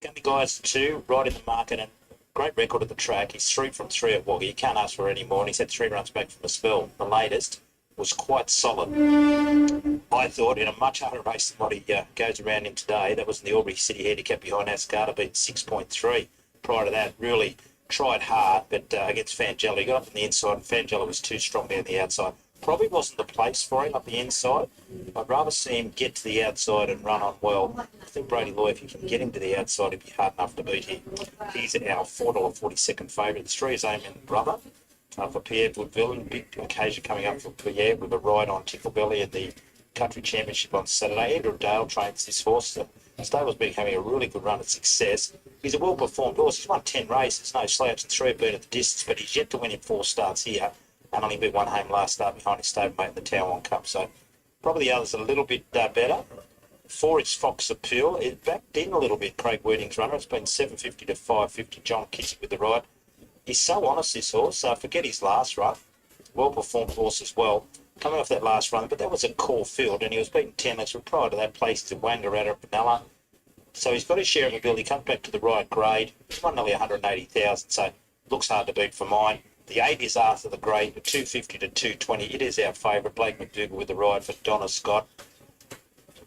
Gundy Guy's 2, right in the market, and great record at the track. He's 3 from 3 at Wagga. You can't ask for any more, and he's had 3 runs back from the spell. The latest was quite solid. I thought in a much harder race than what he goes around in today. That was in the Albury City Handicap behind Ascot, beat 6.3. Prior to that, really tried hard, but against Fangella, he got up on the inside, and Fangella was too strong down the outside. Probably wasn't the place for him up the inside. I'd rather see him get to the outside and run on well. I think Brady Law, if you can get him to the outside, it'd be hard enough to beat him. He's our $4.42 favourite. The 3 is Amy and the brother. For Pierre Woodville, big occasion coming up for Pierre with a ride on Tickle Belly in the Country Championship on Saturday. Andrew Dale trains this horse. Stable's been having a really good run at success. He's a well-performed horse. He's won 10 races, no slouch, and 3 have been at the distance, but he's yet to win in 4 starts here, and only beat 1 home last start behind his stablemate in the Taiwan Cup. So probably the others are a little bit better. 4 is Fox Appeal. It backed in a little bit, Craig Worthing's runner. It's been 750 to 550. John Kissick with the ride. He's so honest, this horse. Forget his last run. Well-performed horse as well. Coming off that last run, but that was a core field, and he was beaten 10 lengths prior to that, place to Wangaratta at Benalla. So he's got his share of ability. Comes back to the right grade. He's won nearly 180,000, so looks hard to beat for mine. The 8 is Arthur the Great, 250 to 220. It is our favourite. Blake McDougall with the ride for Donna Scott.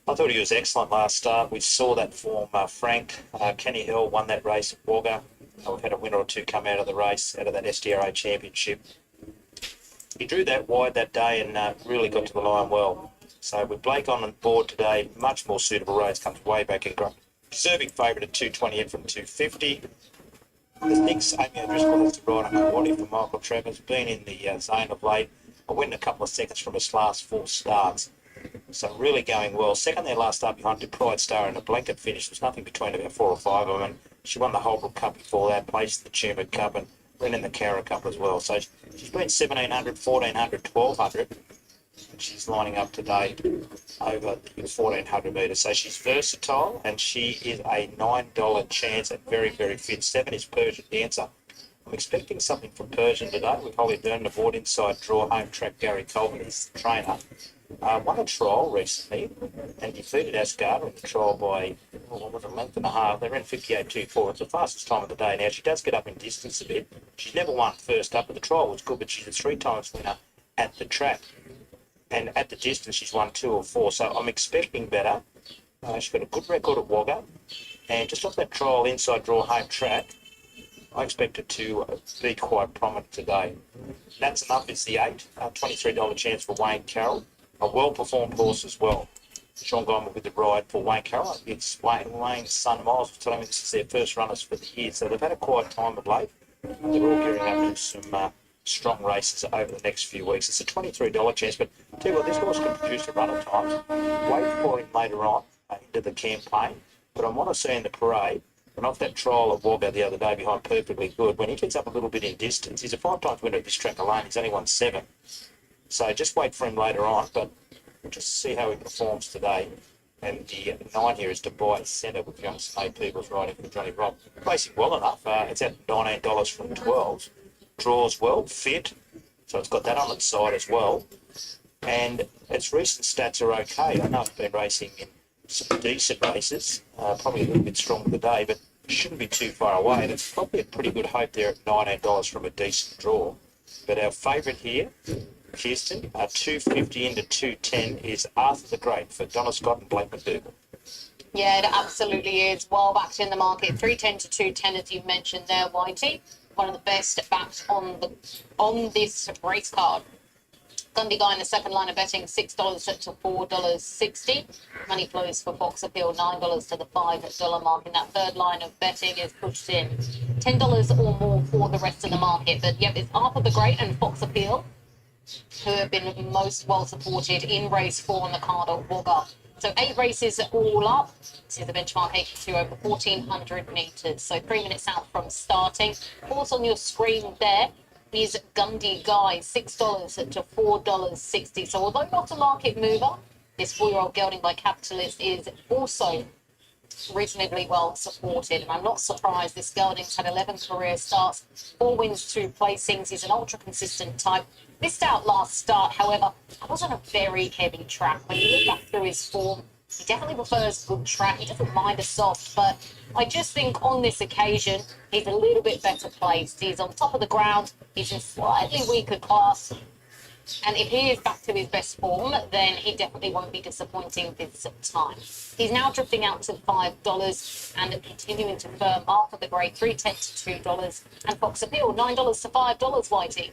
I thought he was excellent last start. We saw that form. Frank, Kenny Hill won that race at Wagga. We've had a winner or two come out of the race, out of that SDRA Championship. He drew that wide that day and really got to the line well. So with Blake on board today, much more suitable race, comes way back in. Deserving favourite at 220 in from 250. There's Nick's Amy O'Driscoll has to ride on quality for Michael Travers, been in the zone of late. I went a couple of seconds from his last 4 starts. So really going well. Second there last start behind Pride Star in a blanket finish. There's nothing between about 4 or 5 of them. And she won the Holbrook Cup before that, placed the Tumor Cup and went in the Cara Cup as well. So she's been 1,700, 1,400, 1,200. And she's lining up today over the 1,400 metres. So she's versatile and she is a $9 chance and very, very fit. 7 is Persian Dancer. I'm expecting something from Persian today with Holly Byrne aboard inside draw. Home track Gary Colvin is the trainer. Won a trial recently and defeated Ascot in the trial by, what was it, a length and a half. They ran 58.24. It's the fastest time of the day. Now, she does get up in distance a bit. She's never won first up, but the trial was good, but she's a 3 times winner at the track. And at the distance, she's won 2 or 4. So I'm expecting better. She's got a good record at Wagga. And just off that trial inside draw home track, I expect it to be quite prominent today. That's enough. It's the 8. $23 chance for Wayne Carroll. A well-performed horse as well. Sean Guyman with the ride for Wayne Carroll. It's Wayne's son Miles was telling me this is their first runners for the year. So they've had a quiet time of late. They're all gearing up to some strong races over the next few weeks. It's a $23 chance, but tell you what, this horse can produce a run at times. Wait for him later on into the campaign. But I want to see in the parade, and off that trial at Wagga the other day behind Perfectly Good, when he gets up a little bit in distance, he's a 5 times winner at this track alone. He's only won 7. So just wait for him later on, but we'll just see how he performs today. And the 9 here is Dubai Centre with young Snake People's riding for Johnny Robb. Racing well enough. It's at $19 from 12. draws well, fit, so it's got that on its side as well. And its recent stats are okay. I know it's been racing in some decent races, probably a little bit stronger today, but shouldn't be too far away. And it's probably a pretty good hope there at $19 from a decent draw. But our favourite here, Kirsten, 250 into 210 is Arthur the Great for Donna Scott and Blake McDougall. Yeah, it absolutely is. Well backed in the market, 310 to 210, as you mentioned there, Whitey. One of the best backed on this race card. Gundy Guy in the second line of betting, $6 to $4.60. Money flows for Fox Appeal, $9 to the $5 mark. And that third line of betting is pushed in $10 or more for the rest of the market. But yep, it's Arthur the Great and Fox Appeal who have been most well supported in race 4 on the card at Wagga. So 8 races all up. This is the benchmark 82 over 1,400 metres. So 3 minutes out from starting. Horse on your screen there is Gundy Guy, $6 to $4.60. So although not a market mover, this 4-year-old gelding by Capitalist is also reasonably well supported. And I'm not surprised. This gelding's had 11 career starts, 4 wins, 2 placings. He's an ultra consistent type. Missed out last start, however, it was on a very heavy track. When you look back through his form, he definitely prefers good track. He doesn't mind a soft, but I just think on this occasion, he's a little bit better placed. He's on top of the ground. He's in slightly weaker class. And if he is back to his best form, then he definitely won't be disappointing this time. He's now drifting out to $5 and continuing to firm Arthur the Great, $3.10 to $2. And Fox Appeal, $9 to $5, Whitey.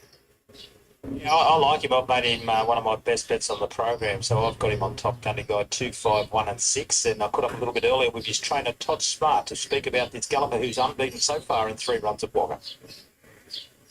Yeah, I like him. I've made him one of my best bets on the program, so I've got him on top, Gundy Guy 2, 5, 1 and 6. And I caught up a little bit earlier with his trainer Todd Smart to speak about this galloper who's unbeaten so far in 3 runs at Wagga.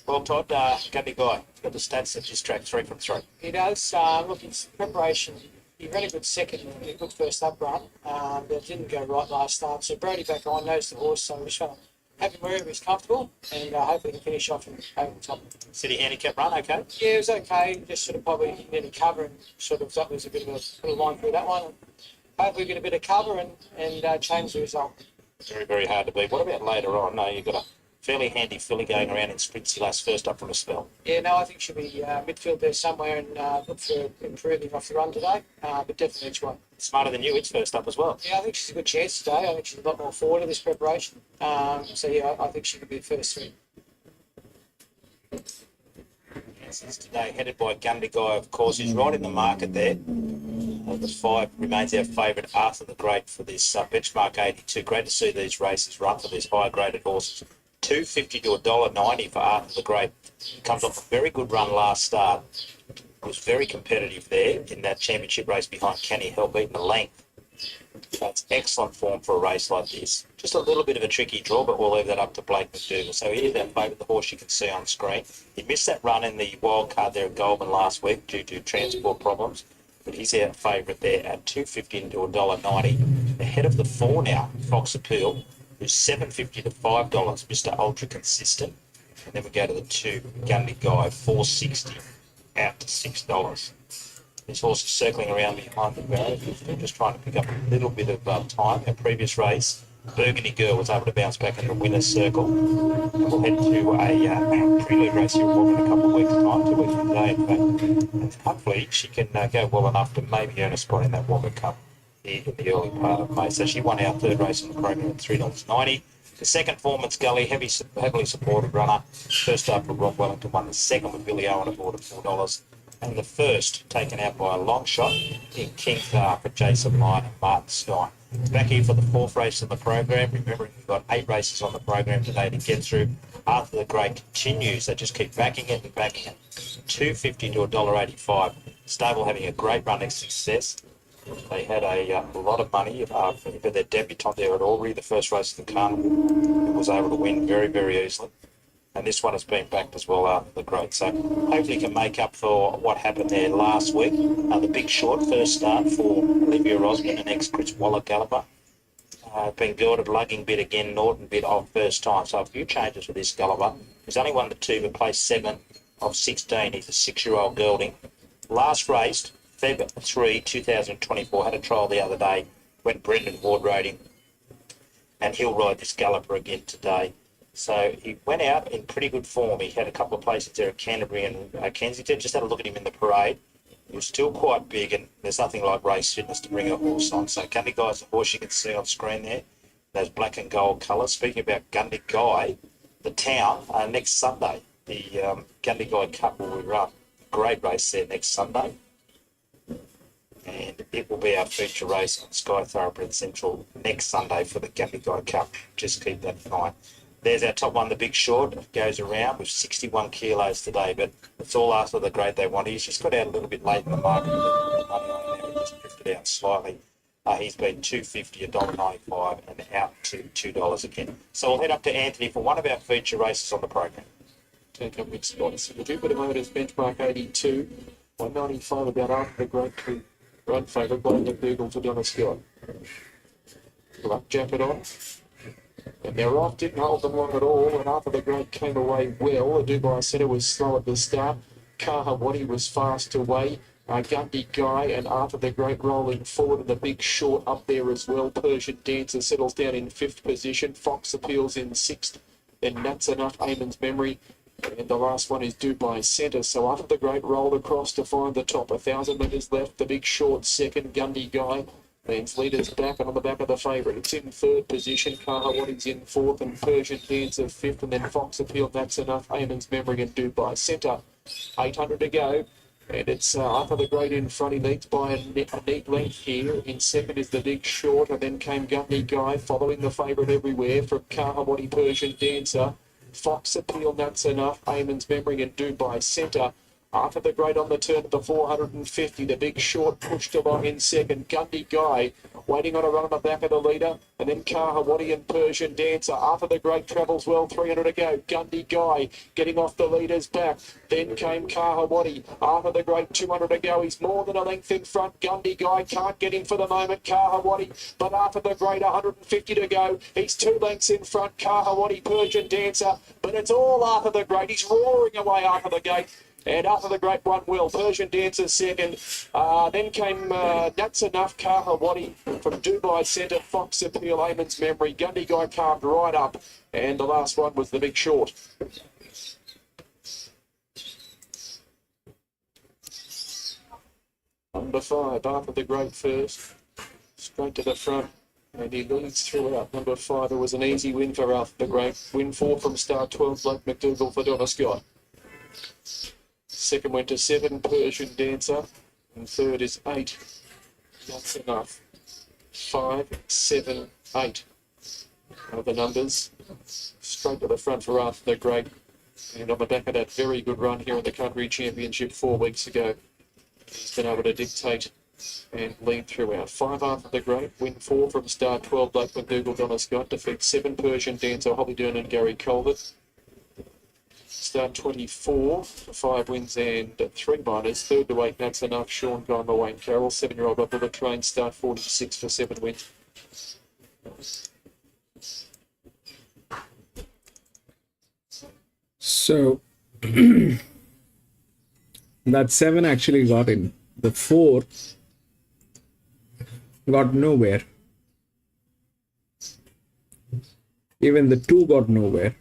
Well, Todd, Gundy Guy, he's got the stats that just tracked 3 from 3. He does. Look, his preparation, he ran a good second, a good first up run, but it didn't go right last start. So Brody back on knows the horse, so we're just going to have him wherever he's comfortable, and hopefully he can finish off over the top. City handicap run, okay? Yeah, it was okay. Just sort of probably nearly cover and sort of thought there was a bit of a line through that one. And hopefully get a bit of cover and change the result. Very, very hard to beat. What about later on? No, you've got a fairly handy filly going around in Sprintsy last first up from a spell. Yeah, no, I think she'll be midfield there somewhere and look for improving off the run today, but definitely each one. Smarter than you, it's first up as well. Yeah, I think she's a good chance today. I think she's a lot more forward in this preparation. So, yeah, I think she could be the first 3. Yes, today headed by Gundy Guy, of course. He's right in the market there. The 5 remains our favourite, Arthur the Great, for this benchmark 82. Great to see these races run for these higher graded horses. $2.50 to $1.90 for Arthur the Great. Comes off a very good run last start. Was very competitive there in that championship race behind Kenny Help, beating the length. That's excellent form for a race like this. Just a little bit of a tricky draw, but we'll leave that up to Blake McDougall. So here's our favourite, the horse you can see on screen. He missed that run in the wild card there at Goulburn last week due to transport problems, but he's our favourite there at $2.50 to $1.90. Ahead of the 4 now, Fox Appeal, who's $7.50 to $5, Mr. Ultra Consistent. And then we go to the 2, Gundy Guy, $4.60 out to $6. This horse is circling around behind the barrier. We're just trying to pick up a little bit of time. Our previous race, Burgundy Girl was able to bounce back into the winner's circle. And we'll head to a prelude race here in a couple of weeks' time, 2 weeks from today, in fact. And hopefully she can go well enough to maybe earn a spot in that Wagga Cup in the early part of May. So she won our 3rd race in the program at $3.90. The second form at Scully, heavily supported runner. First up for Rob Wellington, won the second with Billy Owen aboard at $4. And the first taken out by a long shot in King Car for Jason Lyon and Martin Stein. Back here for the 4th race in the program. Remembering we've got 8 races on the program today to get through. Arthur the Great continues. They just keep backing it and backing it. $2.50 to $1.85. Stable having a great run of success. They had a lot of money for their debutant there at Albury, the first race of the carnival. It was able to win very, very easily. And this one has been backed as well, Arthur the Great. So hopefully can make up for what happened there last week. The Big Short, first start for Olivia Rosman and ex-Chris Waller galloper. Been gelded, lugging bit again, Norton bit of first time. So a few changes for this galloper. He's only won the 2, but placed 7 of 16. He's a 6-year-old gelding. Last raced, Feb 3, 2024. Had a trial the other day. Went Brendan Ward rode him. And he'll ride this galloper again today. So he went out in pretty good form. He had a couple of places there at Canterbury and Kensington. Just had a look at him in the parade. He was still quite big, and there's nothing like race fitness to bring a horse on. So Gundy Guy's the horse you can see on screen there, those black and gold colours. Speaking about Gundy Guy, the town, next Sunday, the Gundy Guy Cup will be run. Great race there next Sunday. And it will be our feature race on Sky Thoroughbred Central next Sunday for the Gundy Guy Cup. Just keep that in mind. There's our top one, the Big Short. It goes around with 61 kilos today, but it's all after the grade they want. He's just got out a little bit late in the market. The money on him, just drifted out slightly. He's been $2.50, $1.95, and out to $2 again. So we'll head up to Anthony for one of our feature races on the program. Take up big spots. The Jupiter Motors benchmark 82, 195 about after the Great Two. Run favourite by the Google to Donna Scott. Black jacket on. And their off didn't hold them long at all, and after the Great came away well. The Dubai Centre was slow at the start. Kahawati was fast away. Gundy Guy and After the Great rolling forward, and the Big Short up there as well. Persian Dancer settles down in 5th position. Fox Appeals in 6th. Then That's Enough, Eamon's Memory. And the last one is Dubai Centre. So After the Great rolled across to find the top. 1,000 metres left. The Big Short second. Gundy Guy leads leaders back and on the back of the favourite. It's in 3rd position. Kahawati's in 4th, and Persian Dancer 5th, and then Fox Appeal, That's Enough, Eamon's Memory, and Dubai Centre. 800 to go. And it's After the Great in front. He leads by a neat length here. In 2nd is the Big Short, and then came Gundy Guy, following the favourite everywhere from Kahawati, Persian Dancer, Fox Appeal, That's Enough, Eamon's Memory, and Dubai Centre. After the Great on the turn at the 450, the Big Short pushed along in 2nd. Gundy Guy waiting on a run on the back of the leader, and then Kahawati and Persian Dancer. After the Great travels well, 300 to go. Gundy Guy getting off the leader's back. Then came Kahawati. After the Great, 200 to go. He's more than a length in front. Gundy Guy can't get him for the moment. Kahawati, but After the Great, 150 to go. He's 2 lengths in front. Kahawati, Persian Dancer, but it's all After the Great. He's roaring away after the gate. And After the Great one well. Persian Dancer second. Then came That's Enough, Kahawati from Dubai Centre, Fox Appeal, Eamon's Memory. Gundy Guy carved right up. And the last one was the Big Short. Number 5, After the Great first. Straight to the front. And he leads throughout. Number 5, it was an easy win for After the Great. Win 4 from start 12, Blake McDougall for Donna Scott. 2nd went to 7, Persian Dancer. And 3rd is 8, That's Enough. 5, 7, 8 are the numbers. Straight to the front for After the Great. And on the back of that very good run here in the Country Championship 4 weeks ago, he's been able to dictate and lead throughout. 5 After the Great, win 4 from start 12, Blake McDougall, Donna Scott. Defeat 7, Persian Dancer, Holly Dern and Gary Colvert. Start 24, 5 wins and 3 minors. 3rd to 8, That's Enough, Sean Geimer, Wayne Carroll. 7-year-old up with the train. Start 46 for 7 wins. So that 7 actually got in. The 4 got nowhere. Even the 2 got nowhere.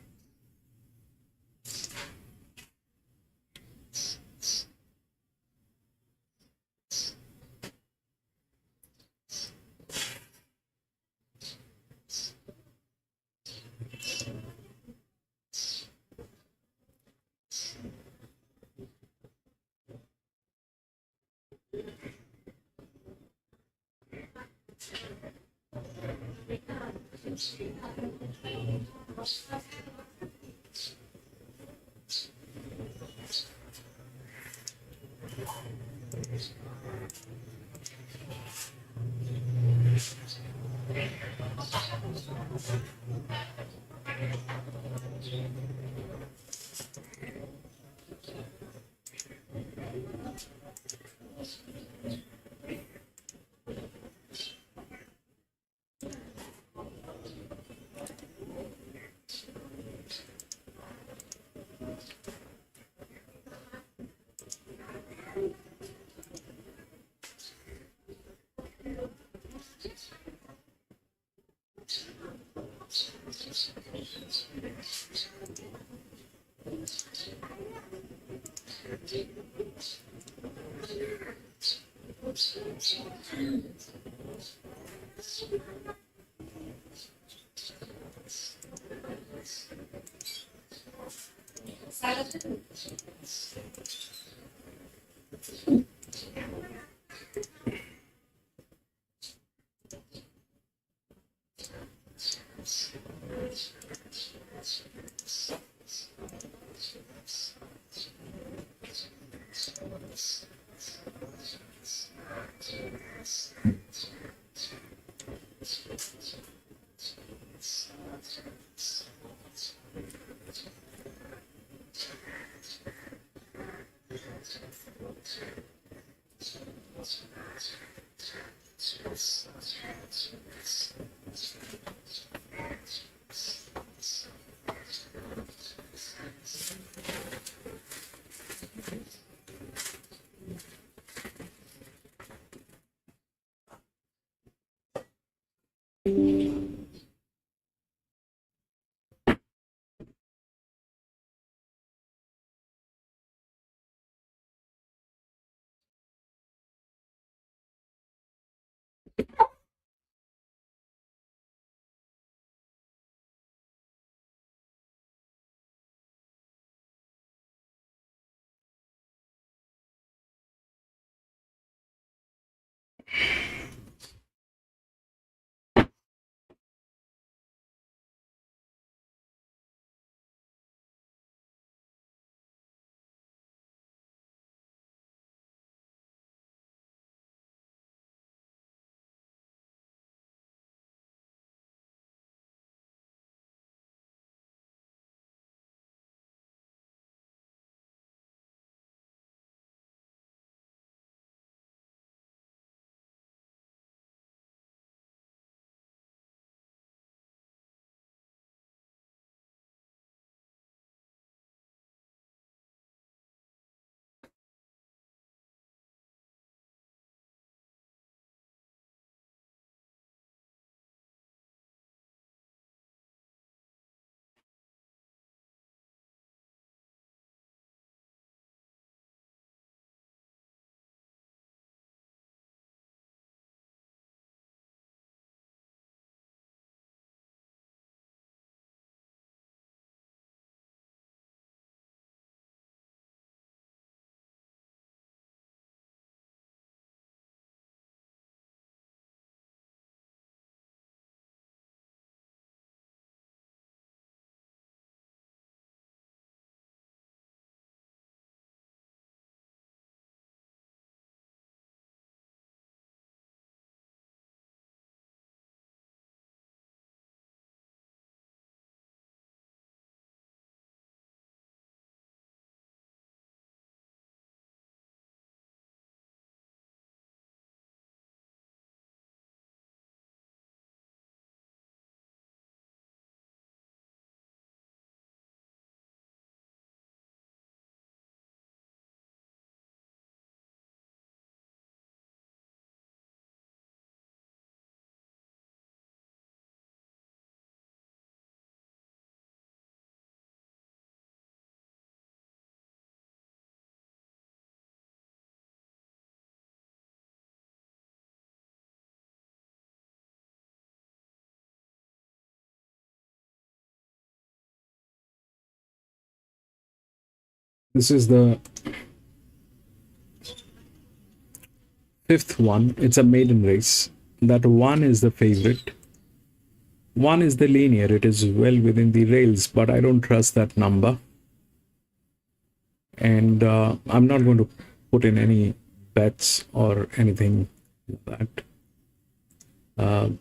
This is the fifth one. It's a maiden race. That one is the favorite. One is the linear. It is well within the rails, but I don't trust that number. And I'm not going to put in any bets or anything like that.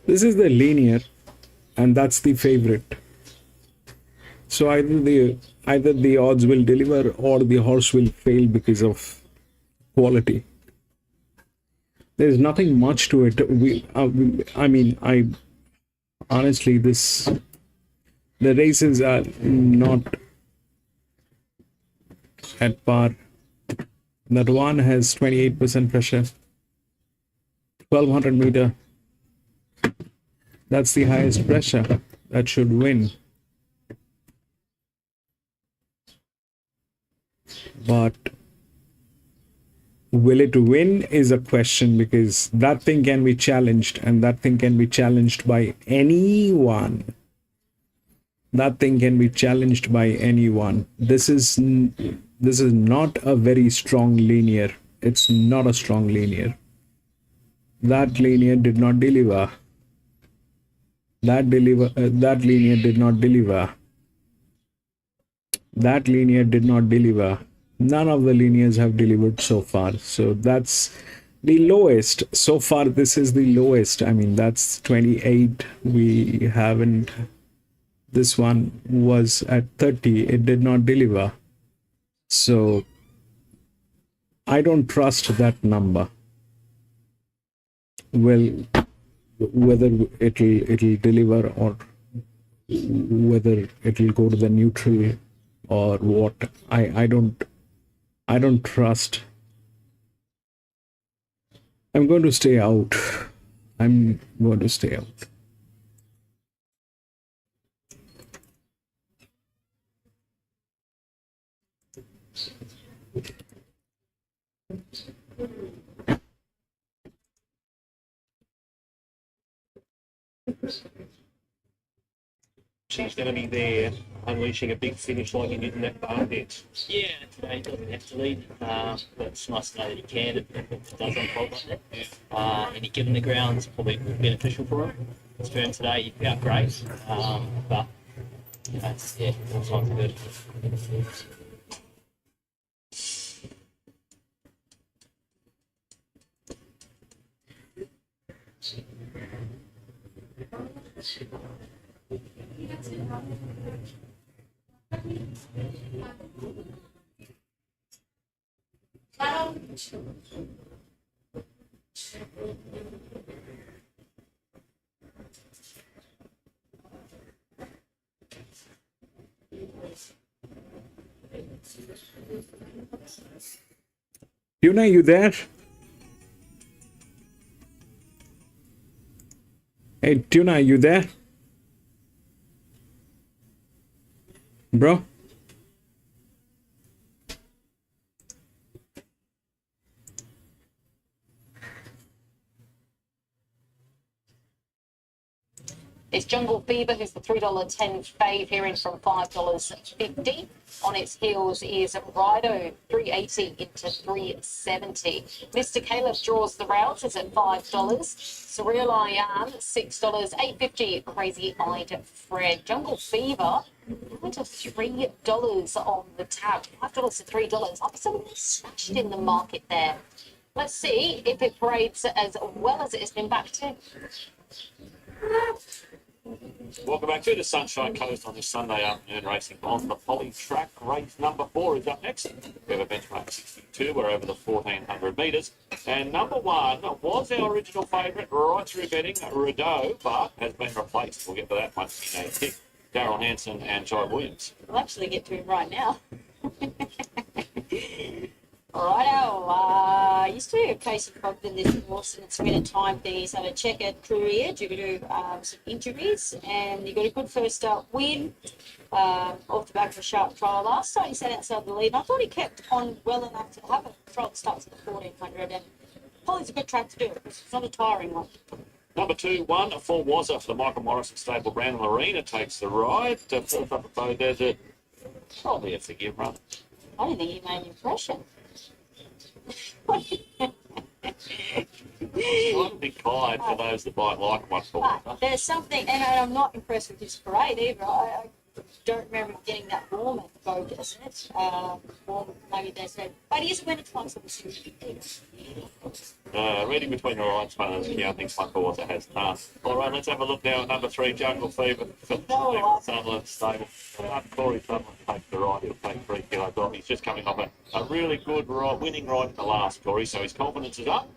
This is the linear, and that's the favorite. So either the odds will deliver or the horse will fail because of quality. There's nothing much to it. I mean, I honestly, the races are not at par. That one has 28% pressure, 1200 meter. That's the highest pressure. That should win. But will it win is a question, because that thing can be challenged, and that thing can be challenged by anyone. That thing can be challenged by anyone. This is not a very strong linear. It's not a strong linear. That linear did not deliver. That linear did not deliver. That linear did not deliver. None of the linears have delivered so far. So that's the lowest. So far, this is the lowest. I mean, that's 28. We haven't. This one was at 30. It did not deliver. So I don't trust that number. Well, whether it'll deliver or whether it'll go to the neutral or what, I don't trust. I'm going to stay out. I'm going to stay out. She's going to be there unleashing a big finish like he did in that Barnet. Yeah, today he doesn't have to lead, but it's nice to know that he can if it does unfold like that. And he given the ground's probably beneficial for him. His turn today, he felt great, but you know, yeah, all signs are good. Tuna, you there? Hey, Tuna, you there? Bro? It's Jungle Fever, who's the $3.10 fave here in from $5.50. On its heels is Rido, $3.80 into $3.70. Mr. Caleb draws the route, is at $5. Surreal Ian, $6. $8.50. Crazy Eyed Fred. Jungle Fever, down to $3 on the tab. $5 to $3. Absolutely smashed in the market there. Let's see if it parades as well as it has been back to. Welcome back to the Sunshine Coast on this Sunday afternoon racing on the Poly track. Race number 4 is up next. We have a benchmark 62. We're over the 1,400 metres. And number 1 was our original favourite right through betting, Rideau, but has been replaced. We'll get to that once in a tick. Darryl Hanson and Jai Williams. We'll actually get to him right now. Righto, used to have Casey Cogden this horse, and it's been a time thing. He's had a checkered career due to some injuries, and he got a good first start win off the back of a sharp trial last start. He sat outside the lead, and I thought he kept on well enough to have a trial that starts at the 1,400, and Polly's a good track to do it. It's not a tiring one. Number 2, 1 for Wazza for the Michael Morrison stable. Brandon Marina takes the ride. Fourth up the bow, there's a probably a forgive run. I don't think he made an impression. Not big kind for those that might like one for. But there's something, and I'm not impressed with his parade either. I don't remember him getting that warm at Vogue, isn't it? Warm, maybe they said. But he is a winner twice on the series. Reading between the lines, one of the counting one for what it has done. All right, let's have a look now at number 3, Jungle Fever for Sutherland stable. Corey Sutherland takes the ride. He'll take 3 kilos off. He's just coming off a really good ride, winning ride in the last, Corey, so his confidence is up.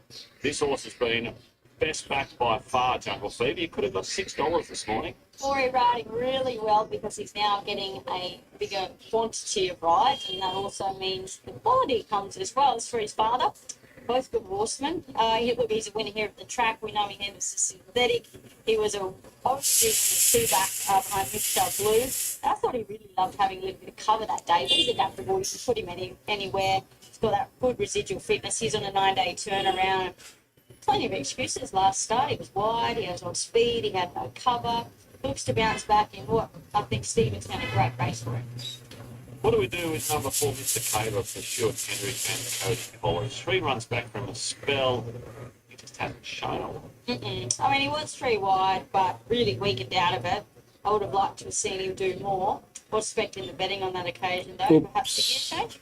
This horse has been best backed by far, Jungle Fever. You could have got $6 this morning. Corey riding really well because he's now getting a bigger quantity of rides, and that also means the quality comes as well as for his father. Both good horsemen. He's a winner here at the track. We know him as a synthetic. He was a two back behind Mr. Blue. And I thought he really loved having a little bit of cover that day, but he's adaptable. You can put him anywhere. He's got that good residual fitness. He's on a 9-day turnaround. Plenty of excuses last start. He was wide, he was on speed, he had no cover. Looks to bounce back in what I think Stephen's done a great race for him. What do we do with number 4, Mr. Caleb, for Stuart Kendrick and Cody Collins? 3 runs back from a spell. He just hasn't shown a lot. I mean, he was 3 wide, but really weakened out of it. I would have liked to have seen him do more. Was expecting the betting on that occasion, though. Perhaps the gear change.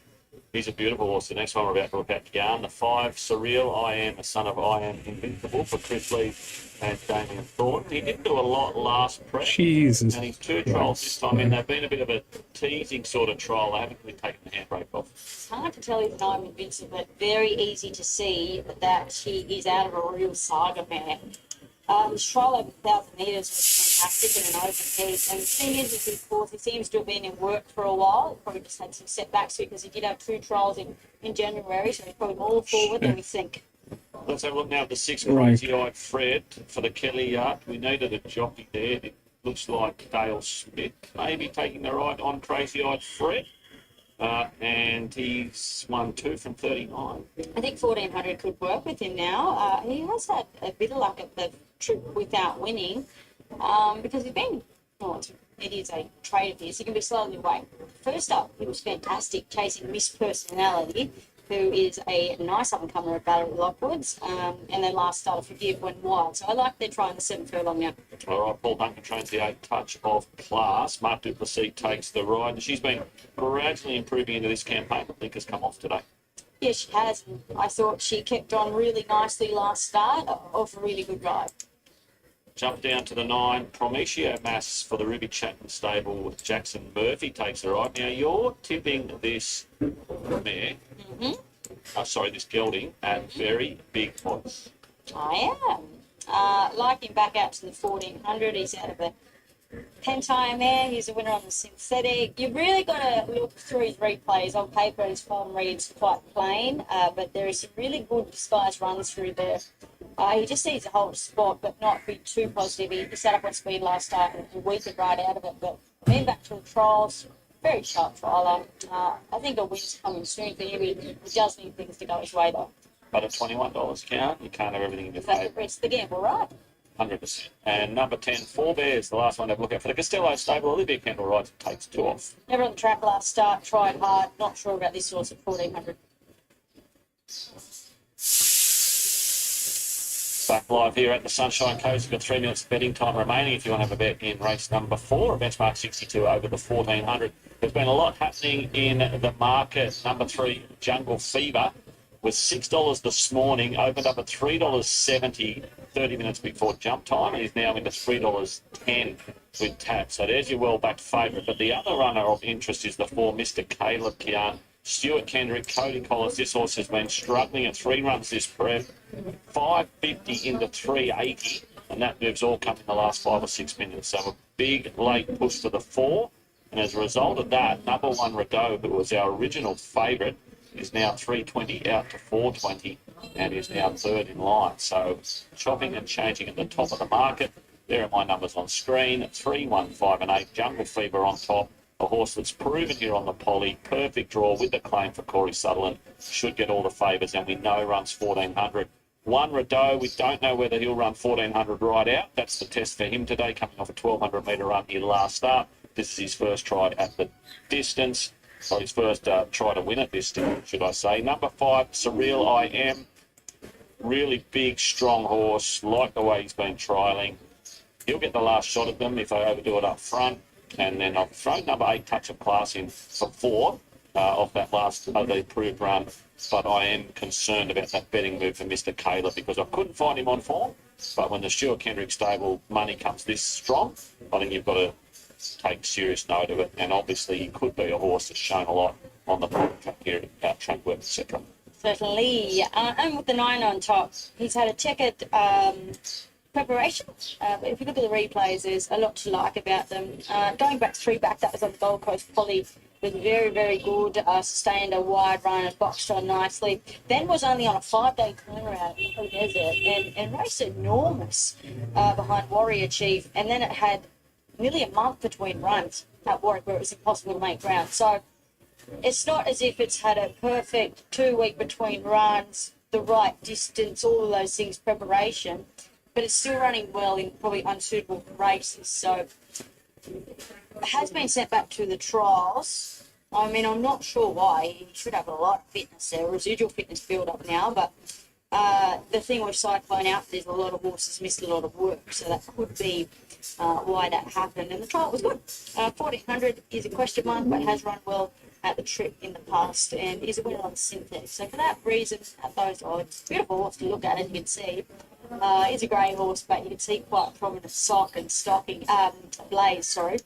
He's a beautiful horse. The next one we're about to look at, Yarn, the 5, Surreal, I Am, a son of I Am Invincible for Chris Lee and Damien Thornton. He didn't do a lot last prep. Jesus. And his 2 trials this time in, they've been a bit of a teasing sort of trial. They haven't really taken the handbrake off. It's hard to tell if I'm invincible, but very easy to see that he is out of a real saga mare. His trial over 1,000 metres was fantastic in an open heat. And the thing is, with his horse, he seems to have been in work for a while. Probably just had some setbacks because he did have 2 trials in January, so he's probably more forward than we think. Let's have a look now at the 6, Crazy-Eyed Fred for the Kelly Yard. We needed a jockey there. It looks like Dale Smith maybe taking the ride on Crazy-Eyed Fred. And he's won 2 from 39. I think 1,400 could work with him now. He has had a bit of luck at the trip without winning because he's been, it is a trait of his. He can be slowly away. First up, he was fantastic chasing Miss Personality, who is a nice up-and-comer at Battery Lockwoods, and then last started Forgive went wide. So I like they're trying the 7 furlong now. All right, Paul Duncan trains the 8, Touch of Class. Mark Duplessis takes the ride, and she's been gradually improving into this campaign. I think has come off today. Yeah, she has. I thought she kept on really nicely last start, off a really good ride. Jump down to the 9, Prometio Mass for the Ruby Chapman stable with Jackson Murphy takes the ride. Now, you're tipping this mare, this gelding, at very big odds. I am. Like him back out to the 1,400. He's out of a Pentire mare. He's a winner on the synthetic. You've really got to look through his replays. On paper, his form reads quite plain, but there is some really good disguised runs through there. He just needs to hold a spot, but not be too positive. He sat up on speed last start and weakened right out of it. But then back to the trials, very sharp trialer. I think a win's coming soon for him. He does need things to go his way, though. But at $21 count, you can't have everything in your favour. It's the gamble, right? 100%. And number 10, 4 Bears, the last one to have a look at for the Costello stable. Olivia Kendall rides and takes 2 off. Never on the track last start, tried hard. Not sure about this horse at 1,400. Back live here at the Sunshine Coast. We've got 3 minutes of betting time remaining if you want to have a bet in race number 4, a benchmark 62 over the 1,400. There's been a lot happening in the market. Number 3, Jungle Fever was $6 this morning, opened up at $3.70 30 minutes before jump time, and is now into $3.10 with tap. So there's your well-backed favourite. But the other runner of interest is the 4, Mr. Caleb Kian. Stuart Kendrick, Cody Collins. This horse has been struggling at 3 runs this prep. 550 into 380, and that move's all come in the last 5 or 6 minutes. So a big late push to the 4. And as a result of that, number 1 Rideau, who was our original favourite, is now 320 out to 420 and is now 3rd in line. So chopping and changing at the top of the market. There are my numbers on screen. 3, 1, 5 and 8. Jungle Fever on top. A horse that's proven here on the poly. Perfect draw with the claim for Corey Sutherland. Should get all the favours, and we know runs 1400. 1 Rideau, we don't know whether he'll run 1400 right out. That's the test for him today, coming off a 1200 metre run here last start. This is his first try at the distance. Or his first try to win at this distance, should I say. Number 5, Surreal I Am. Really big, strong horse. Like the way he's been trialling. He'll get the last shot at them if they overdo it up front. And then I've thrown number 8, Touch of Class, in for 4 off that last of the approved run. But I am concerned about that betting move for Mr. Caleb because I couldn't find him on form. But when the Stuart Kendrick stable money comes this strong, I think you've got to take serious note of it. And obviously he could be a horse that's shown a lot on the track here at track work, etc. Certainly. And with the 9 on top, he's had a checkered preparation. If you look at the replays, there's a lot to like about them. Going back 3 back, that was on the Gold Coast Poly, was very, very good. Sustained a wide run and boxed on nicely. Then was only on a 5-day turnaround in the desert and raced enormous behind Warrior Chief. And then it had nearly a month between runs at Warwick where it was impossible to make ground. So it's not as if it's had a perfect 2-week between runs, the right distance, all of those things, preparation, but it's still running well in probably unsuitable races. So it has been sent back to the trials. I mean, I'm not sure why. He should have a lot of fitness there, residual fitness build up now, but the thing with Cyclone out, there's a lot of horses missed a lot of work, so that could be why that happened. And the trial was good. 1400 is a question mark, but has run well at the trip in the past and is a winner on the synthetic. So for that reason, at those odds, beautiful horse to look at, as you can see. Is a grey horse, but you can see quite prominent sock and stocking, blaze, sorry.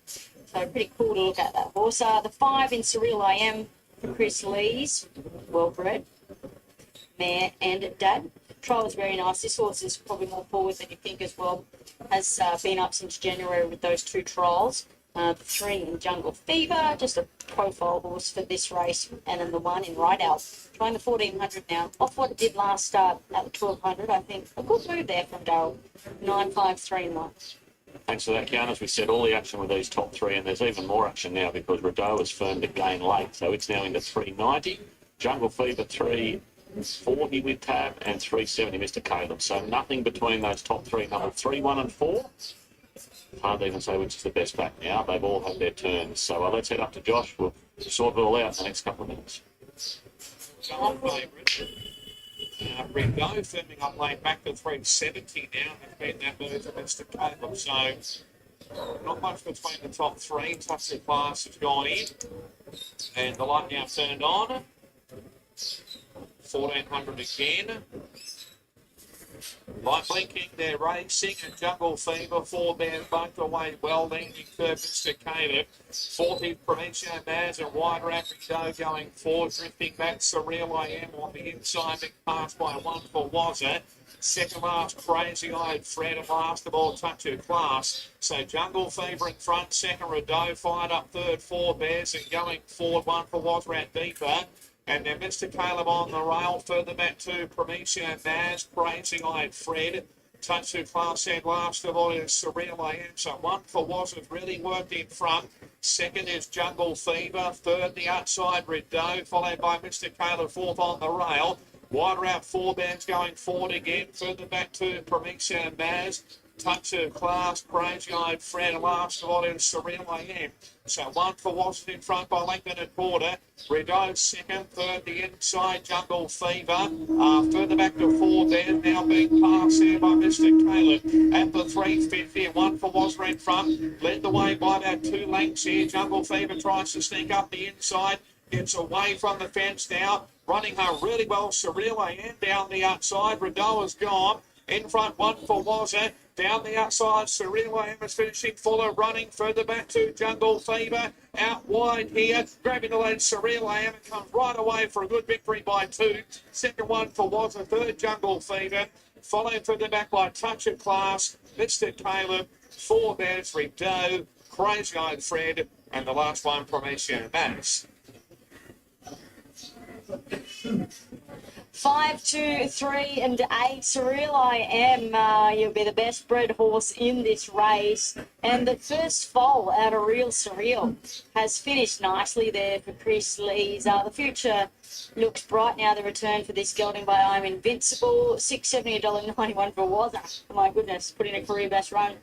So pretty cool to look at that horse. The 5 in Surreal I Am for Chris Lees, well bred, mare and dad. Trial was very nice. This horse is probably more forward than you think as well. Has been up since January with those 2 trials. The 3 in Jungle Fever, just a profile horse for this race, and then the 1 in Rideout. Trying the 1400 now, off what it did last start at the 1200. I think a good move there from Darryl. 9-5-3-1. Thanks for that, Kian. As we said, all the action with these top 3, and there's even more action now because Rideau has firmed again late, so it's now into 390. Jungle Fever 340 with tab and 370 Mr. Caleb. So nothing between those top 3, number 3, 1 and 4. Hard to even say which is the best back now. They've all had their turns. So let's head up to Josh. We'll sort it all out in the next couple of minutes. Our favourite. Rideau firming up lane back to 370 now. Has been that move for Mr. Caleb. So not much between the top 3. Touch of Class has gone in. And the light now turned on. 1400 again. By blinking, they're racing, and Jungle Fever, 4 bears both away well, leading third, Mr. Caleb. 40 Provincia Maz and Wide Rapids Rideau going forward, drifting back. Surreal I Am on the inside, being passed by 1 for Wazza. Second last, Crazy Eyed Fred, and last of all, Touch of Class. So Jungle Fever in front, second Rideau, fired up third, 4 bears, and going forward, 1 for Wazrat deeper. And then Mr. Caleb on the rail, further back to Provincia Maz, Crazy Eyed Fred. Touch of Class and last of all is Surreal I Am. So 1 for Was has really worked in front. Second is Jungle Fever. Third, the outside Rideau, followed by Mr. Caleb, 4th on the rail. Wide route 4 bands going forward again. Further back to Provincia Maz. Touch of Class, Crazy Eyed Fred, and last of all is Surreal I Am. So 1 for Washington in front by length and a quarter. Rideau second, third the inside Jungle Fever. Further back to 4 there, now being passed there by Mr. Caleb at the 350. 1 for Wasra in front, led the way by about 2 lengths here. Jungle Fever tries to sneak up the inside. Gets away from the fence now. Running home really well, Surreal AM down the outside. Radoa's gone. In front, one for Wazza. Down the outside, Surreal AM is finishing fuller, running further back to Jungle Fever. Out wide here, grabbing the lead, Surreal AM, and comes right away for a good victory by 2. Second one for Wazza, third Jungle Fever. Followed further back by Touch of Class, Mr. Caleb, 4 Bears, Rideau, Crazy Eyed Fred, and the last one from Asian Mass. 5, 2, 3, and 8. Surreal I Am. You'll be the best bred horse in this race. And the first foal out of Real Surreal has finished nicely there for Chris Lees. The future looks bright now. The return for this gelding by I'm Invincible. $6.70, $1.91 for Wazza. My goodness, put in a career best run.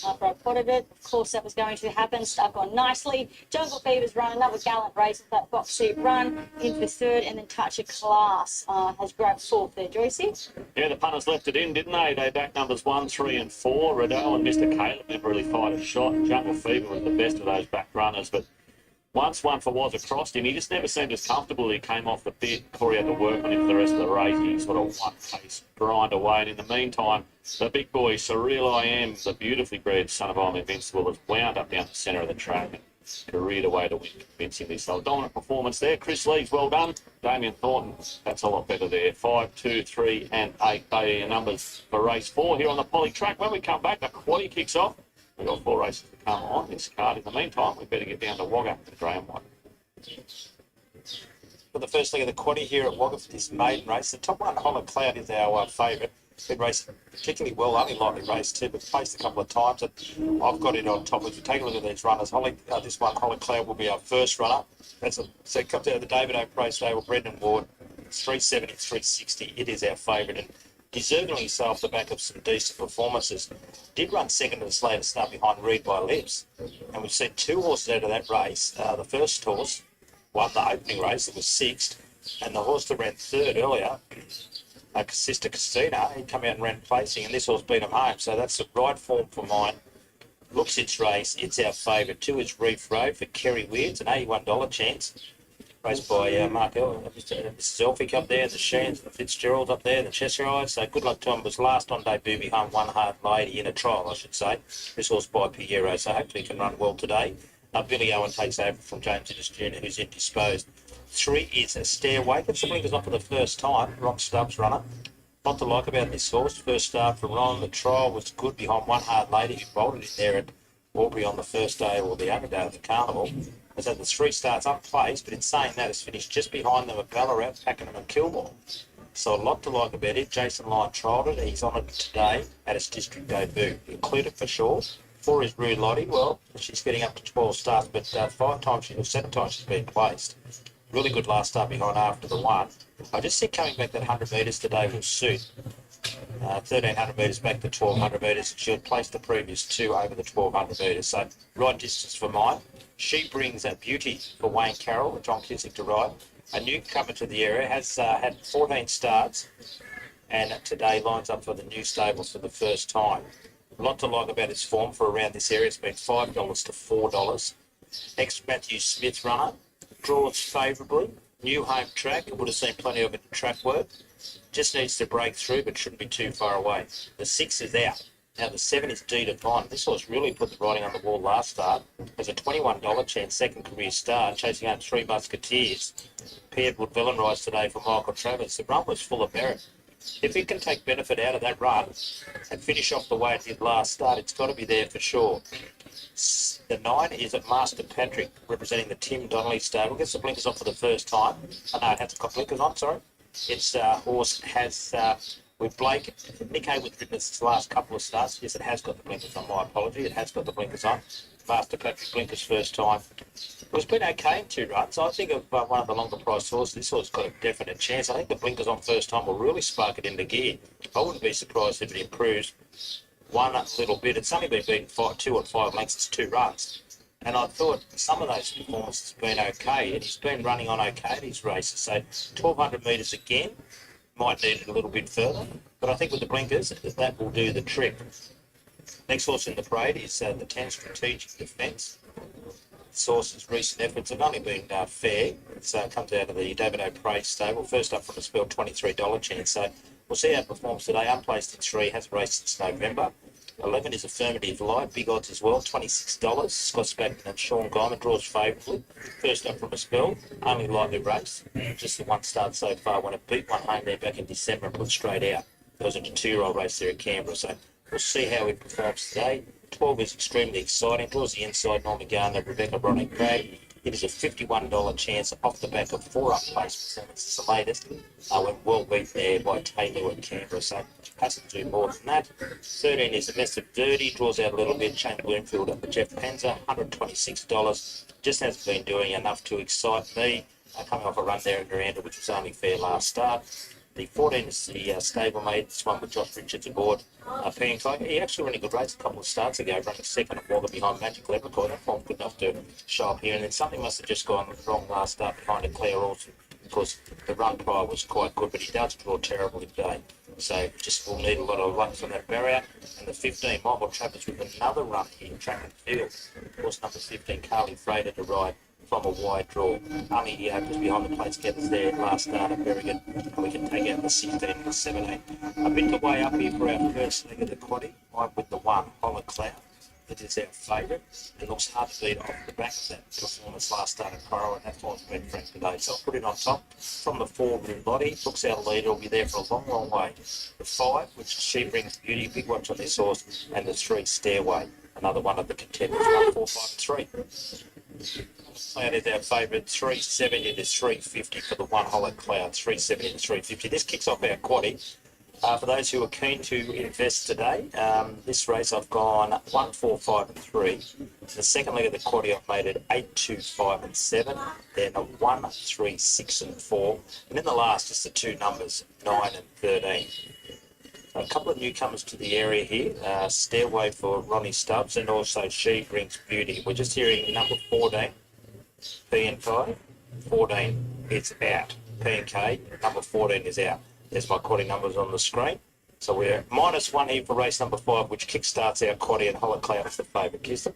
After I potted it, of course that was going to happen. Stuck on nicely. Jungle Fever's run another gallant race with that box seat run in for third, and then Touch of Class has grabbed fourth there, Joycey. Yeah, the punters left it in, didn't they? They backed numbers 1, 3, and 4. Rideau and Mr. Caleb never really fired a shot. Jungle Fever was the best of those back runners, but once one for Wazza crossed him, he just never seemed as comfortable. He came off the bit. Corey had to work on him for the rest of the race. He sort of one pace grind away. And in the meantime, the big boy, Surreal I Am, the beautifully bred son of I'm Invincible, has wound up down the centre of the track and careered away to win convincingly. So a dominant performance there. Chris Lees, well done. Damien Thornton, that's a lot better there. 5, 2, 3, and 8. They are your numbers for race 4 here on the Poly track. When we come back, the quaddy kicks off. We've got 4 races to come on this card. In the meantime, we better get down to Wagga and Graham White. For the first leg of the quaddy here at Wagga for this maiden race, the top one, Holland Cloud, is our favourite. Been racing particularly well, only lightly raced too, but placed a couple of times. And I've got it on top. If you take a look at these runners, this one, Holland Cloud, will be our first runner. So it comes out of the David O'Prey stable, Brendan Ward. It's 370, 360. It is our favourite. And deservedly so off the back of some decent performances. Did run second to the Slater start behind Reed by Lips. And we've seen 2 horses out of that race. The first horse won the opening race, it was 6th. And the horse that ran 3rd earlier, Sister Casino, he come out and ran placing, and this horse beat him home. So that's the right form for mine. Looks its race, it's our favourite. 2 is Reef Road for Kerry Weirds, an $81 chance. Raced by Mark Mrs. Elphick up there, the Sheens, the Fitzgeralds up there, the Cheshire. So good luck to him. Was last on debut behind One Hard Lady in a trial, I should say. This horse by Piero, so hopefully he can run well today. Billy Owen takes over from James Innes Jr., who's indisposed. 3 is a Stairway. It's something that's not for the first time. Rock Stubbs runner. Lot to like about this horse. First start from Ron. The trial was good behind One Hard Lady, who bolted in there at Aubrey on the first day or the other day of the carnival. Has had the 3 starts unplaced, but in saying that, has finished just behind them at Ballarat, Pakenham and Kilmore. So a lot to like about it. Jason Lyon trialled it. He's on it today at his district debut. Included for sure. 4 is Rude Lottie. Well, she's getting up to 12 starts, but 7 times she's been placed. Really good last start behind after the 1. I just think coming back that 100 metres today will suit. 1,300 metres back to 1,200 metres. She'll place the previous 2 over the 1,200 metres. So right distance for mine. She brings a beauty for Wayne Carroll, John Kissick to ride. A newcomer to the area, has had 14 starts, and today lines up for the new stables for the first time. A lot to like about his form for around this area. It's been $5 to $4. Next, Matthew Smith runner. Draws favourably. New home track. It would have seen plenty of it in track work. Just needs to break through, but shouldn't be too far away. The 6 is out. Now the 7 is D Divine. This horse really put the writing on the wall last start. Has a $21 chance, second career start, chasing out 3 Musketeers. Paired with Villain Rise today for Michael Travers. The run was full of merit. If it can take benefit out of that run and finish off the way it did last start, it's got to be there for sure. The 9 is at Master Patrick, representing the Tim Donnelly stable. Gets the blinkers on for the first time. Oh, no, it hasn't got blinkers on, sorry. Its horse has, with Blake, Nick Haywood's ridden its last couple of starts. Yes, it has got the blinkers on, my apology. It has got the blinkers on. Master Patrick blinkers first time. It's been okay in 2 runs. I think of one of the longer priced horses. This horse got a definite chance. I think the blinkers on first time will really spark it into gear. I wouldn't be surprised if it improves one little bit. It's only been beaten 2 or 5 lengths. It's 2 runs. And I thought some of those performances have been okay. And he's been running on okay in his races. So 1,200 metres again. Might need it a little bit further. But I think with the blinkers, that will do the trick. Next horse in the parade is the 10 Strategic Defence. Source's recent efforts have only been fair. It comes out of the David O'Prey stable. First up from the spell, $23 chance. So we'll see how it performs today. Unplaced in 3, hasn't raced since November. 11 is Affirmative Light, big odds as well, $26. Scott Spackman and Sean Guyman draws favourably. First up from a spell, only lightly raced. Just the one start so far when it beat one home there back in December and put straight out. There was a 2-year-old race there at Canberra, so we'll see how it performs today. 12 is extremely exciting. Draws the inside, Norman Gardner, Rebecca Ronnie Craig. It is a $51 chance off the back of 4 unplaced performances. It's the latest. Went well beat there by Taylor at Canberra, so has to do more than that. 13 is a Mess of Dirty. Draws out a little bit. Shane Bloomfield up with Jeff Penza, $126. Just hasn't been doing enough to excite me. Coming off a run there at Miranda, which was only fair last start. The 14 is the stablemate. This one with Josh Richards aboard. Panko, he actually ran a good race a couple of starts ago, running second at Wagga behind Magic Leprechaun. That form good enough to show up here, and then something must have just gone wrong last start behind a Claire Olsen, because the run prior was quite good, but he does draw terribly today. So just will need a lot of luck from that barrier. And the 15, Michael Travers with another run here, track and field. Of course, number 15, Carly Frater to ride from a wide draw. Only because behind the plates gathers there last start, very good. And we can take out the 16 and the 17. A bit the way up here for our first leg of the quaddie, right with the 1, Holland Cloud. It is our favourite. It looks hard to beat off the back of that performance last start at Coro, and that's what's been frank today. So I'll put it on top from the 4, Blue Body. Looks our leader, will be there for a long, long way. The 5, which She Brings Beauty, big watch on this horse, and the 3, Stairway. Another one of the contenders, 1, 4, 5 and 3. Cloud is our favourite, 370 to 350 for the 1 Hollow Cloud, 370 to 350. This kicks off our quaddie. For those who are keen to invest today, this race I've gone 1, 4, 5 and 3. The second leg of the quaddie I've made it 8, 2, 5 and 7. Then a 1, 3, 6 and 4. And then the last is the 2 numbers, 9 and 13. A couple of newcomers to the area here, Stairway for Ronnie Stubbs, and also She Brings Beauty. We're just hearing number 14, P&K, 14 is out. P&K, number 14 is out. There's my quaddie numbers on the screen. So we're -1 here for race number 5, which kickstarts our quaddie, and Hollow Cloud is the favourite. Kirsten?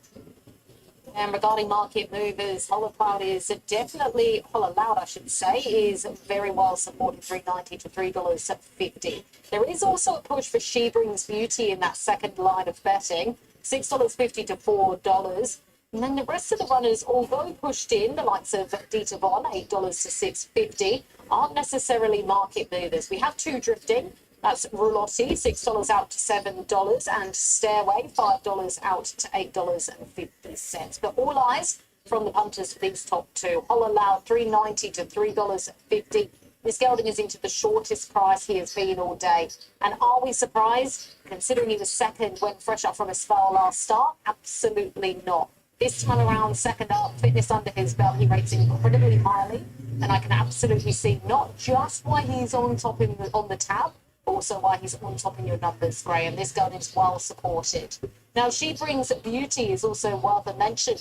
And regarding market movers, Hollow Cloud is definitely, Hollow Loud I should say, is very well supported, $3.90 to $3.50. There is also a push for She Brings Beauty in that second line of betting, $6.50 to $4. And then the rest of the runners, although pushed in, the likes of Dita Von, $8 to $6.50, aren't necessarily market movers. We have 2 drifting. That's Roulotti, $6 out to $7, and Stairway, $5 out to $8.50. But all eyes from the punters for these top 2. Hollow Loud, $3.90 to $3.50. This gelding is into the shortest price he has been all day. And are we surprised, considering he was second when fresh up from a spell last start? Absolutely not. This time around, second up, fitness under his belt, he rates incredibly highly. And I can absolutely see not just why he's on top on the tab, also why he's on top in your numbers, Graham. This gelding is well supported. Now, She Brings Beauty is also worth a mention.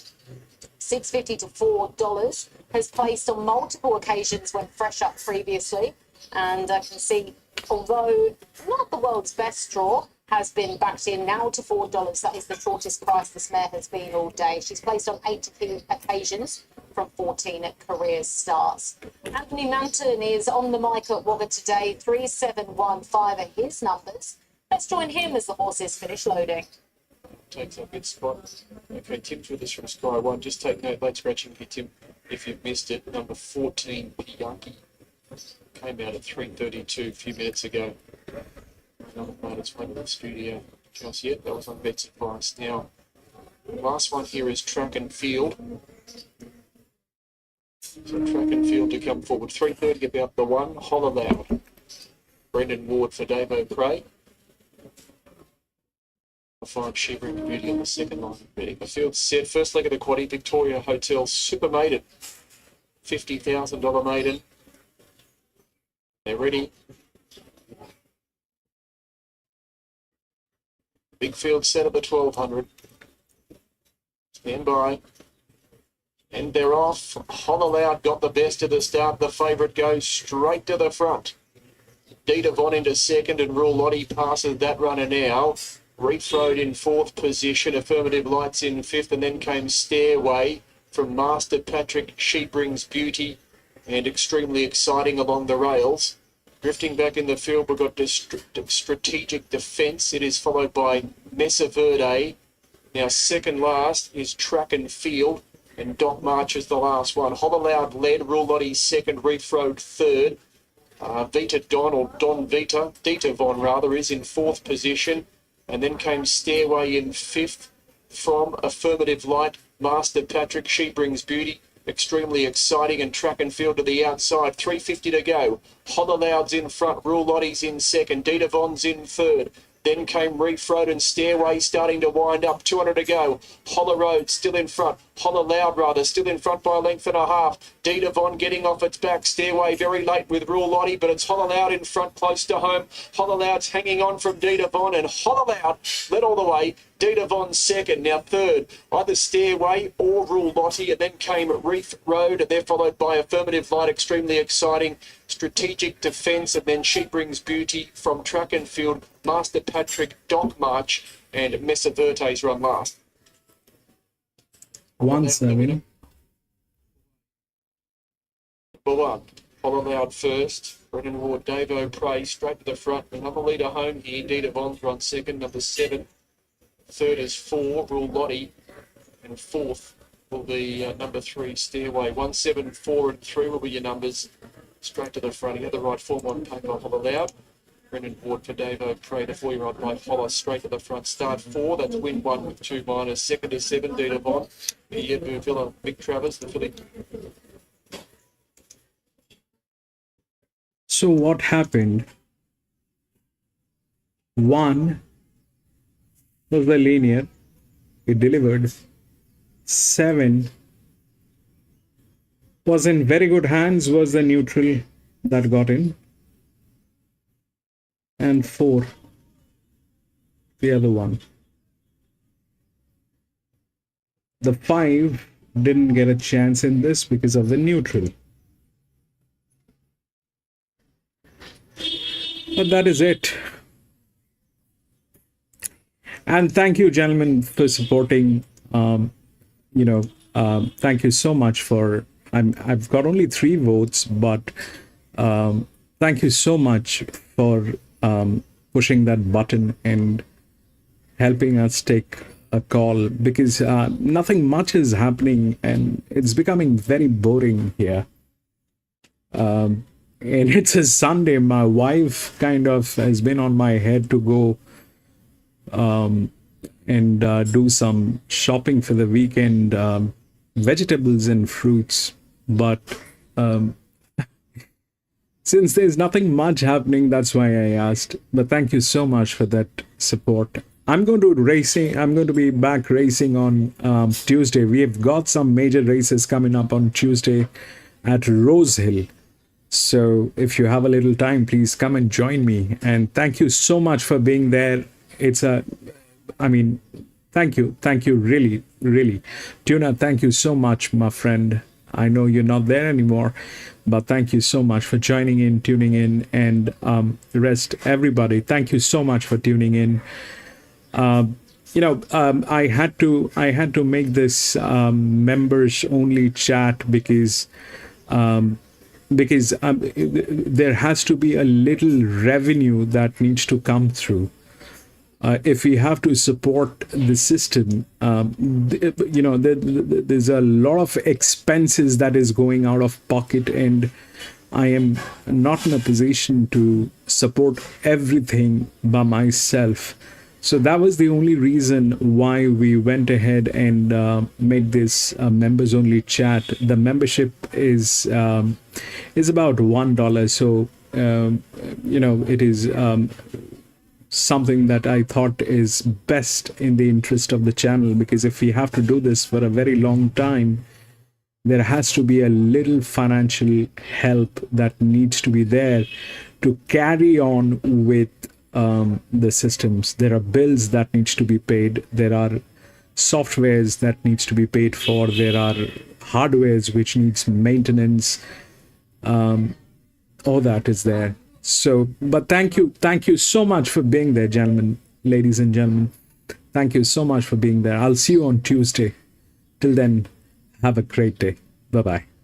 $6.50 to $4, has placed on multiple occasions when fresh up previously. And I can see, although not the world's best draw, has been backed in now to $4. That is the shortest price this mare has been all day. She's placed on 8 occasions from 14 career starts. Anthony Manton is on the mic at Wagga today. 3715 are his numbers. Let's join him as the horses finish loading. Takes a good spot. Okay, Tim's with us from Sky One. Just take note, late scratching for Tim if you've missed it. Number 14, Jockey, came out at 3:32 a few minutes ago. Not made its way to the studio just yet. That was on Bet's advice. Now, the last one here is Track and Field. So Track and Field to come forward. 3:30 about the 1. Hollow Loud. Brendan Ward for Dave O'Prey. 5, She Brings Beauty on the second line of betting. The field set. First leg of the quaddie, Victoria Hotel Super Maiden. $50,000 maiden. They're ready. Big field set at the 1200. Stand by. And they're off. Hollow Loud got the best of the start. The favourite goes straight to the front. Dita Von into second, and Roulotti passes that runner now. Reef Road in 4th position. Affirmative Lights in 5th, and then came Stairway from Master Patrick. She Brings Beauty, and Extremely Exciting along the rails. Drifting back in the field, we've got Strategic Defence. It is followed by Mesa Verde. Now second last is Track and Field, and Doc March is the last one. Hollow led, Rule Lottie second, Reef Road third. Vita Don, or Don Vita, Dita Von rather, is in fourth position. And then came Stairway in fifth from Affirmative Light, Master Patrick, She Brings Beauty, Extremely Exciting, and Track and Field to the outside. 350 to go. Holler Loud's in front, Rule Lottie's in second, Dita Von's in third. Then came Reef Road and Stairway starting to wind up. 200 to go. Holler Road still in front. Holler Loud rather still in front by a length and a half. Dita Von getting off its back. Stairway very late with Rule Lottie, but it's Holler Loud in front close to home. Holler Loud's hanging on from Dita Von, and Holler Loud led all the way. Dita Von second. Now third, either Stairway or Rule Lottie, and then came Reef Road, and they're followed by Affirmative Light, Extremely Exciting, Strategic Defence, and then She Brings Beauty from Track and Field, Master Patrick, Doc March, and Mesa Vertes run last. 1-7. Number one, Holler Loud first. Brennan Ward, Davo Prey straight to the front. Another leader home here. Dita Von's run second. Number 7. Third is 4, Rule Lottie. And fourth will be number 3, Stairway. 1, 7, 4, and 3 will be your numbers. Straight to the front. You have the right form on paper, Holler Loud. Brendan Ward for Davo Prey, the 4-year-old by Holler, straight to the front. Start 4, that's win 1 with 2 minors. Second is 7, Dita Von. The Villa, Mick Travers, the filly. So what happened? 1 was the linear, it delivered. 7 was in very good hands, was the neutral that got in. And 4, the other one. The 5 didn't get a chance in this because of the neutral. But that is it. And thank you, gentlemen, for supporting. Thank you so much for. I've got only 3 votes, but thank you so much for pushing that button and helping us take a call, because nothing much is happening and it's becoming very boring here. And it's a Sunday. My wife kind of has been on my head to go and do some shopping for the weekend, vegetables and fruits. But since there's nothing much happening, that's why I asked. But thank you so much for that support. I'm going to be back racing on Tuesday. We have got some major races coming up on Tuesday at Rosehill. So if you have a little time, please come and join me. And thank you so much for being there. Thank you, really, really. Tuna, thank you so much, my friend. I know you're not there anymore, but thank you so much for joining in, tuning in, and the rest, everybody, thank you so much for tuning in. I had to make this members only chat because there has to be a little revenue that needs to come through. If we have to support the system, there's a lot of expenses that is going out of pocket, and I am not in a position to support everything by myself. So that was the only reason why we went ahead and made this members only chat. The membership is about $1. So, it is something that I thought is best in the interest of the channel, because if we have to do this for a very long time, there has to be a little financial help that needs to be there to carry on with the systems. There are bills that needs to be paid. There are softwares that needs to be paid for. There are hardwares which needs maintenance. All that is there. So, but thank you so much for being there, gentlemen, ladies and gentlemen. Thank you so much for being there. I'll see you on Tuesday. Till then, Have a great day. Bye bye.